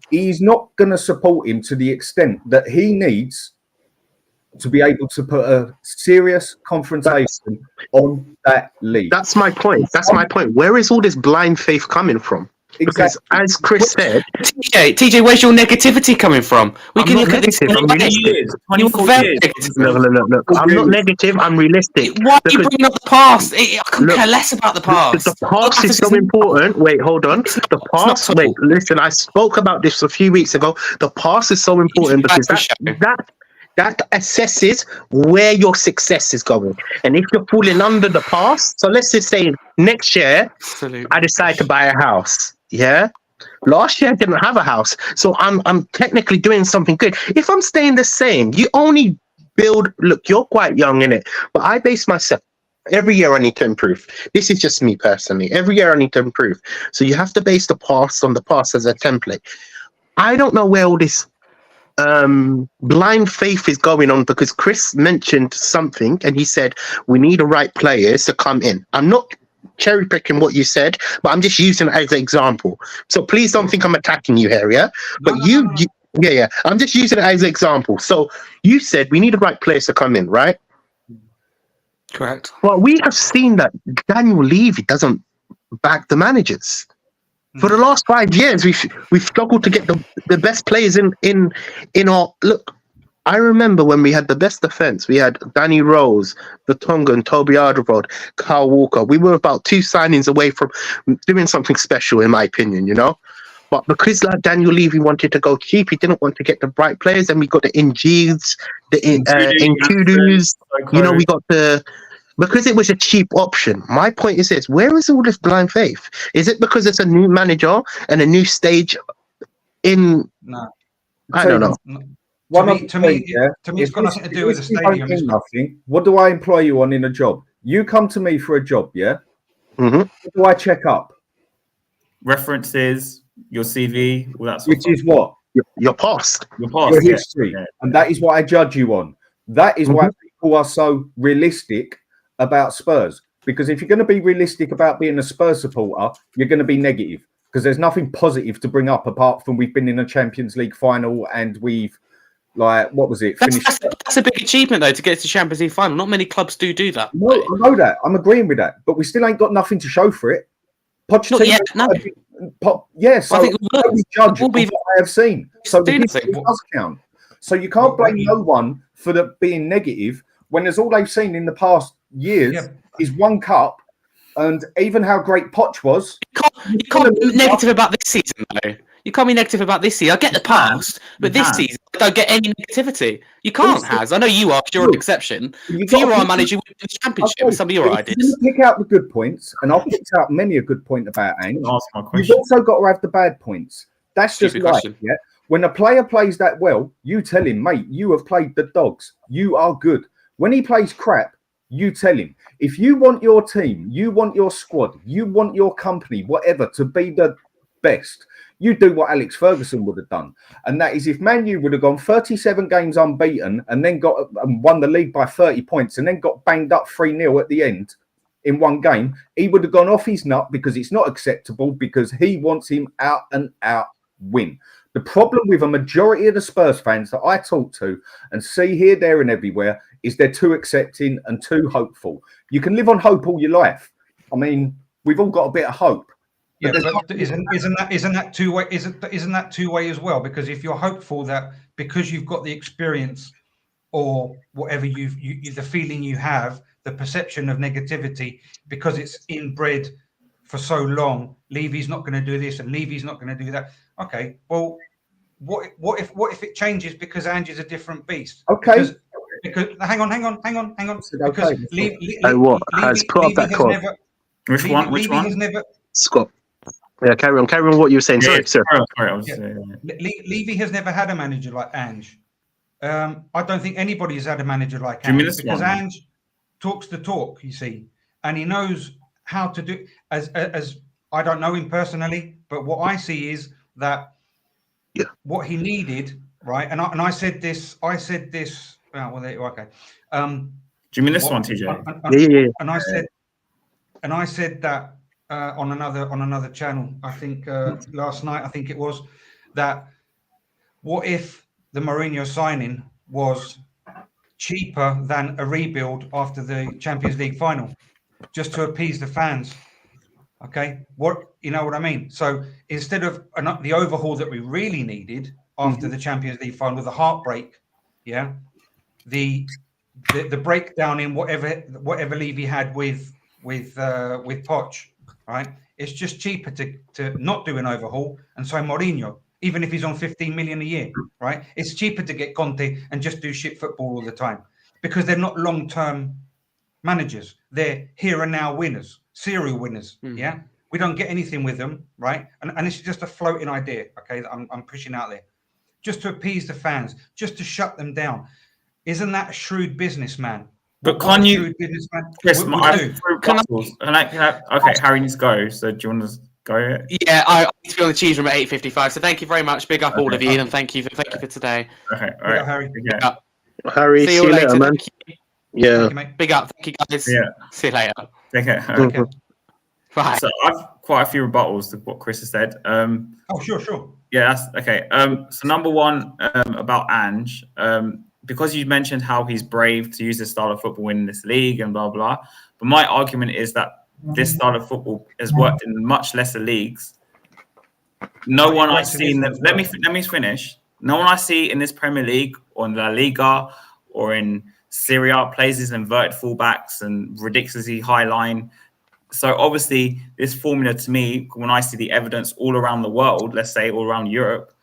[SPEAKER 5] He's not going to support him to the extent that he needs to be able to put a serious confrontation on that league.
[SPEAKER 1] That's my point. Where is all this blind faith coming from? Because as Chris said,
[SPEAKER 3] TJ, where's your negativity coming from? We can look at this.
[SPEAKER 1] I'm realistic.
[SPEAKER 2] 24 years.
[SPEAKER 1] Look. I'm not negative. I'm realistic.
[SPEAKER 3] Why are you bringing up the past? I couldn't care less about the past.
[SPEAKER 1] The past is so important. Wait, hold on. The past. Wait, listen. I spoke about this a few weeks ago. The past is so important because that assesses where your success is going. And if you're falling under the past, so let's just say next year, I decide to buy a house. Yeah. Last year I didn't have a house. So I'm technically doing something good. If I'm staying the same, you only build, look, you're quite young in it, but I base myself. Every year I need to improve. This is just me personally. Every year I need to improve. So you have to base the past on the past as a template. I don't know where all this blind faith is going on because Chris mentioned something and he said we need the right players to come in. I'm not cherry picking what you said, but I'm just using it as an example. So please don't think I'm attacking you here, yeah? But no. Yeah. I'm just using it as an example. So you said we need the right players to come in, right?
[SPEAKER 3] Correct.
[SPEAKER 1] Well, we have seen that Daniel Levy doesn't back the managers. For the last 5 years, we've struggled to get the best players in our look. I remember when we had the best defense. We had Danny Rose, Vertonghen, Toby Alderweireld, Kyle Walker. We were about 2 signings away from doing something special, in my opinion, you know. But because like Daniel Levy wanted to go cheap, he didn't want to get the right players. And we got the Ng's, the Nkudus. You know, we got the because it was a cheap option. My point is this: where is all this blind faith? Is it because it's a new manager and a new stage in?
[SPEAKER 4] No.
[SPEAKER 1] I don't know.
[SPEAKER 4] To me, it's got nothing to do with the stadium.
[SPEAKER 5] Nothing. What do I employ you on in a job? You come to me for a job, yeah?
[SPEAKER 1] Mm-hmm.
[SPEAKER 5] What do I check up?
[SPEAKER 2] References, your CV, all that sort
[SPEAKER 5] Which is what?
[SPEAKER 1] Your past.
[SPEAKER 5] Your history.
[SPEAKER 2] Yeah.
[SPEAKER 5] And that is what I judge you on. That is why people are so realistic about Spurs. Because if you're going to be realistic about being a Spurs supporter, you're going to be negative. Because there's nothing positive to bring up apart from we've been in a Champions League final and we've, like, what was it?
[SPEAKER 3] That's a big achievement, though, to get to the Champions League final. Not many clubs do that.
[SPEAKER 5] No, I know that. I'm agreeing with that. But we still ain't got nothing to show for it.
[SPEAKER 3] Not yet, no.
[SPEAKER 5] So
[SPEAKER 3] I think
[SPEAKER 5] we judge what I have seen. So the history does count. So you can't blame no one for being negative when there's all they've seen in the past years is one cup, and even how great Poch was.
[SPEAKER 3] You can't be negative about this season, though. You can't be negative about this season. I get the past, but this season I don't get any negativity. You can't, Haz. I know you are, because you're an exception. If you were our manager, you would win the championship with some of your ideas.
[SPEAKER 5] Pick out the good points, and I've picked out many a good point about Ange. You've also got to have the bad points. That's just life, yeah? When a player plays that well, you tell him, mate, you have played the dogs. You are good. When he plays crap, you tell him. If you want your team, you want your squad, you want your company, whatever, to be the best, you do what Alex Ferguson would have done. And that is if Man U would have gone 37 games unbeaten and then won the league by 30 points and then got banged up 3-0 at the end in one game, he would have gone off his nut because it's not acceptable, because he wants him out and out win. The problem with a majority of the Spurs fans that I talk to and see here, there and everywhere is they're too accepting and too hopeful. You can live on hope all your life. I mean, we've all got a bit of hope.
[SPEAKER 4] Yeah, but isn't that two way? Isn't that two way as well? Because if you're hopeful that because you've got the experience or whatever the feeling you have, the perception of negativity, because it's inbred for so long, Levy's not going to do this and Levy's not going to do that. Okay, well, what if it changes because Ange is a different beast?
[SPEAKER 5] Okay.
[SPEAKER 4] Because hang on. Because Levy has never.
[SPEAKER 1] Scott. Yeah, carry on what you were saying. Sorry.
[SPEAKER 4] Levy has never had a manager like Ange. I don't think anybody has had a manager like Ange, because Ange talks the talk, you see, and he knows how to do. As I don't know him personally, but what I see is that what he needed, right? And I said this. Oh, well, there you okay.
[SPEAKER 2] Do you mean this one, TJ?
[SPEAKER 1] Yeah.
[SPEAKER 4] And I said that on another channel. I think last night. I think it was that. What if the Mourinho signing was cheaper than a rebuild after the Champions League final, just to appease the fans? Okay, you know what I mean? So instead of the overhaul that we really needed after the Champions League final, the heartbreak, the breakdown in whatever Levy had with Poch, right? It's just cheaper to not do an overhaul, and so Mourinho, even if he's on 15 million a year, right? It's cheaper to get Conte and just do shit football all the time, because they're not long-term managers. They're here and now winners, serial winners. Yeah, we don't get anything with them, right? And it's just a floating idea, okay, that I'm pushing out there, just to appease the fans, just to shut them down. Isn't that a shrewd businessman?
[SPEAKER 2] But can you, Chris? Okay, Harry needs to go. So do you want to go?
[SPEAKER 3] Yeah, I need to be on the cheese room at 8:55. So thank you very much. Big up all of you, and thank you for today.
[SPEAKER 2] Okay, all right,
[SPEAKER 4] Harry.
[SPEAKER 2] Yeah.
[SPEAKER 1] Harry, see you later, man. Yeah.
[SPEAKER 3] Thank you, big up. Thank you, guys.
[SPEAKER 2] Yeah.
[SPEAKER 3] See you later.
[SPEAKER 2] Okay.
[SPEAKER 3] Right.
[SPEAKER 2] So I've quite a few rebuttals to what Chris has said.
[SPEAKER 4] Oh, sure.
[SPEAKER 2] Yeah, that's okay. So number one, about Ange, because you mentioned how he's brave to use this style of football in this league and blah blah. But my argument is that this style of football has worked in much lesser leagues. No one I see in let me finish. No one I see in this Premier League or in La Liga or in Serie A plays these inverted fullbacks and ridiculously high line. So obviously, this formula to me, when I see the evidence all around the world, let's say all around Europe,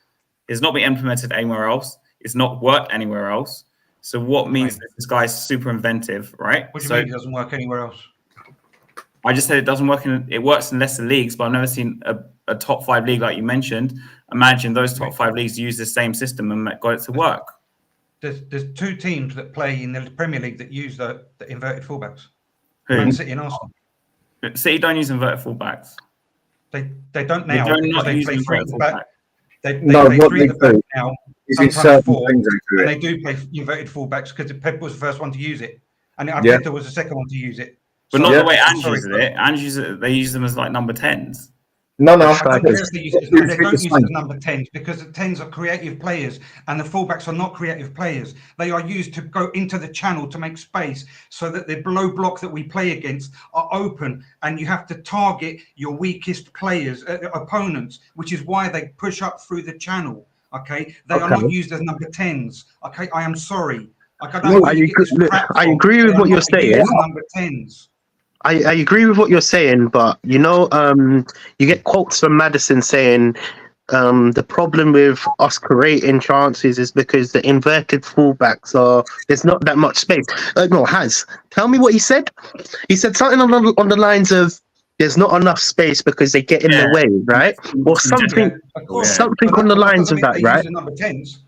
[SPEAKER 2] is not being implemented anywhere else. It's not worked anywhere else. So what means that this guy's super inventive, right?
[SPEAKER 4] What do you mean it doesn't work anywhere else?
[SPEAKER 2] I just said it doesn't work it works in lesser leagues, but I've never seen a top 5 league like you mentioned. Imagine those top 5 leagues use the same system and got it to work.
[SPEAKER 4] There's 2 teams that play in the Premier League that use the inverted fullbacks.
[SPEAKER 2] Who?
[SPEAKER 4] Man City and Arsenal.
[SPEAKER 2] City don't use inverted fullbacks.
[SPEAKER 4] They don't now
[SPEAKER 2] They don't
[SPEAKER 4] because
[SPEAKER 2] not
[SPEAKER 4] they
[SPEAKER 2] use
[SPEAKER 4] play 3 at
[SPEAKER 2] inverted
[SPEAKER 4] the back.
[SPEAKER 2] fullback.
[SPEAKER 4] They
[SPEAKER 5] No,
[SPEAKER 4] play
[SPEAKER 5] what
[SPEAKER 4] 3 at
[SPEAKER 5] they
[SPEAKER 4] the back
[SPEAKER 5] do
[SPEAKER 4] now,
[SPEAKER 5] is it
[SPEAKER 4] sometimes
[SPEAKER 5] certain
[SPEAKER 4] 4,
[SPEAKER 5] things they do
[SPEAKER 4] and
[SPEAKER 5] it.
[SPEAKER 4] they do play inverted fullbacks because Pep was the first one to use it, and
[SPEAKER 5] Yeah.
[SPEAKER 4] Arteta was the second one to use it.
[SPEAKER 2] But
[SPEAKER 4] So-
[SPEAKER 2] not
[SPEAKER 5] Yeah.
[SPEAKER 2] the way Ange
[SPEAKER 4] Sorry,
[SPEAKER 2] uses it. Ange uses it. They use them as like number 10s.
[SPEAKER 5] No,
[SPEAKER 4] I don't
[SPEAKER 1] Right.
[SPEAKER 4] care if they use it.
[SPEAKER 5] It's
[SPEAKER 4] They don't
[SPEAKER 5] the
[SPEAKER 4] use
[SPEAKER 5] same.
[SPEAKER 4] it as number 10s because the 10s are creative players and the fullbacks are not creative players. They are used to go into the channel to make space so that the low block that we play against are open, and you have to target your weakest players, opponents, which is why they push up through the channel. Okay, they are not used as number 10s. Okay, I am sorry. I don't know
[SPEAKER 5] No,
[SPEAKER 4] where you get this crap
[SPEAKER 1] I
[SPEAKER 4] from.
[SPEAKER 1] agree with
[SPEAKER 4] They are
[SPEAKER 1] what you're
[SPEAKER 4] not
[SPEAKER 1] saying.
[SPEAKER 4] used as number 10s.
[SPEAKER 1] I agree with what you're saying, but you know, you get quotes from Madison saying the problem with us creating chances is because the inverted fullbacks there's not that much space. Tell me what he said. He said something on the lines of there's not enough space because they get in the way, right? Or something,
[SPEAKER 4] Yeah, of course.
[SPEAKER 1] something
[SPEAKER 4] But
[SPEAKER 1] on the
[SPEAKER 4] that
[SPEAKER 1] lines
[SPEAKER 4] doesn't
[SPEAKER 1] of
[SPEAKER 4] mean
[SPEAKER 1] that,
[SPEAKER 4] they use
[SPEAKER 1] right?
[SPEAKER 4] the number 10s.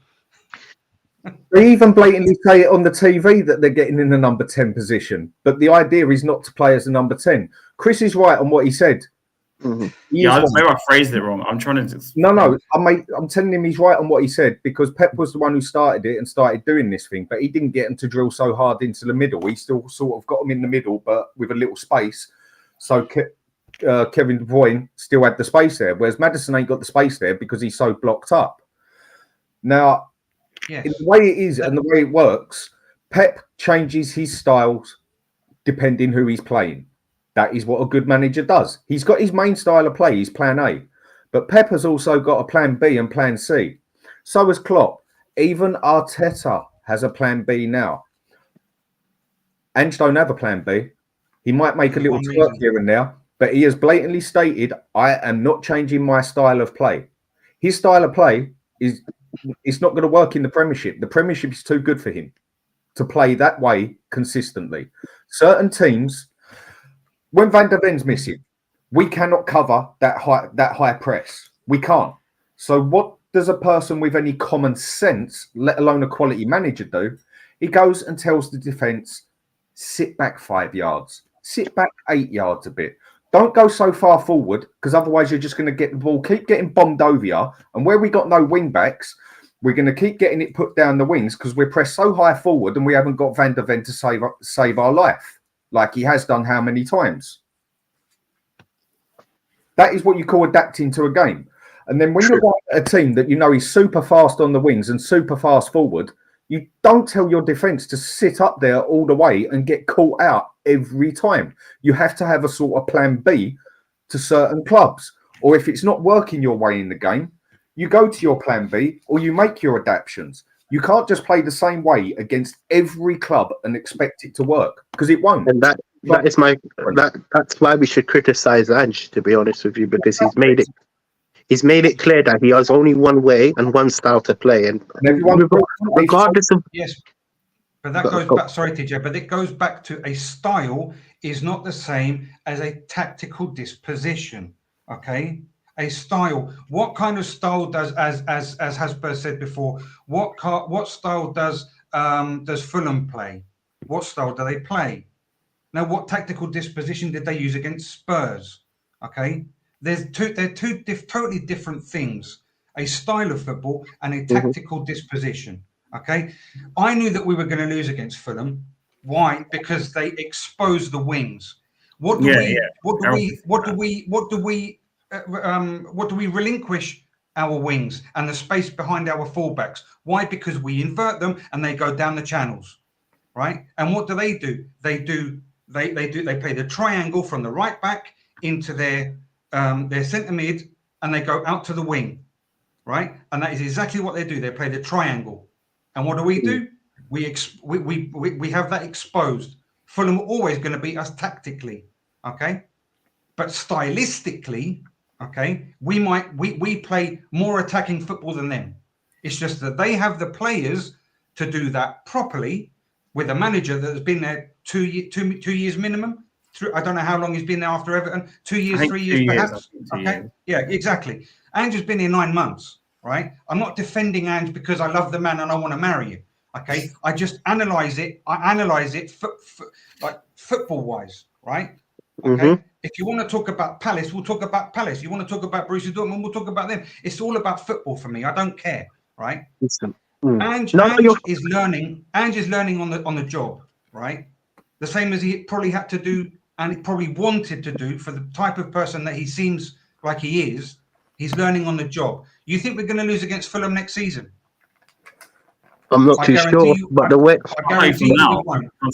[SPEAKER 5] They even blatantly say it on the TV that they're getting in the number 10 position. But the idea is not to play as a number 10. Chris is right on what he said.
[SPEAKER 1] Mm-hmm.
[SPEAKER 2] Maybe I phrased it wrong. I'm trying to.
[SPEAKER 5] No. I'm telling him he's right on what he said because Pep was the one who started it and started doing this thing. But he didn't get him to drill so hard into the middle. He still sort of got him in the middle, but with a little space. So Kevin De Bruyne still had the space there, whereas Maddison ain't got the space there because he's so blocked up. Now,
[SPEAKER 4] Yes.
[SPEAKER 5] in the way it is and the way it works, Pep changes his styles depending who he's playing. That is what a good manager does. He's got his main style of play, his plan A. But Pep has also got a plan B and plan C. So has Klopp. Even Arteta has a plan B now. Ange don't have a plan B. He might make a little twerk here and there, but he has blatantly stated, I am not changing my style of play. His style of play is it's not going to work in the Premiership. The Premiership is too good for him to play that way consistently. Certain teams, when Van der Ven's missing, we cannot cover that high press. We can't. So what does a person with any common sense, let alone a quality manager, do? He goes and tells the defence, sit back 5 yards, sit back 8 yards a bit. Don't go so far forward because otherwise you're just going to get the ball, keep getting bombed over you. And where we got no wing backs, we're going to keep getting it put down the wings because we're pressed so high forward and we haven't got Van der Ven to save our life like he has done how many times. That is what you call adapting to a game. And then when you're a team that you know is super fast on the wings and super fast forward, you don't tell your defence to sit up there all the way and get caught out every time. You have to have a sort of plan B to certain clubs. Or if it's not working your way in the game, you go to your plan B or you make your adaptations. You can't just play the same way against every club and expect it to work because it won't.
[SPEAKER 1] And that's why we should criticize Ange, to be honest with you, because he's made it clear that he has only one way and one style to play, and regardless of
[SPEAKER 4] but that goes back. Sorry, TJ, but it goes back to a style is not the same as a tactical disposition. Okay, a style. What kind of style does, as Hotspur said before, what style does Fulham play? What style do they play? Now, what tactical disposition did they use against Spurs? Okay. They're two totally different things, a style of football and a tactical disposition. Okay. I knew that we were going to lose against Fulham. Why? Because they exposed the wings. What do we relinquish our wings and the space behind our fullbacks? Why? Because we invert them and they go down the channels. Right. And what do? They play the triangle from the right back into their centre mid, and they go out to the wing, right? And that is exactly what they do. They play the triangle, and what do? We have that exposed. Fulham are always going to beat us tactically, okay, but stylistically, okay, we play more attacking football than them. It's just that they have the players to do that properly with a manager that has been there 2 years minimum. I don't know how long he's been there after Everton. 2 years, 3 years, perhaps. Okay, yeah, exactly. Ange has been here 9 months, right? I'm not defending Ange because I love the man and I want to marry him. Okay, I just analyze it. I analyze it like football wise, right? Okay. If you want to talk about Palace, we'll talk about Palace. You want to talk about Borussia Dortmund, we'll talk about them. It's all about football for me. I don't care, right? Ange is learning. Ange is learning on the job, right? The same as he probably had to do, and he probably wanted to do for the type of person that he seems like he is. He's learning on the job. You think we're going to lose against Fulham next season?
[SPEAKER 1] I'm not too sure, but the way
[SPEAKER 2] I'll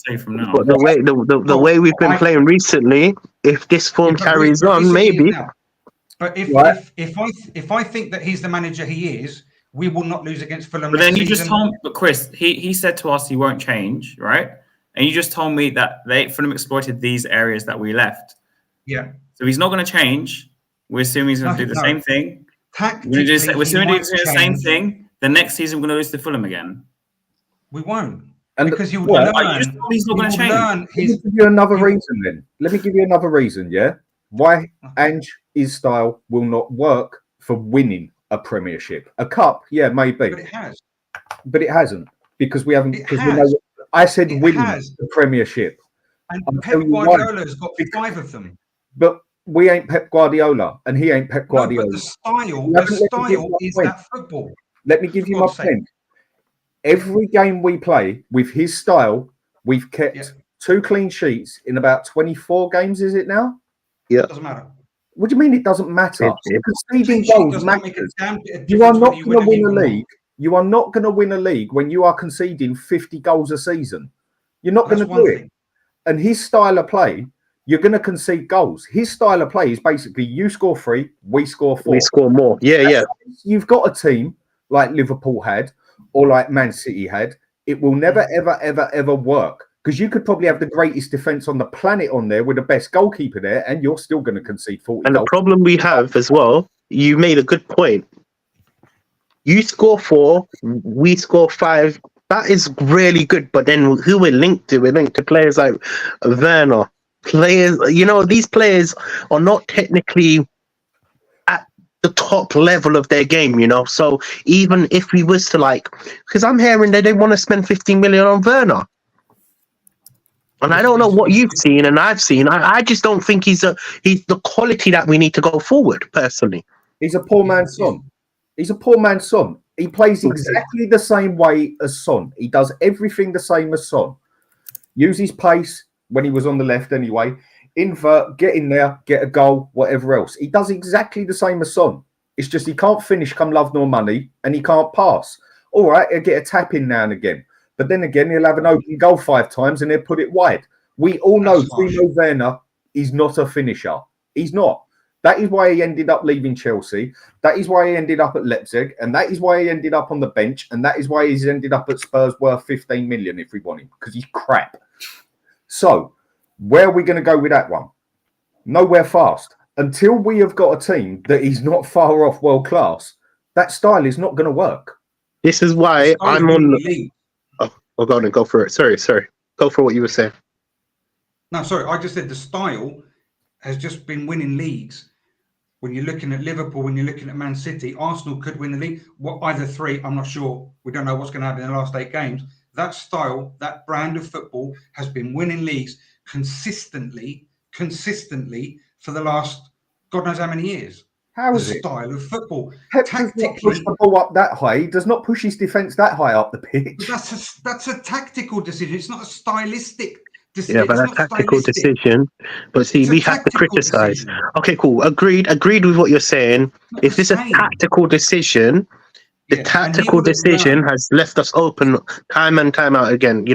[SPEAKER 2] say from now.
[SPEAKER 1] But the way we've been playing recently, if this form carries on, maybe.
[SPEAKER 4] But if I think that he's the manager he is, we will not lose against Fulham.
[SPEAKER 2] But then you just told me, but Chris, he said to us he won't change, right? And you just told me that Fulham exploited these areas that we left.
[SPEAKER 4] Yeah.
[SPEAKER 2] So he's not going to change. We're assuming he's going to do the same thing. We're assuming he's doing the same thing. The next season, we're going to lose to Fulham again.
[SPEAKER 4] We won't. And because you will learn.
[SPEAKER 2] He's not going to change.
[SPEAKER 5] Let me give you another reason then. Let me give you another reason, yeah? Why Ange's style will not work for winning a Premiership. A cup, yeah, maybe.
[SPEAKER 4] But it has.
[SPEAKER 5] But it hasn't. Because we haven't. Because we know. I said winning the Premiership.
[SPEAKER 4] And Pep Guardiola's got 5 of them.
[SPEAKER 5] But we ain't Pep Guardiola, and he ain't Pep Guardiola.
[SPEAKER 4] No, but the style is that football.
[SPEAKER 5] Let me give you my point. Every game we play with his style, we've kept 2 clean sheets in about 24 games, is it now?
[SPEAKER 1] Yeah.
[SPEAKER 4] It doesn't matter.
[SPEAKER 5] What do you mean it doesn't matter? Conceding goals matters. You are not going to win a league. You are not going to win a league when you are conceding 50 goals a season. You're not going to do it. And his style of play, you're going to concede goals. His style of play is basically you score 3, we score 4.
[SPEAKER 1] We score more. Yeah.
[SPEAKER 5] You've got a team like Liverpool had or like Man City had. It will never, ever work. Because you could probably have the greatest defence on the planet on there with the best goalkeeper there, and you're still going to concede 40
[SPEAKER 1] And
[SPEAKER 5] goals.
[SPEAKER 1] the problem we have as well, you made a good point. You score 4, we score 5. That is really good. But then who we're linked to? We're linked to players like Werner. Players, these players are not technically at the top level of their game, So even if we was to because I'm hearing that they want to spend 15 million on Werner. And I don't know what you've seen and I've seen. I just don't think he's the quality that we need to go forward, personally.
[SPEAKER 5] He's a poor man's son. He's a poor man's son. He plays exactly the same way as Son. He does everything the same as Son. Use his pace when he was on the left anyway. Invert, get in there, get a goal, whatever else. He does exactly the same as Son. It's just he can't finish come love nor money and he can't pass. All right, he'll get a tap in now and again. But then again, he'll have an open goal 5 times and he'll put it wide. We all know Timo Werner is not a finisher. He's not. That is why he ended up leaving Chelsea. That is why he ended up at Leipzig. And that is why he ended up on the bench. And that is why he's ended up at Spurs worth 15 million if we want him. Because he's crap. So, where are we going to go with that one? Nowhere fast. Until we have got a team that is not far off world class, that style is not going to work.
[SPEAKER 1] This is why I'm on the... Oh, go on and go for it. Sorry. Go for what you were saying.
[SPEAKER 4] No, sorry. I just said the style has just been winning leagues. When you're looking at Liverpool, when you're looking at Man City, Arsenal could win the league. Either 3, I'm not sure. We don't know what's going to happen in the last 8 games. That style, that brand of football has been winning leagues consistently for the last God knows how many years.
[SPEAKER 5] How is
[SPEAKER 4] the
[SPEAKER 5] it?
[SPEAKER 4] Style of football.
[SPEAKER 5] Pep does not push the ball up that high. He does not push his defence that high up the pitch.
[SPEAKER 4] That's a tactical decision. It's not a stylistic decision.
[SPEAKER 1] Yeah, but a tactical decision. But see, we have to criticise. Okay, cool. Agreed with what you're saying. If it's a tactical decision, the tactical decision has left us open time and time out again.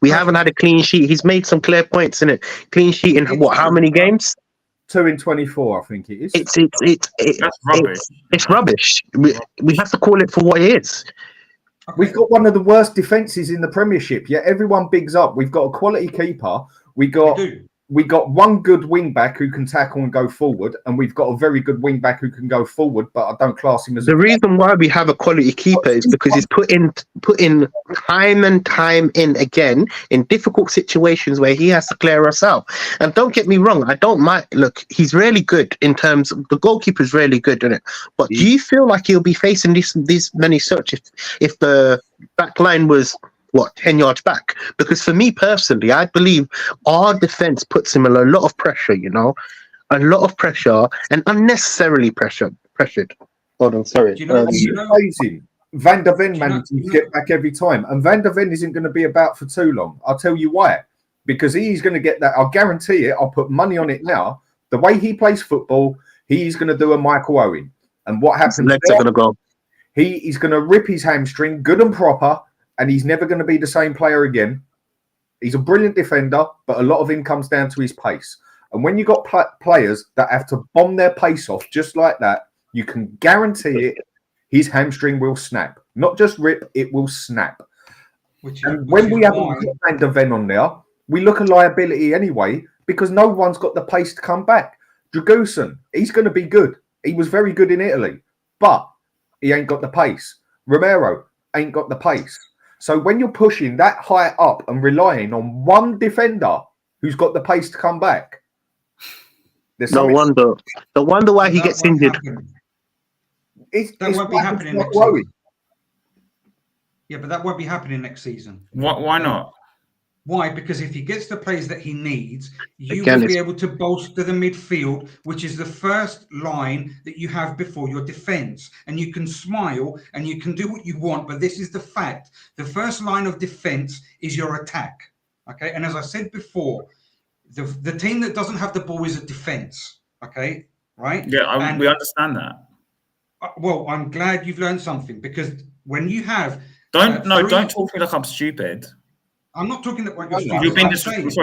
[SPEAKER 1] We haven't had a clean sheet. He's made some clear points in it. Clean sheet in how many games?
[SPEAKER 5] 2 in 24, I think it is.
[SPEAKER 2] That's rubbish.
[SPEAKER 1] It's rubbish. We have to call it for what it is.
[SPEAKER 5] We've got one of the worst defences in the Premiership. Yeah, everyone bigs up. We've got a quality keeper. We've got we got one good wing back who can tackle and go forward, and we've got a very good wing back who can go forward, but I don't class him as
[SPEAKER 1] the reason why we have a quality keeper is because he's put in time and time in again in difficult situations where he has to clear us out. And don't get me wrong, I don't mind. Look, he's really good in terms of the goalkeeper's really good in it. But do you feel like he'll be facing these many search if the back line was 10 yards back? Because for me personally, I believe our defense puts him under a lot of pressure, a lot of pressure and unnecessarily pressured. Hold on, sorry.
[SPEAKER 5] Amazing. Van der Ven manages to get back every time, and Van der Ven isn't going to be about for too long. I'll tell you why. Because he's going to get that. I'll guarantee it. I'll put money on it now. The way he plays football, he's going to do a Michael Owen. And what happens? His legs are going to go. He's going to rip his hamstring, good and proper. And he's never going to be the same player again. He's a brilliant defender, but a lot of him comes down to his pace. And when you've got players that have to bomb their pace off just like that, you can guarantee it, his hamstring will snap. Not just rip, it will snap. And when we have Van der Ven on there, we look a liability anyway, because no one's got the pace to come back. Dragusin, he's going to be good. He was very good in Italy, but he ain't got the pace. Romero ain't got the pace. So when you're pushing that high up and relying on one defender who's got the pace to come back, no wonder why he gets injured.
[SPEAKER 4] That won't be happening next season. Yeah, but that won't be happening next season.
[SPEAKER 2] Why not?
[SPEAKER 4] Why? Because if he gets the players that he needs, you will be able to bolster the midfield, which is the first line that you have before your defence. And you can smile and you can do what you want, but this is the fact. The first line of defence is your attack. Okay, and as I said before, the team that doesn't have the ball is a defence. Okay, right?
[SPEAKER 2] Yeah, we understand that.
[SPEAKER 4] Well, I'm glad you've learned something, because when you have
[SPEAKER 2] don't talk to me like I'm stupid.
[SPEAKER 4] I'm not talking that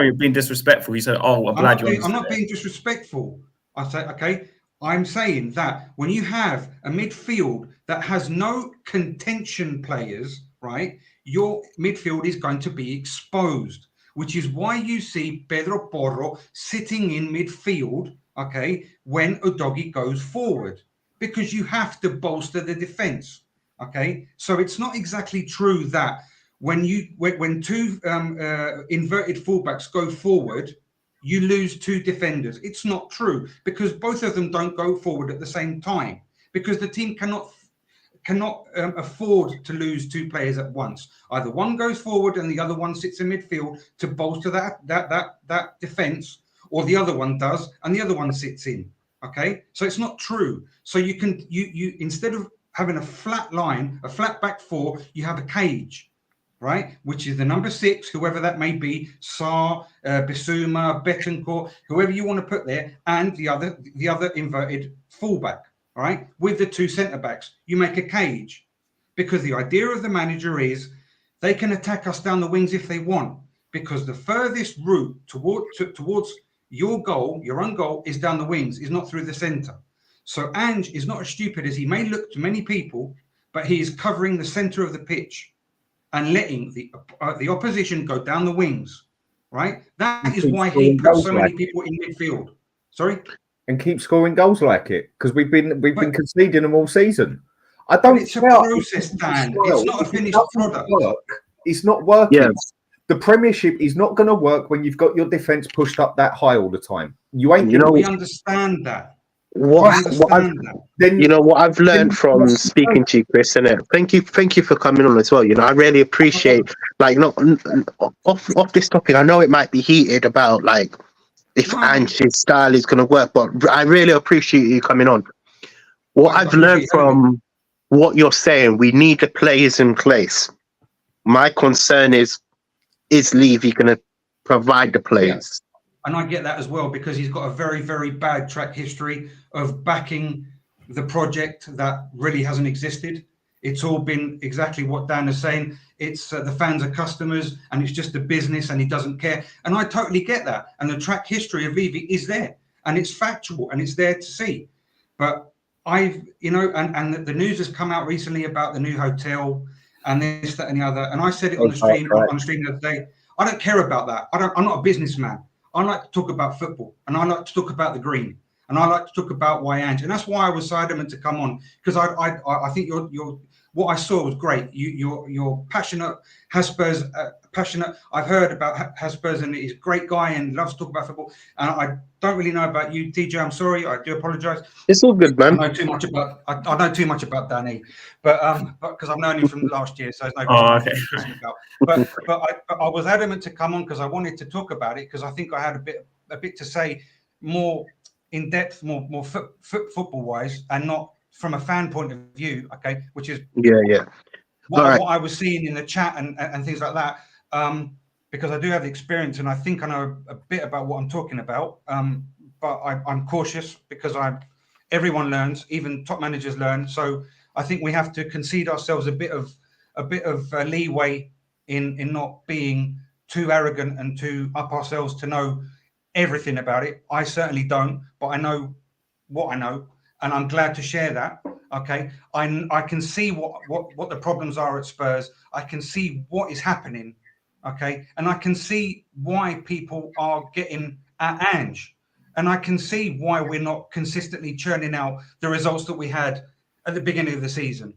[SPEAKER 2] you're being disrespectful. You said, "Oh, I'm glad you're."
[SPEAKER 4] I'm not being disrespectful. I say, okay. I'm saying that when you have a midfield that has no contention players, right, your midfield is going to be exposed, which is why you see Pedro Porro sitting in midfield, okay, when Udogie goes forward, because you have to bolster the defense, okay. So it's not exactly true that when two inverted fullbacks go forward, you lose two defenders. It's not true, because both of them don't go forward at the same time, because the team cannot afford to lose two players at once. Either one goes forward and the other one sits in midfield to bolster that defense, or the other one does and the other one sits in. Okay, so it's not true. So you instead of having a flat line, a flat back four, you have a cage, right? Which is the number 6, whoever that may be, Sarr, Bissouma, Betancourt, whoever you want to put there, and the other inverted fullback, all right? With the two centre backs, you make a cage, because the idea of the manager is they can attack us down the wings if they want, because the furthest route towards your goal, your own goal, is down the wings, is not through the centre. So Ange is not as stupid as he may look to many people, but he is covering the centre of the pitch and letting the opposition go down the wings, right? That is why he puts so many people in midfield. Sorry?
[SPEAKER 5] And keep scoring goals like it, because we've been conceding them all season. I don't.
[SPEAKER 4] It's a process, Dan. It's not a finished product.
[SPEAKER 5] It's not working.
[SPEAKER 1] Yeah.
[SPEAKER 5] The Premiership is not going to work when you've got your defence pushed up that high all the time. You ain't.
[SPEAKER 4] We understand that.
[SPEAKER 1] What I've learned from speaking to you, Chris, and thank you for coming on as well. I really appreciate, not off this topic. I know it might be heated about if Ange's style is going to work, but I really appreciate you coming on. What I've learned from what you're saying, we need the players in place. My concern is Levy going to provide the players?
[SPEAKER 4] Yeah. And I get that as well, because he's got a very, very bad track history of backing the project that really hasn't existed. It's all been exactly what Dan is saying. It's the fans are customers and it's just a business and he doesn't care. And I totally get that. And the track history of Levy is there and it's factual and it's there to see. But and the news has come out recently about the new hotel and this, that, and the other. And I said it on the stream the other day. I don't care about that. I'm not a businessman. I like to talk about football, and I like to talk about the green, and I like to talk about why Ange, and that's why I was so adamant to come on, because I think you're what I saw was great. You're passionate, Hotspurs, passionate. I've heard about Hotspurs, and he's a great guy and loves to talk about football. And I don't really know about you, TJ. I'm sorry, I do apologise.
[SPEAKER 1] It's all good, man.
[SPEAKER 4] I know too much about Danny, but because I've known him from last year, so there's no.
[SPEAKER 2] Oh, okay.
[SPEAKER 4] But I was adamant to come on because I wanted to talk about it, because I think I had a bit to say, more in depth, more football wise, and not from a fan point of view, okay, which is what I was seeing in the chat and things like that, because I do have the experience and I think I know a bit about what I'm talking about, but I'm cautious because everyone learns, even top managers learn. So I think we have to concede ourselves a bit of leeway in not being too arrogant and too up ourselves to know everything about it. I certainly don't, but I know what I know. And I'm glad to share that. Okay, I can see what the problems are at Spurs. I can see what is happening. Okay, and I can see why people are getting at Ange, and I can see why we're not consistently churning out the results that we had at the beginning of the season.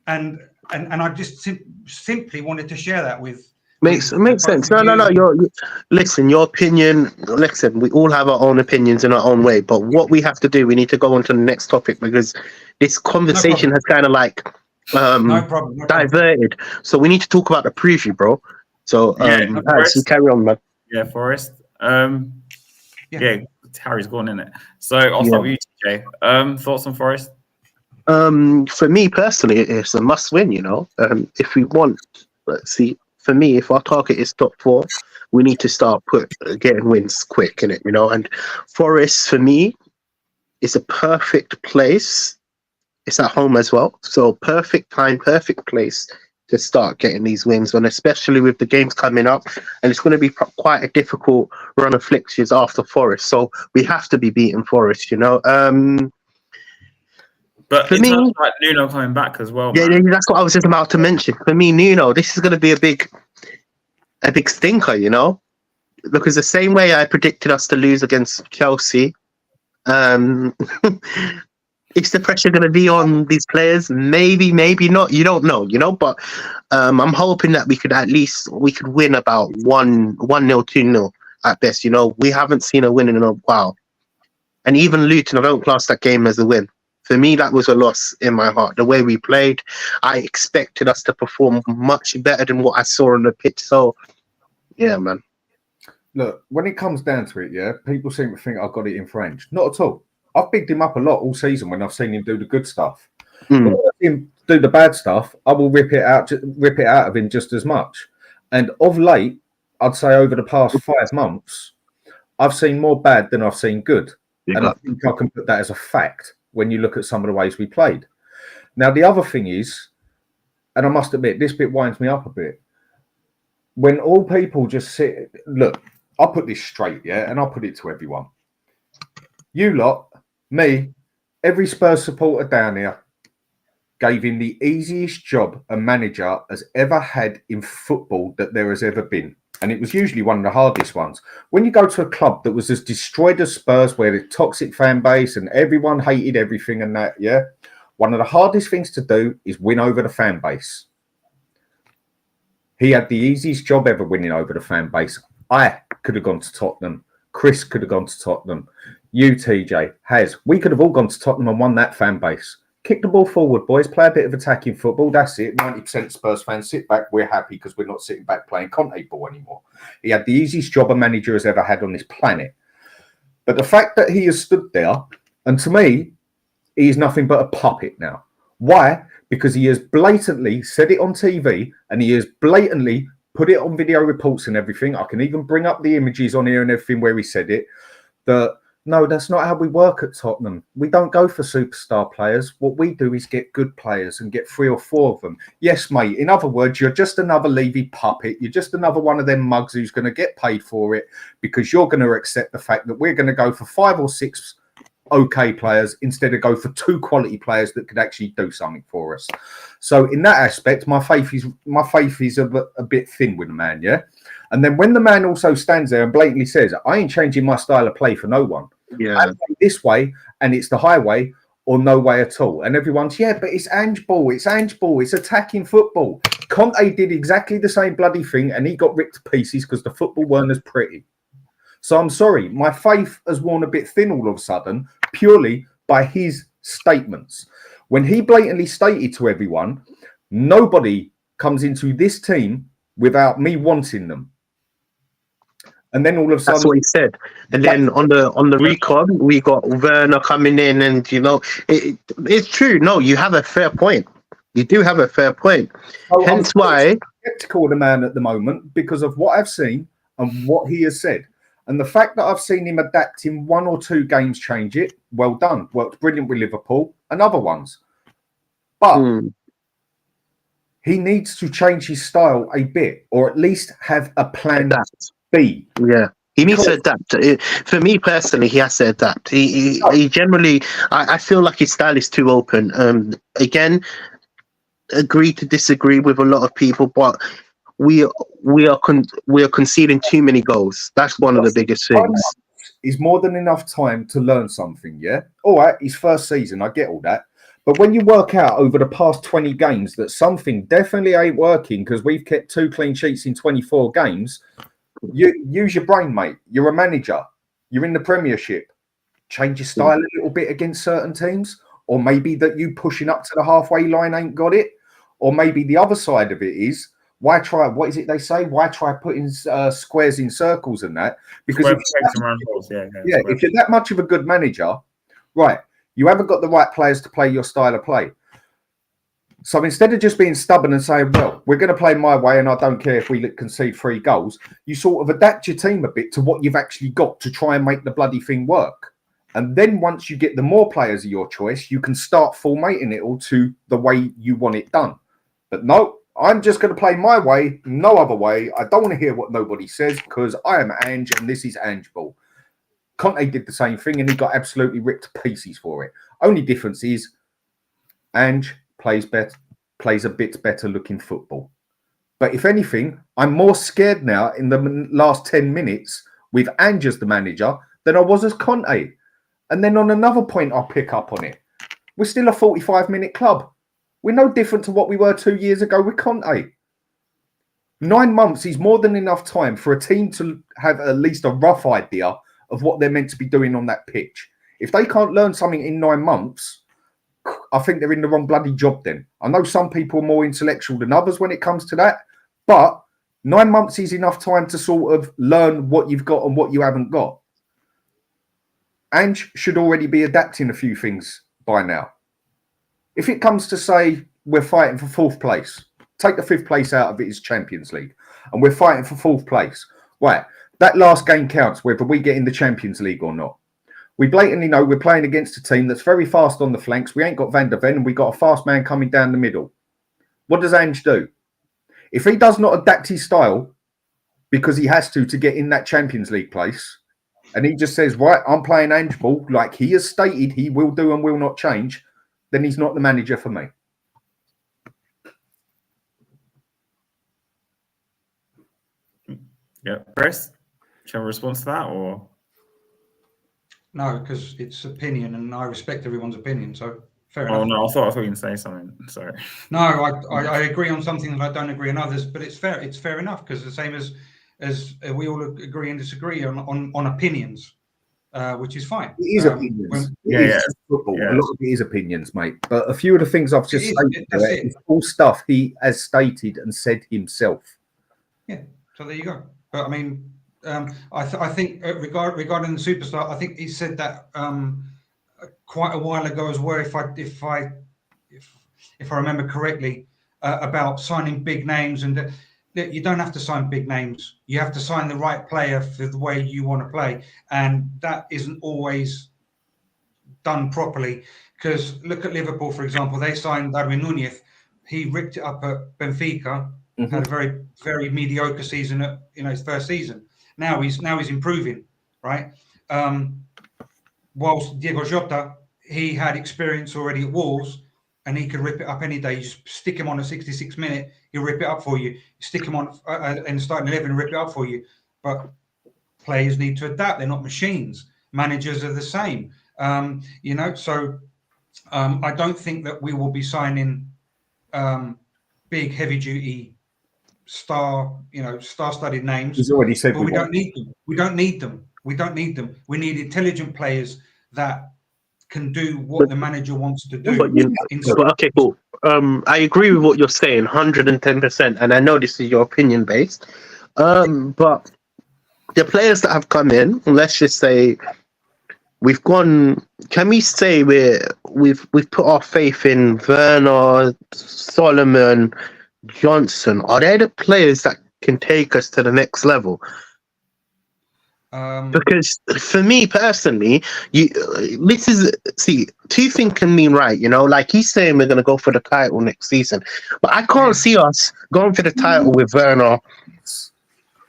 [SPEAKER 4] And I just simply wanted to share that with.
[SPEAKER 1] Makes sense. No. Listen, your opinion. Listen, we all have our own opinions in our own way. But what we have to do, we need to go on to the next topic, because this conversation has kind of like diverted. So we need to talk about the preview, bro. So you carry on, man.
[SPEAKER 2] Yeah, Forest. Harry's gone in it. So I'll start with you, TJ. Thoughts on Forest?
[SPEAKER 1] For me personally, it's a must-win. You know, if we want, let's see. For me, if our target is top 4, we need to start getting wins quick, innit? You know, and Forest for me is a perfect place. It's at home as well, so perfect time, perfect place to start getting these wins, and especially with the games coming up, and it's going to be quite a difficult run of fixtures after Forest. So we have to be beating Forest, you know.
[SPEAKER 2] But for in terms of like Nuno coming back as well,
[SPEAKER 1] yeah, that's what I was just about to mention. For me, Nuno, this is going to be a big stinker, you know, because the same way I predicted us to lose against Chelsea, is the pressure going to be on these players? Maybe not. You don't know, you know. But I'm hoping that we could win about 1-0, 2-0 at best. You know, we haven't seen a win in a while, and even Luton, I don't class that game as a win. For me, that was a loss in my heart. The way we played, I expected us to perform much better than what I saw on the pitch. So, yeah, man.
[SPEAKER 5] Look, when it comes down to it, people seem to think I've got it in French. Not at all. I've bigged him up a lot all season when I've seen him do the good stuff. When I see him do the bad stuff, I will rip it out of him just as much. And of late, I'd say over the past 5 months, I've seen more bad than I've seen good. And I think I can put that as a fact when you look at some of the ways we played. Now, the other thing is, and I must admit, this bit winds me up a bit. When all people just sit, look, I'll put this straight, and I'll put it to everyone. You lot, me, every Spurs supporter down here, gave him the easiest job a manager has ever had in football that there has ever been. And it was usually one of the hardest ones. When you go to a club that was as destroyed as Spurs, where the toxic fan base and everyone hated everything and that, one of the hardest things to do is win over the fan base. He had the easiest job ever winning over the fan base. I could have gone to Tottenham. Chris could have gone to Tottenham. You, TJ, we could have all gone to Tottenham and won that fan base. Kick the ball forward, boys. Play a bit of attacking football. That's it. 90% Spurs fans sit back. We're happy because we're not sitting back playing Conte ball anymore. He had the easiest job a manager has ever had on this planet. But the fact that he has stood there, and to me, he is nothing but a puppet now. Why? Because he has blatantly said it on TV, and he has blatantly put it on video reports and everything. I can even bring up the images on here and everything where he said it. That no, that's not how we work at Tottenham. We don't go for superstar players. What we do is get good players and get 3 or 4 of them. Yes, mate. In other words, you're just another Levy puppet. You're just another one of them mugs who's going to get paid for it because you're going to accept the fact that we're going to go for 5 or 6 okay players instead of go for 2 quality players that could actually do something for us. So in that aspect, my faith is a bit thin with the man, And then when the man also stands there and blatantly says, I ain't changing my style of play for no one.
[SPEAKER 1] Yeah.
[SPEAKER 5] I play this way and it's the highway or no way at all. And everyone's, yeah, but it's Ange ball. It's Ange ball. It's attacking football. Conte did exactly the same bloody thing and he got ripped to pieces because the football weren't as pretty. So I'm sorry, my faith has worn a bit thin all of a sudden, purely by his statements. When he blatantly stated to everyone, nobody comes into this team without me wanting them. And then all of a sudden,
[SPEAKER 1] that's what he said. And then on the recon, we got Werner coming in, and it's true. No, you have a fair point. You do have a fair point.
[SPEAKER 5] So
[SPEAKER 1] Hence why
[SPEAKER 5] skeptical of the man at the moment because of what I've seen and what he has said. And the fact that I've seen him adapt in 1 or 2 games, change it, well done. Worked brilliant with Liverpool and other ones. But he needs to change his style a bit, or at least have a plan B.
[SPEAKER 1] Yeah. He needs to adapt. For me personally, he has to adapt. He generally, I feel like his style is too open. Again, agree to disagree with a lot of people, but we are conceding too many goals. That's one of the biggest things.
[SPEAKER 5] Is more than enough time to learn something. Yeah, all right. His first season, I get all that. But when you work out over the past 20 games that something definitely ain't working because we've kept 2 clean sheets in 24 games, you use your brain, mate. You're a manager. You're in the Premiership. Change your style a little bit against certain teams, or maybe that you pushing up to the halfway line ain't got it, or maybe the other side of it is why try? What is it they say? Why try putting squares in circles and that? Because if you're that much of a good manager, right? You haven't got the right players to play your style of play. So instead of just being stubborn and saying, well, we're going to play my way and I don't care if we concede 3 goals, you sort of adapt your team a bit to what you've actually got to try and make the bloody thing work. And then once you get the more players of your choice, you can start formatting it all to the way you want it done. But no, I'm just going to play my way, no other way. I don't want to hear what nobody says because I am Ange and this is Ange ball. Conte did the same thing and he got absolutely ripped to pieces for it. Only difference is Ange plays a bit better looking football. But if anything, I'm more scared now in the last 10 minutes with Ange as the manager than I was as Conte. And then on another point I'll pick up on it. We're still a 45-minute club. We're no different to what we were 2 years ago with Conte. 9 months is more than enough time for a team to have at least a rough idea of what they're meant to be doing on that pitch. If they can't learn something in 9 months, I think they're in the wrong bloody job then. I know some people are more intellectual than others when it comes to that, but 9 months is enough time to sort of learn what you've got and what you haven't got. Ange should already be adapting a few things by now. If it comes to say we're fighting for 4th place, take the 5th place out of it is Champions League, and we're fighting for 4th place. Right, that last game counts whether we get in the Champions League or not. We blatantly know we're playing against a team that's very fast on the flanks. We ain't got Van der Ven and we got a fast man coming down the middle. What does Ange do? If he does not adapt his style because he has to get in that Champions League place, and he just says, right, I'm playing Ange ball like he has stated he will do and will not change, then he's not the manager for me.
[SPEAKER 2] Yeah, Chris, do you have a response to that or?
[SPEAKER 4] No, because it's opinion, and I respect everyone's opinion. So fair enough.
[SPEAKER 2] Oh no, I thought you were going to say something. Sorry.
[SPEAKER 4] No, I agree on something that I don't agree on others, but it's fair. It's fair enough because the same as we all agree and disagree on opinions, which is fine.
[SPEAKER 5] It is opinions. Football.
[SPEAKER 2] Yeah.
[SPEAKER 5] A lot of it is opinions, mate. But a few of the things I've just stated is all stuff he has stated and said himself.
[SPEAKER 4] Yeah. So there you go. But I mean. I think regarding the superstar, I think he said that quite a while ago as well. If I remember correctly, about signing big names, and you don't have to sign big names. You have to sign the right player for the way you want to play, and that isn't always done properly. Because look at Liverpool, for example. They signed Darwin Núñez. He ripped it up at Benfica. Had a very, very mediocre season at his first season. Now he's improving, right? Whilst Diego Jota, he had experience already at Wolves, and he could rip it up any day. You just stick him on a 66 minute, he'll rip it up for you. Stick him on and starting 11 and rip it up for you. But players need to adapt. They're not machines. Managers are the same. You know, so I don't think that we will be signing big, heavy duty star-studded names.
[SPEAKER 5] He's already said
[SPEAKER 4] but we don't need them. We don't need them. We don't need them. We need intelligent players that can do what the manager wants to do.
[SPEAKER 1] But okay, cool. I agree with what you're saying, 110%, and I know this is your opinion based. But the players that have come in, let's just say we've gone. Can we say we've put our faith in Werner, Solomon, Johnson? Are they the players that can take us to the next level? Because for me personally, two things can mean right, you know, like he's saying we're going to go for the title next season, but I can't see us going for the title with Werner.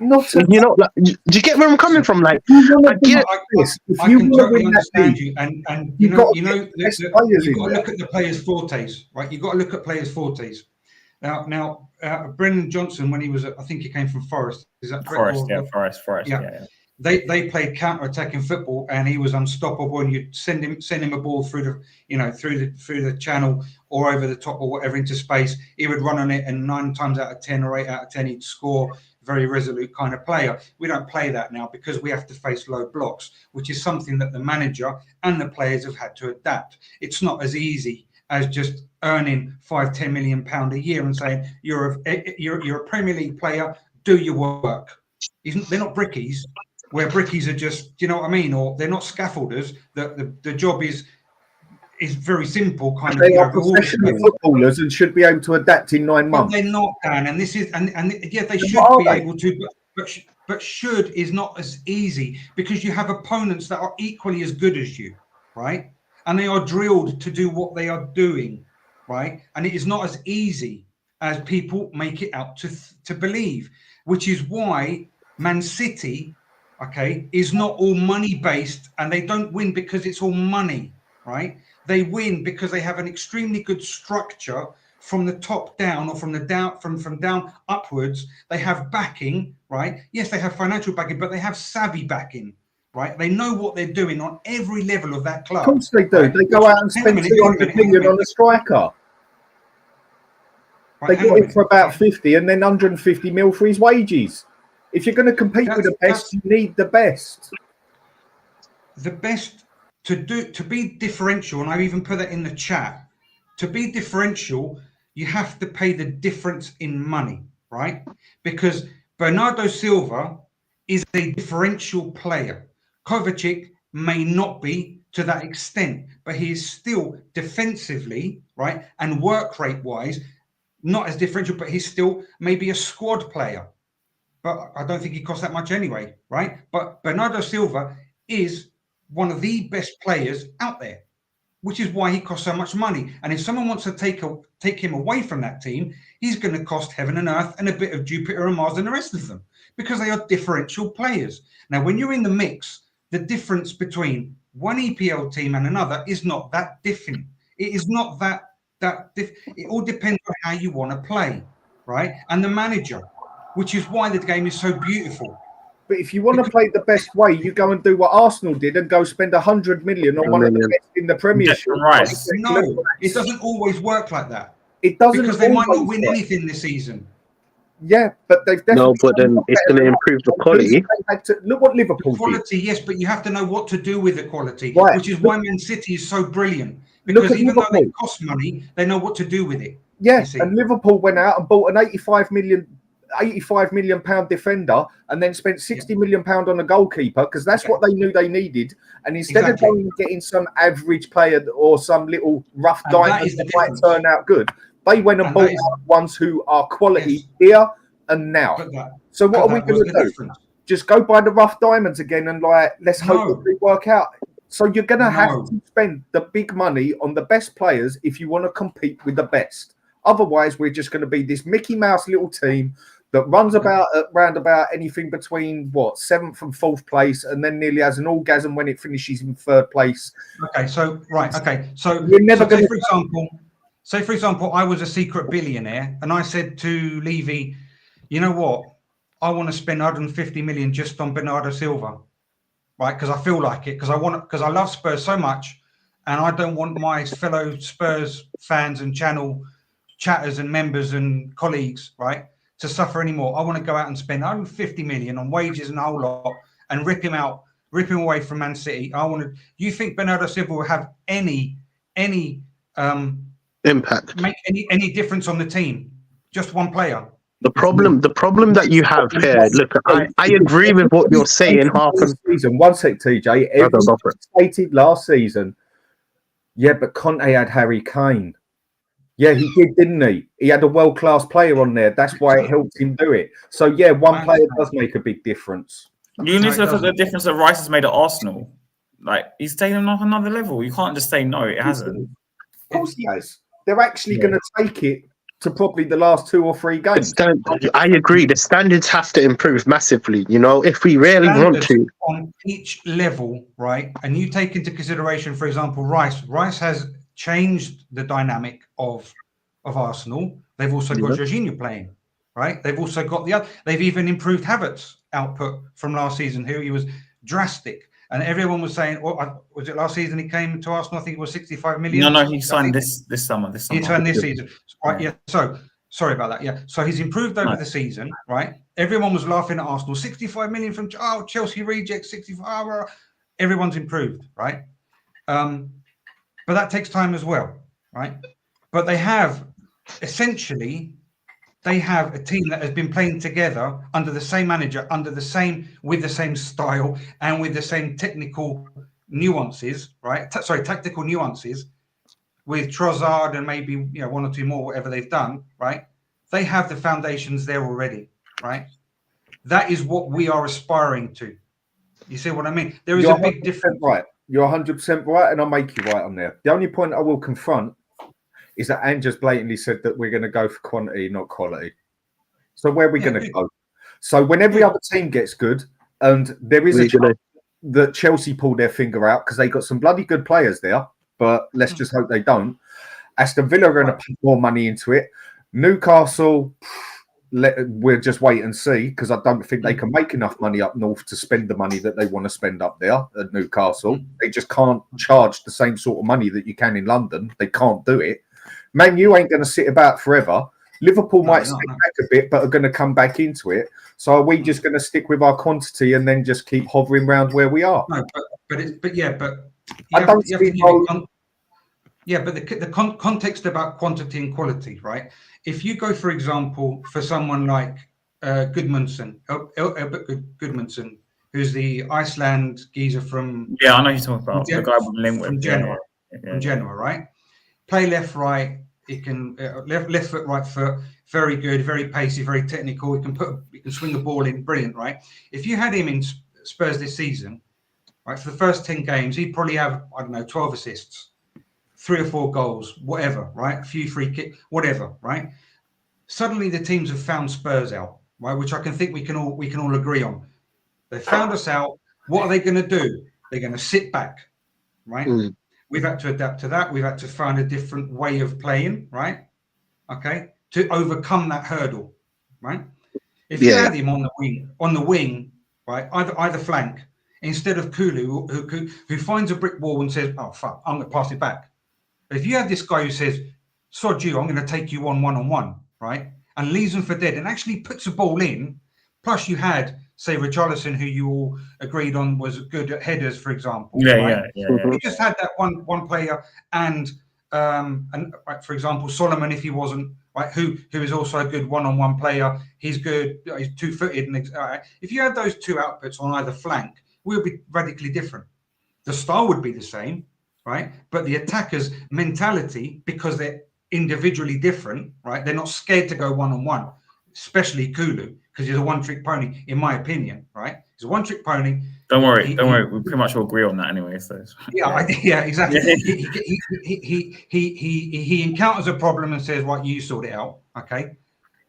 [SPEAKER 1] You know, like, do you get where I'm coming from? Like, I get
[SPEAKER 4] this. I can totally understand you, and you've got to look at the players' fortes, right? You've got to look at players' fortes. Now, Brendan Johnson, when he was, I think he came from Forest. Is that correct?
[SPEAKER 2] Forest. Yeah.
[SPEAKER 4] They played counter-attacking football, and he was unstoppable. And you'd send him a ball through the channel or over the top or whatever into space. He would run on it, and 9 times out of 10 or 8 out of 10 he'd score. Very resolute kind of player. We don't play that now because we have to face low blocks, which is something that the manager and the players have had to adapt. It's not as easy as just earning £5-10 million a year and saying you're a Premier League player, do your work. They're not brickies. Where brickies are just, do you know what I mean? Or they're not scaffolders. The job is very simple. Kind
[SPEAKER 5] they
[SPEAKER 4] of.
[SPEAKER 5] Are professional footballers and should be able to adapt in 9 months.
[SPEAKER 4] They're not, Dan, and this is and yeah, they should be able to. But should is not as easy because you have opponents that are equally as good as you, right? And they are drilled to do what they are doing, right? And it is not as easy as people make it out to believe, which is why Man City, okay, is not all money based, and they don't win because it's all money, right? They win because they have an extremely good structure from the top down or from down upwards. They have backing, right? Yes, they have financial backing, but they have savvy backing, right? They know what they're doing on every level of that club.
[SPEAKER 5] Of course they do. Right? They go out and spend 200 million on a striker. Right, they got it for about 50 and then 150 mil for his wages. If you're going to compete with the best, you need the best.
[SPEAKER 4] The best to be differential, and I even put that in the chat. To be differential, you have to pay the difference in money, right? Because Bernardo Silva is a differential player. Kovacic may not be to that extent, but he is still defensively, right, and work rate wise, not as differential, but he's still maybe a squad player. But I don't think he costs that much anyway, right? But Bernardo Silva is one of the best players out there, which is why he costs so much money. And if someone wants to take him away from that team, he's going to cost heaven and earth and a bit of Jupiter and Mars and the rest of them, because they are differential players. Now, when you're in the mix, the difference between one EPL team and another is not that different. It is not it all depends on how you want to play, right? And the manager, which is why the game is so beautiful.
[SPEAKER 5] But if you want to play the best way, you go and do what Arsenal did and go spend 100 million on one of the best in the Premiership.
[SPEAKER 2] Right.
[SPEAKER 4] No, it doesn't always work like that.
[SPEAKER 5] It doesn't,
[SPEAKER 4] because they might not win anything this season.
[SPEAKER 5] Yeah, but they've definitely.
[SPEAKER 1] No, but then it's going to improve the quality.
[SPEAKER 5] Look what Liverpool
[SPEAKER 4] the quality, did. Yes, but you have to know what to do with the quality,
[SPEAKER 5] right.
[SPEAKER 4] Which is why Man City is so brilliant. Because even though they cost money, they know what to do with it.
[SPEAKER 5] Yes, and Liverpool went out and bought an 85 million pound defender and then spent 60 million pound on a goalkeeper because that's what they knew they needed. And instead of going and getting some average player or some little rough diamond that might turn out good, they went and bought ones who are quality here and now. So what are we going to do? Just go buy the rough diamonds again and let's hope that they work out. So you're going to have to spend the big money on the best players if you want to compete with the best. Otherwise, we're just going to be this Mickey Mouse little team that runs round about anything between 7th and 4th place, and then nearly has an orgasm when it finishes in 3rd place.
[SPEAKER 4] Okay, so so
[SPEAKER 5] you're never going to.
[SPEAKER 4] For example, Say, for example, I was a secret billionaire and I said to Levy, you know what? I want to spend 150 million just on Bernardo Silva, right? Because I feel like it, because I love Spurs so much, and I don't want my fellow Spurs fans and channel chatters and members and colleagues, right, to suffer anymore. I want to go out and spend 150 million on wages and a whole lot and rip him away from Man City. You think Bernardo Silva will have any
[SPEAKER 1] impact,
[SPEAKER 4] make any difference on the team? Just one player.
[SPEAKER 1] The problem that you have here, look, I agree with what you're saying.
[SPEAKER 5] Season, one sec, TJ. Everyone stated last season, yeah, but Conte had Harry Kane. Yeah, he did, didn't he? He had a world-class player on there. That's why it helped him do it. So, yeah, one player does make a big difference.
[SPEAKER 2] You need to look at the difference that Rice has made at Arsenal. Like, he's taken him off another level. You can't just say, no, it hasn't.
[SPEAKER 5] Of course he has. They're actually going to take it to probably the last 2 or 3 games.
[SPEAKER 1] I agree. The standards have to improve massively. You know, if we really want to,
[SPEAKER 4] on each level, right? And you take into consideration, for example, Rice. Rice has changed the dynamic of Arsenal. They've also got Jorginho playing, right? They've also got they've even improved Havertz's output from last season. He was drastic. And everyone was saying, well, was it last season he came to Arsenal? I think it was 65 million.
[SPEAKER 2] No, he signed this summer.
[SPEAKER 4] He signed this season. Right, yeah. So, sorry about that. Yeah. So he's improved over the season, right? Everyone was laughing at Arsenal. 65 million from, Chelsea reject, 65. Everyone's improved, right? But that takes time as well, right? But they have, essentially, they have a team that has been playing together under the same manager, with the same style and with the same technical nuances, right? Tactical nuances, with Trossard and maybe 1 or 2 more, whatever they've done, right? They have the foundations there already, right? That is what we are aspiring to. You see what I mean? There is a big difference.
[SPEAKER 5] Right. You're 100% right, and I'll make you right on there. The only point I will confront is that Ange just blatantly said that we're going to go for quantity, not quality. So where are we going to go? So when every other team gets good, and there is a chance that Chelsea pulled their finger out because they got some bloody good players there, but let's just hope they don't. Aston Villa are going to put more money into it. Newcastle, we'll just wait and see, because I don't think they can make enough money up north to spend the money that they want to spend up there at Newcastle. They just can't charge the same sort of money that you can in London. They can't do it. Man, you ain't going to sit about forever. Liverpool might step back a bit, but are going to come back into it. So are we just going to stick with our quantity and then just keep hovering around where we are?
[SPEAKER 4] No, but the context about quantity and quality, right? If you go, for example, for someone like Gudmundsson, Gudmundsson, who's the Iceland geezer from...
[SPEAKER 2] Yeah, I know you're talking about the guy with link
[SPEAKER 4] from Genoa, from Genoa, right? Play left, right. He can left foot, right foot. Very good, very pacey, very technical. He can swing the ball in, brilliant, right? If you had him in Spurs this season, right, for the first 10 games, he'd probably have 12 assists, 3 or 4 goals, whatever, right? A few free kicks, whatever, right? Suddenly the teams have found Spurs out, right? Which I can think we can all agree on. They found us out. What are they going to do? They're going to sit back, right? We've had to adapt to that. We've had to find a different way of playing, right? Okay, to overcome that hurdle, right? If you had him on the wing, right, either flank, instead of Kulu, who finds a brick wall and says, "Oh fuck, I'm going to pass it back." But if you have this guy who says, "Sod you, I'm going to take you on 1-on-1," right, and leaves them for dead, and actually puts a ball in. Plus, you had, say, Richarlison, who you all agreed on was good at headers, for example.
[SPEAKER 2] Yeah.
[SPEAKER 4] You just had that one player, and for example, Solomon, if he wasn't right, who is also a good one-on-one player. He's good. He's 2-footed. And if you had those 2 outputs on either flank, we would be radically different. The style would be the same, right? But the attackers' mentality, because they're individually different, right? They're not scared to go one-on-one, especially Kulu, because he's a one-trick pony, in my opinion, right? He's a one-trick pony.
[SPEAKER 2] Don't worry. We pretty much all agree on that anyway. So
[SPEAKER 4] Exactly. He encounters a problem and says, "Right, you sort it out." Okay,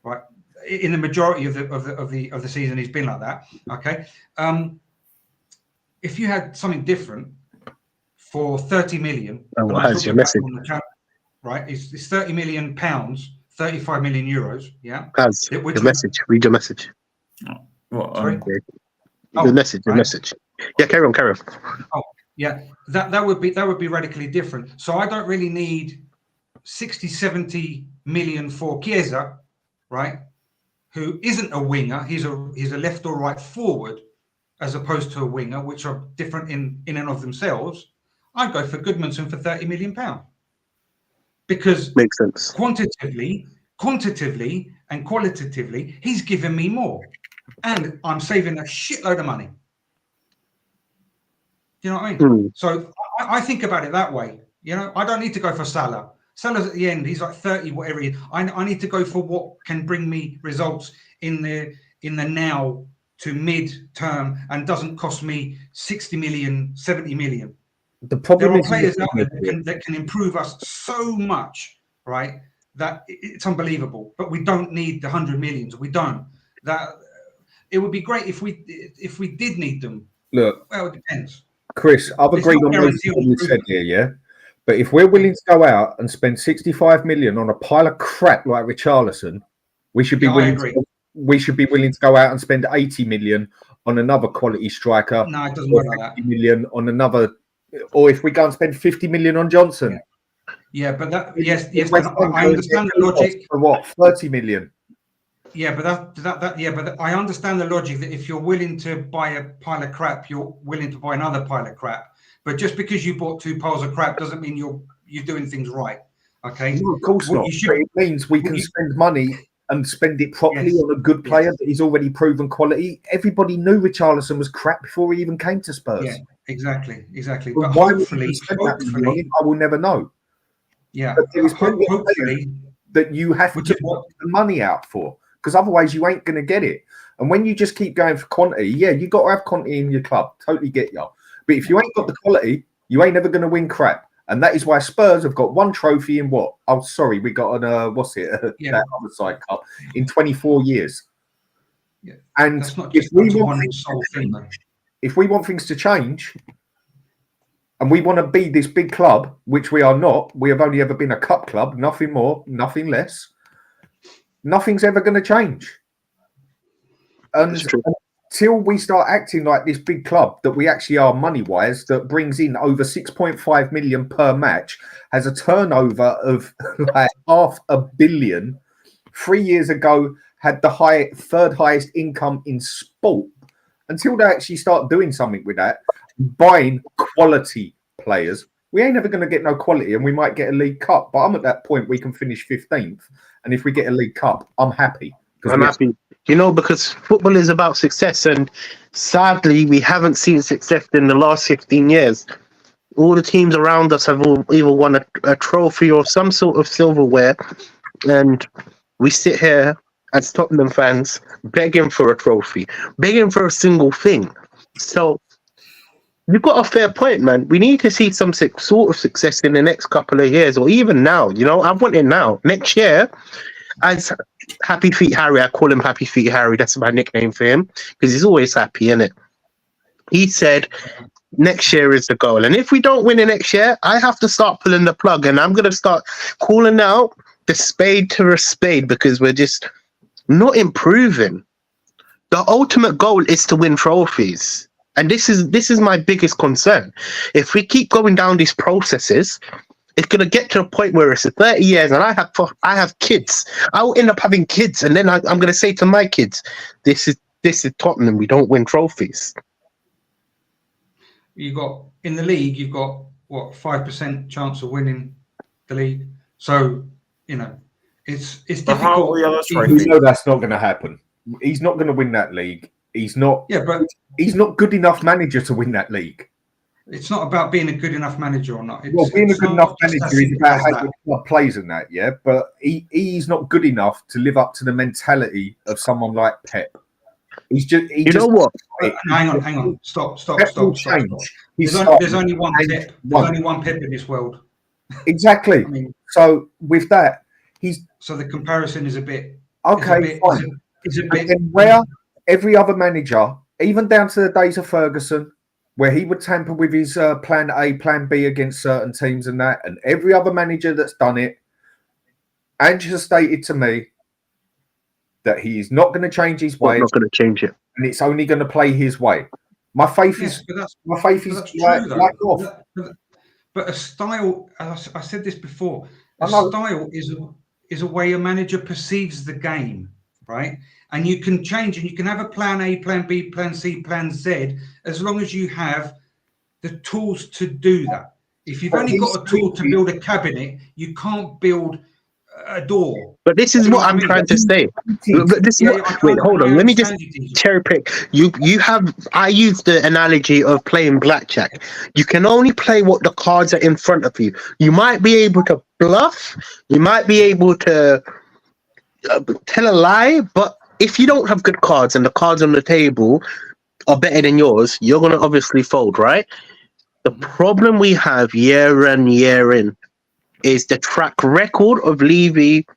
[SPEAKER 4] right. In the majority of the season, he's been like that. Okay. If you had something different for 30 million, right? It's 30 million pounds, 35 million euros. Yeah.
[SPEAKER 1] Kaz, the message. Read your message.
[SPEAKER 2] What?
[SPEAKER 4] Sorry?
[SPEAKER 1] The message. The message. Yeah, carry on.
[SPEAKER 4] Oh, yeah. That would be radically different. So I don't really need 60, 70 million for Chiesa, right? Who isn't a winger. He's a left or right forward, as opposed to a winger, which are different in and of themselves. I'd go for Goodmanson for 30 million pounds. Because
[SPEAKER 1] makes sense.
[SPEAKER 4] Quantitatively and qualitatively, he's given me more. And I'm saving a shitload of money. You know what I mean? So I think about it that way. You know, I don't need to go for Salah. Salah's at the end. He's like 30, whatever he is. I need to go for what can bring me results in the now to mid-term and doesn't cost me 60 million, 70 million.
[SPEAKER 5] The problem
[SPEAKER 4] there are
[SPEAKER 5] is
[SPEAKER 4] players out there that can improve us so much, right? That it's unbelievable. But we don't need the 100 millions. We don't. That it would be great if we did need them.
[SPEAKER 5] Look,
[SPEAKER 4] well, it depends.
[SPEAKER 5] Chris, I've agreed on what you said here, yeah. But if we're willing to go out and spend 65 million on a pile of crap like Richarlison, we should be willing. We should be willing to go out and spend 80 million on another quality striker.
[SPEAKER 4] No, it doesn't work like that.
[SPEAKER 5] 50 million on another. Or if we go and spend 50 million on Johnson.
[SPEAKER 4] Yeah, but that yes, I understand the logic.
[SPEAKER 5] For what? 30 million.
[SPEAKER 4] Yeah, but but I understand the logic that if you're willing to buy a pile of crap, you're willing to buy another pile of crap. But just because you bought two piles of crap doesn't mean you're doing things right. Okay?
[SPEAKER 5] No, of course not. It means we can spend money and spend it properly on a good player that is already proven quality. Everybody knew Richarlison was crap before he even came to Spurs.
[SPEAKER 4] Yeah, exactly.
[SPEAKER 5] But hopefully, I will never know.
[SPEAKER 4] Yeah,
[SPEAKER 5] but there is hopefully that you have to put the money out for, because otherwise you ain't going to get it. And when you just keep going for quantity, yeah, you got to have quantity in your club. Totally get you. But if you ain't got the quality, you ain't never going to win crap. And that is why Spurs have got one trophy in what? Oh, sorry, we got an that other side cup in 24 years.
[SPEAKER 4] Yeah,
[SPEAKER 5] and if we want things to change, and we want to be this big club, which we are not, we have only ever been a cup club, nothing more, nothing less. Nothing's ever going to change. And until we start acting like this big club that we actually are money-wise, that brings in over 6.5 million per match, has a turnover of like $500 million. 3 years ago, had the third highest income in sport. Until they actually start doing something with that, buying quality players, we ain't never going to get no quality, and we might get a League Cup. But I'm at that point we can finish 15th, and if we get a League Cup, I'm happy.
[SPEAKER 1] I'm happy. You know, because football is about success, and sadly, we haven't seen success in the last 15 years. All the teams around us have either won a trophy or some sort of silverware, and we sit here as Tottenham fans begging for a trophy, begging for a single thing. So you've got a fair point, man. We need to see some sort of success in the next couple of years, or even now. You know, I want it now. Next year, as Happy Feet Harry, I call him Happy Feet Harry. That's my nickname for him because he's always happy, innit? He said next year is the goal. And if we don't win it next year, I have to start pulling the plug, and I'm going to start calling out the spade to a spade because we're just not improving. The ultimate goal is to win trophies. And this is my biggest concern. If we keep going down these processes, it's going to get to a point where it's 30 years and I have kids. I will end up having kids, and then I'm going to say to my kids, this is Tottenham. We don't win trophies.
[SPEAKER 4] You got in the league, you've got what 5% chance of winning the league. So you know it's difficult.
[SPEAKER 5] You know that's not going to happen. He's not going to win that league. He's not.
[SPEAKER 4] Yeah, but
[SPEAKER 5] he's not good enough manager to win that league.
[SPEAKER 4] It's not about being a good enough manager or not.
[SPEAKER 5] Being a good enough manager is about how the club plays in that, yeah. But he's not good enough to live up to the mentality of someone like Pep.
[SPEAKER 1] You know what?
[SPEAKER 4] Hang on. Stop. There's only one Pep. There's only one Pep in this world.
[SPEAKER 5] Exactly. I mean, so with that,
[SPEAKER 4] so the comparison is a bit
[SPEAKER 5] okay. Fine. And where every other manager, even down to the days of Ferguson, where he would tamper with his plan A, plan B against certain teams and that, and every other manager that's done it, Ange has stated to me that he is not going to change his ways.
[SPEAKER 1] Not going to change it,
[SPEAKER 5] and it's only going to play his way. My faith is like off.
[SPEAKER 4] But a style, I said this before, a style is a way a manager perceives the game, right? And you can change, and you can have a plan A, plan B, plan C, plan Z, as long as you have the tools to do that. If you've only got a tool to build a cabinet, you can't build a door.
[SPEAKER 1] But this is what I'm trying to say. But this is wait, hold on. Let me just cherry pick. I use the analogy of playing blackjack. You can only play what the cards are in front of you. You might be able to bluff. You might be able to tell a lie. But if you don't have good cards and the cards on the table are better than yours, you're going to obviously fold, right? The problem we have year in, year in, is the track record of Levy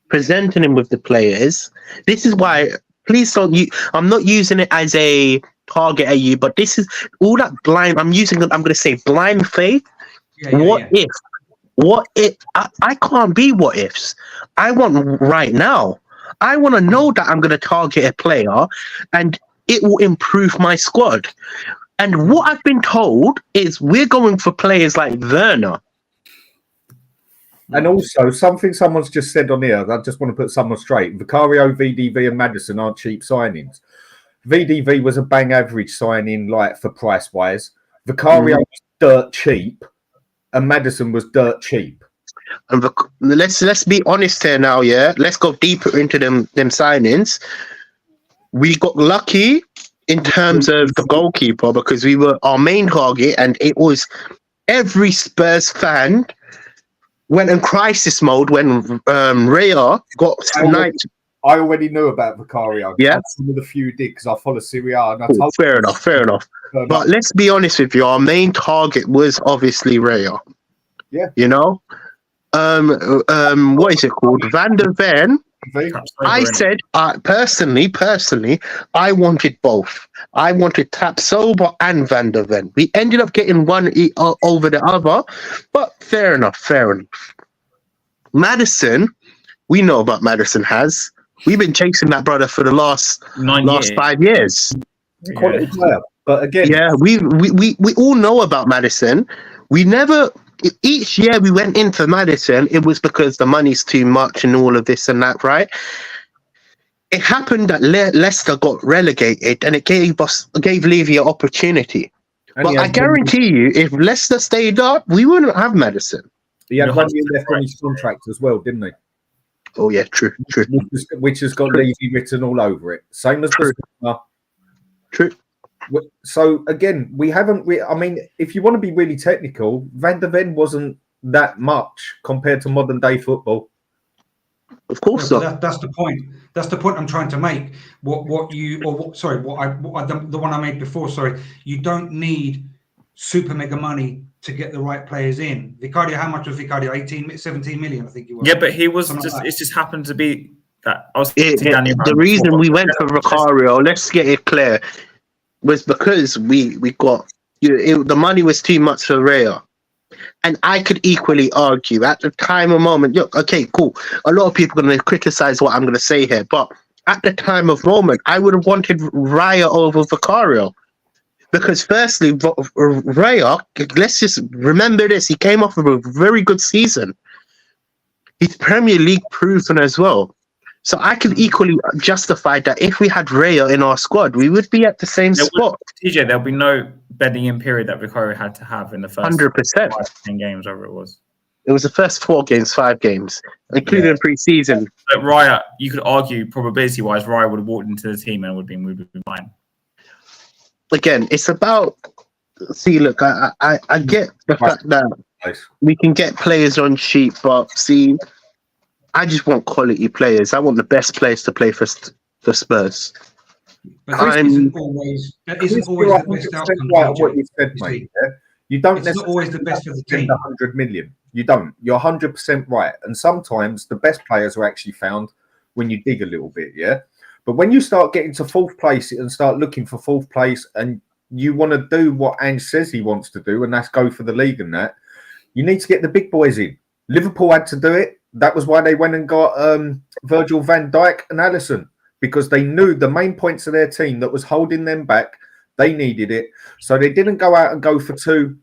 [SPEAKER 1] presenting him with the players. This is why, please don't I'm not using it as a target at you, but this is all that blind, I'm going to say blind faith. What if? I can't be what ifs. I want right now. I want to know that I'm going to target a player and it will improve my squad. And what I've been told is we're going for players like Werner.
[SPEAKER 5] And also, something someone's just said on here, I just want to put someone straight. Vicario, VDV and Maddison aren't cheap signings. VDV was a bang average signing, like for price-wise. Vicario was dirt cheap and Maddison was dirt cheap.
[SPEAKER 1] And let's be honest here now, yeah? Let's go deeper into them signings. We got lucky in terms of the goalkeeper because we were our main target and it was every Spurs fan went in crisis mode when Raya got sniped.
[SPEAKER 5] I already knew about Vicario.
[SPEAKER 1] Yeah.
[SPEAKER 5] Some of the few did because I follow Serie A. And
[SPEAKER 1] fair enough. But let's be honest with you, our main target was obviously Raya.
[SPEAKER 5] Yeah.
[SPEAKER 1] You know? What is it called? Van der Ven. I said, personally, I wanted both. I wanted Tapsoba and Van der Ven. We ended up getting one over the other, but fair enough. Maddison, we know about Maddison has. We've been chasing that brother for the last 5 years.
[SPEAKER 5] Quality player, but again,
[SPEAKER 1] yeah, we all know about Maddison. We never. Each year we went into Maddison, it was because the money's too much and all of this and that, right? It happened that Leicester got relegated and it gave Levy an opportunity. But I guarantee you, if Leicester stayed up, we wouldn't have Maddison.
[SPEAKER 5] He had 1 year left on his contract as well, didn't he?
[SPEAKER 1] Oh, yeah, true.
[SPEAKER 5] Which has got Levy written all over it. Same as
[SPEAKER 1] True.
[SPEAKER 5] So again, I mean, if you want to be really technical, Van der Ven wasn't that much compared to modern day football.
[SPEAKER 1] Of course not.
[SPEAKER 4] That's the point. That's the point I'm trying to make. The one I made before. Sorry, you don't need super mega money to get the right players in. Vicario, how much was Vicario? 17 million, I think he was.
[SPEAKER 2] Yeah, but he was just. It just happened to be that.
[SPEAKER 1] The reason we went for Vicario, let's get it clear, was because we got the money was too much for Raya. And I could equally argue at the time of moment, look, okay, cool. A lot of people are going to criticize what I'm going to say here, but at the time of moment, I would have wanted Raya over Vicario. Because firstly, Raya, let's just remember this, he came off of a very good season. He's Premier League proven as well. So I could equally justify that if we had Raya in our squad, we would be at the same spot.
[SPEAKER 2] TJ, there'll be no bedding in period that Vicario had to have in the first
[SPEAKER 1] 100%.
[SPEAKER 2] 10 games, whatever it was.
[SPEAKER 1] It was the first 4 games, 5 games, including pre-season.
[SPEAKER 2] But Raya, you could argue probability-wise, Raya would have walked into the team and would have been fine.
[SPEAKER 1] Again, it's about. See, look, I get the fact that we can get players on cheap, but see. I just want quality players. I want the best players to play for Spurs.
[SPEAKER 4] But that isn't always the best outcome.
[SPEAKER 5] What you said, mate. Yeah? You don't
[SPEAKER 4] necessarily not always the best for the team.
[SPEAKER 5] 100 million. You don't. You're 100% right. And sometimes the best players are actually found when you dig a little bit, yeah? But when you start getting to 4th place and start looking for 4th place and you want to do what Ange says he wants to do, and that's go for the league and that, you need to get the big boys in. Liverpool had to do it. That was why they went and got Virgil van Dijk and Alisson, because they knew the main points of their team that was holding them back, they needed it. So they didn't go out and go for 2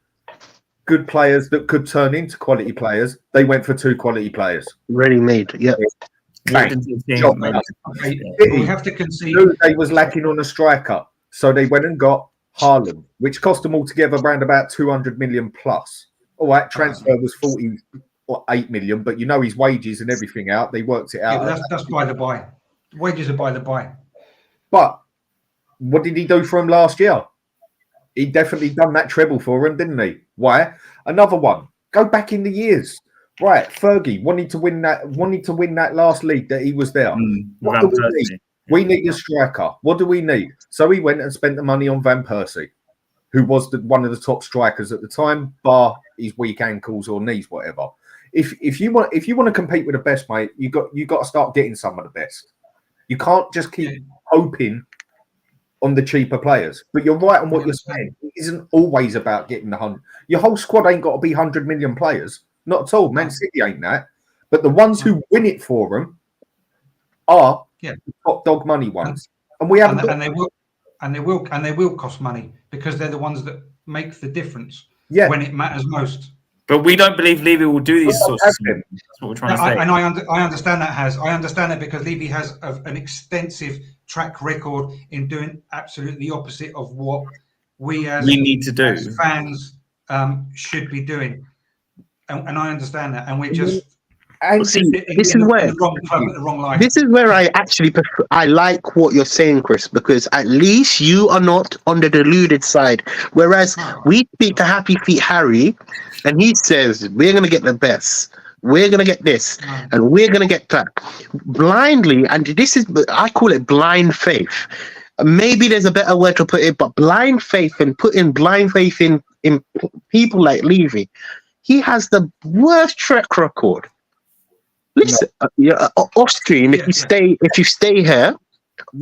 [SPEAKER 5] good players that could turn into quality players. They went for 2 quality players.
[SPEAKER 1] Ready made. Yeah.
[SPEAKER 5] Bang.
[SPEAKER 4] We have to concede.
[SPEAKER 5] They was lacking on a striker. So they went and got Haaland, which cost them altogether around about 200 million plus. All right, transfer was 48 million, but you know his wages and everything out. They worked it out.
[SPEAKER 4] Yeah, that's by the by. Wages are by the by.
[SPEAKER 5] But what did he do for him last year? He definitely done that treble for him, didn't he? Why? Another one. Go back in the years. Right, Fergie wanted to win that last league that he was there. What do we need? We need a striker. What do we need? So he went and spent the money on Van Persie, who was one of the top strikers at the time, bar his weak ankles or knees, whatever. If you want to compete with the best, mate, you got to start getting some of the best. You can't just keep hoping on the cheaper players. But you're right on what you're saying. It isn't always about getting the 100. Your whole squad ain't got to be 100 million players. Not at all. Man City ain't that. But the ones who win it for them are the top dog money ones. And we haven't
[SPEAKER 4] and they will cost money, because they're the ones that make the difference when it matters most.
[SPEAKER 2] But we don't believe Levy will do these sorts of things. That's what we're trying to say.
[SPEAKER 4] And I understand that, I understand that, because Levy has an extensive track record in doing absolutely the opposite of what we
[SPEAKER 2] need to do
[SPEAKER 4] as fans should be doing. And I understand that. And we're just
[SPEAKER 1] this is where
[SPEAKER 4] the wrong club at the wrong life.
[SPEAKER 1] This is where I actually prefer, I like what you're saying, Chris, because at least you are not on the deluded side. Whereas we speak to Happy Feet Harry, and he says we're going to get the best, we're going to get this, and we're going to get that blindly. And this is, I call it blind faith. Maybe there's a better word to put it, but blind faith, and putting blind faith in people like Levy. He has the worst track record. Listen, off stream. If you stay here,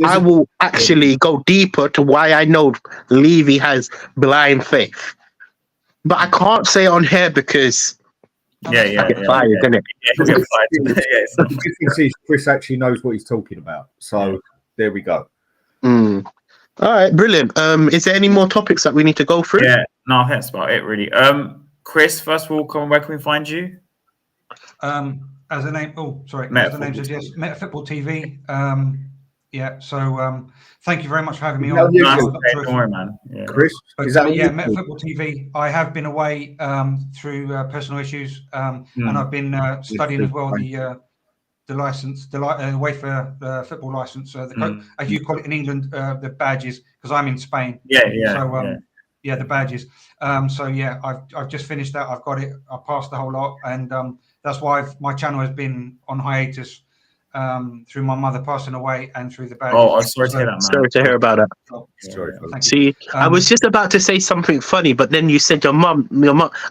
[SPEAKER 1] I will actually go deeper to why I know Levy has blind faith. But I can't say it on here because I get fired, isn't it?
[SPEAKER 5] The difference is Chris actually knows what he's talking about. So there we go.
[SPEAKER 1] All right, brilliant. Is there any more topics that we need to go through?
[SPEAKER 2] Yeah, no, that's about it, really. Chris, first of all, where can we find you?
[SPEAKER 4] As the name, as the name suggests, Meta Football TV. So thank you very much for having me on.
[SPEAKER 2] Don't worry, man. Yeah.
[SPEAKER 5] Chris,
[SPEAKER 4] Meta Football TV. I have been away through personal issues, and I've been studying as well the license, the UEFA football license, as you call it in England, the badges, because I'm in Spain. The badges. I've just finished that. I've got it. I passed the whole lot, and that's why my channel has been on hiatus through my mother passing away and through the badges.
[SPEAKER 2] Oh, I'm sorry to hear that, man.
[SPEAKER 1] Sorry to hear about that. See, I was just about to say something funny, but then you said your mum.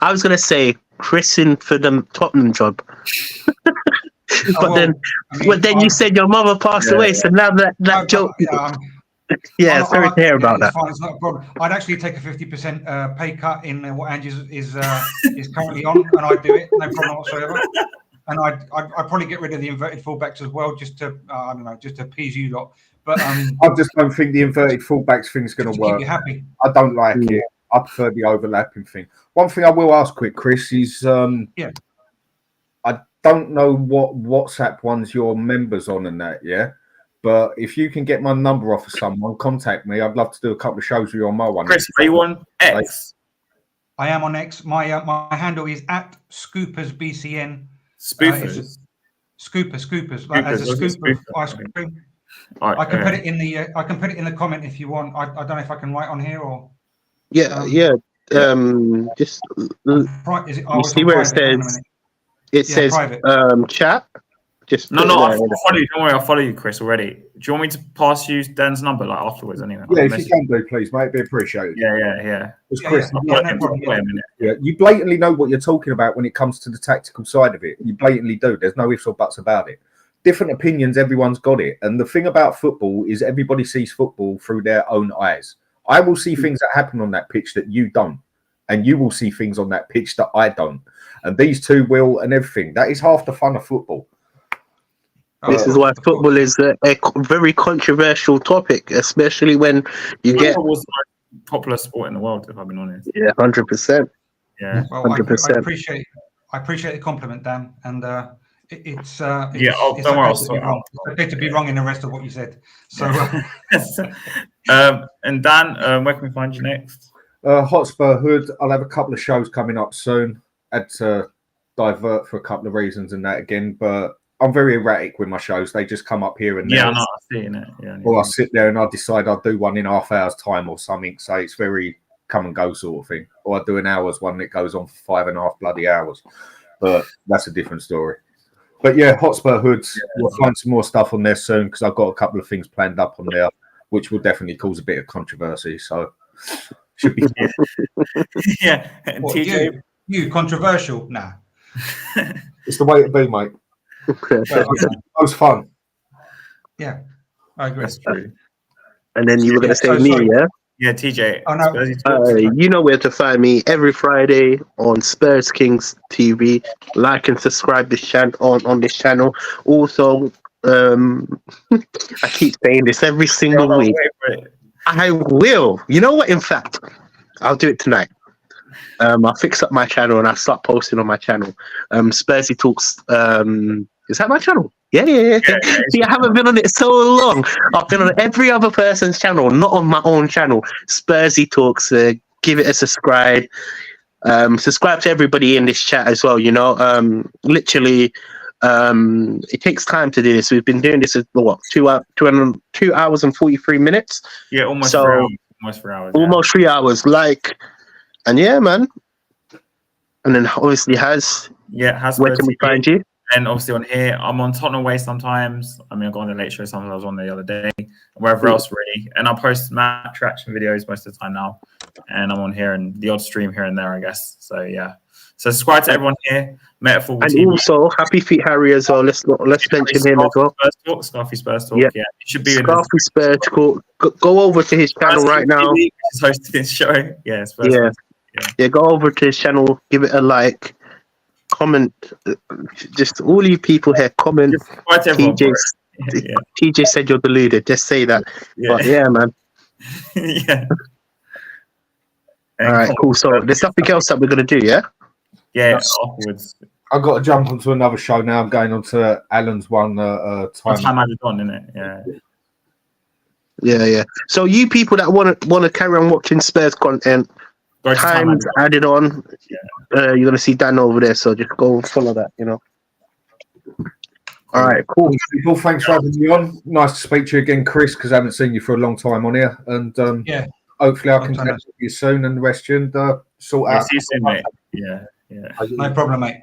[SPEAKER 1] I was going to say Chris in for the Tottenham job. But then you said your mother passed away, so now that joke. Sorry to hear about that.
[SPEAKER 4] It's not a problem. I'd actually take a 50% pay cut in what Ange is currently on, and I'd do it, no problem whatsoever. And I'd probably get rid of the inverted fullbacks as well, just to just to appease you lot. But I
[SPEAKER 5] just don't think the inverted fullbacks thing's going to work.
[SPEAKER 4] Keep you happy.
[SPEAKER 5] I don't like it. I prefer the overlapping thing. One thing I will ask quick, Chris, is I don't know what WhatsApp ones you're members on and that, but if you can get my number off of someone, contact me. I'd love to do a couple of shows with you on my one.
[SPEAKER 2] Chris, are you on X?
[SPEAKER 4] I am on X. My handle is @ScoopersBCN.
[SPEAKER 2] Spoofers.
[SPEAKER 4] Scoopers, like as a scoop of ice cream. I can put it in the comment if you want. I don't know if I can write on here or.
[SPEAKER 1] Just see where it says. It says chat. Just
[SPEAKER 2] no. I'll follow you. Don't worry, I'll follow you, Chris. Already. Do you want me to pass you Dan's number afterwards? Anyway.
[SPEAKER 5] Yeah, if you can do, please, mate. It'd be appreciated.
[SPEAKER 2] Yeah.
[SPEAKER 5] Chris,
[SPEAKER 2] wait a minute.
[SPEAKER 5] You blatantly know what you're talking about when it comes to the tactical side of it. You blatantly do. There's no ifs or buts about it. Different opinions. Everyone's got it. And the thing about football is everybody sees football through their own eyes. I will see things that happen on that pitch that you don't, and you will see things on that pitch that I don't, and these two will, and everything. That is half the fun of football.
[SPEAKER 1] This is why football is a very controversial topic, especially when you get.
[SPEAKER 2] Football was the most popular sport in the world, if I've been honest.
[SPEAKER 1] Yeah, 100%.
[SPEAKER 2] Yeah,
[SPEAKER 4] well,
[SPEAKER 1] 100%.
[SPEAKER 4] I appreciate the compliment, Dan, and it's
[SPEAKER 2] don't worry,
[SPEAKER 4] It's okay to be wrong in the rest of what you said. So,
[SPEAKER 2] and Dan, where can we find you next?
[SPEAKER 5] Hotspur Hood. I'll have a couple of shows coming up soon. Had to divert for a couple of reasons and that again, but I'm very erratic with my shows. They just come up here and there.
[SPEAKER 2] Yeah, I'm not seeing it. Yeah,
[SPEAKER 5] or I sit there and I decide I'll do one in half hour's time or something. So it's very come and go sort of thing. Or I do an hour's one that goes on for 5.5 bloody hours. But that's a different story. But yeah, Hotspur Hoods, we'll find some more stuff on there soon because I've got a couple of things planned up on there, which will definitely cause a bit of controversy. So should be.
[SPEAKER 2] Yeah.
[SPEAKER 4] What, you controversial? Nah.
[SPEAKER 5] It's the way to be, mate. Most fun.
[SPEAKER 4] Yeah, I agree.
[SPEAKER 2] That's true.
[SPEAKER 1] And then you were going to say me,
[SPEAKER 4] sorry.
[SPEAKER 1] yeah?
[SPEAKER 2] Yeah, TJ.
[SPEAKER 4] Oh, no.
[SPEAKER 1] You know where to find me every Friday on Spurs Kings TV. Like and subscribe this channel on this channel. Also, I keep saying this every single week. I will. You know what? In fact, I'll do it tonight. I'll fix up my channel and I'll start posting on my channel. Spursy Talks. Is that my channel? Yeah. See, I haven't been on it so long. I've been on every other person's channel, not on my own channel. Spursy Talks. Give it a subscribe. Subscribe to everybody in this chat as well. You know, literally, it takes time to do this. We've been doing this for what 2 hours and 43 minutes.
[SPEAKER 2] Yeah, almost
[SPEAKER 1] 3 hours.
[SPEAKER 2] Almost 3 hours.
[SPEAKER 1] Almost 3 hours. And yeah, man. And then obviously Has.
[SPEAKER 2] Yeah, Has.
[SPEAKER 1] Where can we find you?
[SPEAKER 2] And obviously on here, I'm on Tottenham Way sometimes. I mean, I go on the late show sometimes. I was on the other day, wherever else really. And I post match reaction videos most of the time now. And I'm on here and the odd stream here and there, I guess. So yeah. So subscribe to everyone here. Metaphor
[SPEAKER 1] and
[SPEAKER 2] TV.
[SPEAKER 1] Also, Happy Feet Harry as well. Let's mention him as well.
[SPEAKER 2] Scarfy Spurs Talk. Yeah, it should be.
[SPEAKER 1] Scarfy Spurs Talk. Go over to his channel right now.
[SPEAKER 2] He's hosting this show. Yeah,
[SPEAKER 1] yeah. Go over to his channel. Give it a like. Comment. Just all you people here. Comment. TJ said you're deluded. Just say that. Yeah. But yeah, man.
[SPEAKER 2] Yeah.
[SPEAKER 1] All right, cool. So there's nothing else that we're gonna do, yeah?
[SPEAKER 2] Yeah, afterwards.
[SPEAKER 5] I've got to jump onto another show now. I'm going on to Alan's one.
[SPEAKER 2] Time added on, isn't it?
[SPEAKER 1] Yeah. So you people that want to carry on watching Spurs content, times added on. You're gonna see Dan over there. So just go follow that. You know. All right, cool.
[SPEAKER 5] People, thanks for having me on. Nice to speak to you again, Chris, because I haven't seen you for a long time on here. And hopefully I can catch up with you soon and the rest and sort out.
[SPEAKER 2] See you soon, mate. Yeah.
[SPEAKER 4] No problem, mate.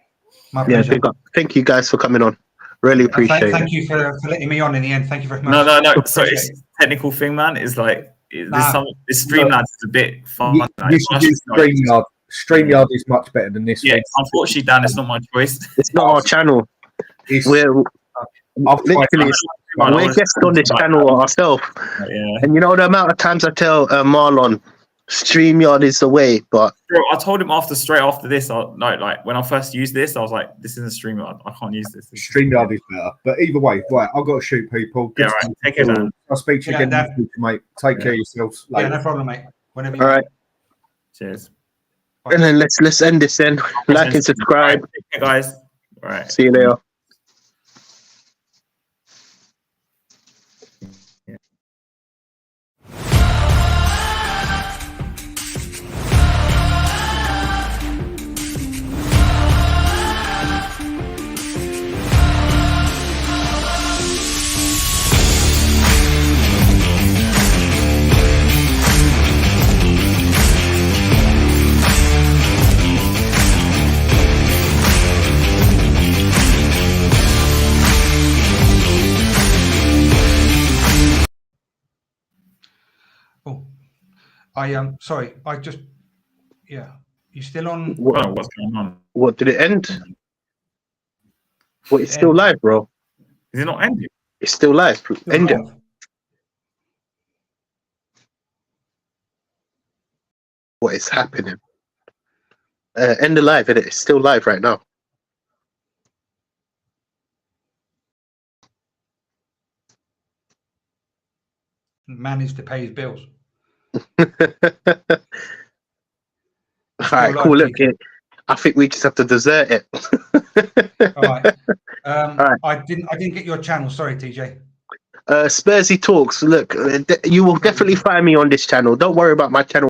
[SPEAKER 4] My pleasure.
[SPEAKER 1] Yeah, thank you guys for coming on. Really appreciate it.
[SPEAKER 4] Thank you for letting me on in the end. Thank you very much.
[SPEAKER 2] No. So it's a technical thing, man. It's like this Streamlabs is a bit fun.
[SPEAKER 5] You should use StreamYard. StreamYard is much better than this.
[SPEAKER 2] Yeah, unfortunately, Dan, it's not my choice.
[SPEAKER 1] It's not our channel. We're guests on this channel ourselves.
[SPEAKER 2] Yeah.
[SPEAKER 1] And you know the amount of times I tell Marlon, StreamYard is the way, but
[SPEAKER 2] bro, I told him straight after this. When I first used this, I was like, "This isn't StreamYard. I can't use this."
[SPEAKER 5] StreamYard is better, but either way, right? I've got to shoot people.
[SPEAKER 2] Yeah, right. Take care, Dan.
[SPEAKER 5] I'll speak to you again, mate. Take care of yourselves.
[SPEAKER 4] Yeah, no problem, mate. Whenever.
[SPEAKER 1] All right.
[SPEAKER 2] Cheers.
[SPEAKER 1] And then let's end this then. Like and subscribe.
[SPEAKER 2] Take care, guys. All right.
[SPEAKER 1] See you later.
[SPEAKER 4] I am sorry. You still on?
[SPEAKER 2] What's going on?
[SPEAKER 1] What did it end? What? It's still live, bro.
[SPEAKER 2] Is it not ending?
[SPEAKER 1] It's still live. End it. what is happening. End the live, innit? It's still live right now.
[SPEAKER 4] Managed to pay his bills.
[SPEAKER 1] All right, cool. Look, I think we just have to desert it.
[SPEAKER 4] All right.
[SPEAKER 1] All right.
[SPEAKER 4] I didn't get your channel. Sorry, TJ.
[SPEAKER 1] Spursy Talks. Look, you will definitely find me on this channel. Don't worry about my channel.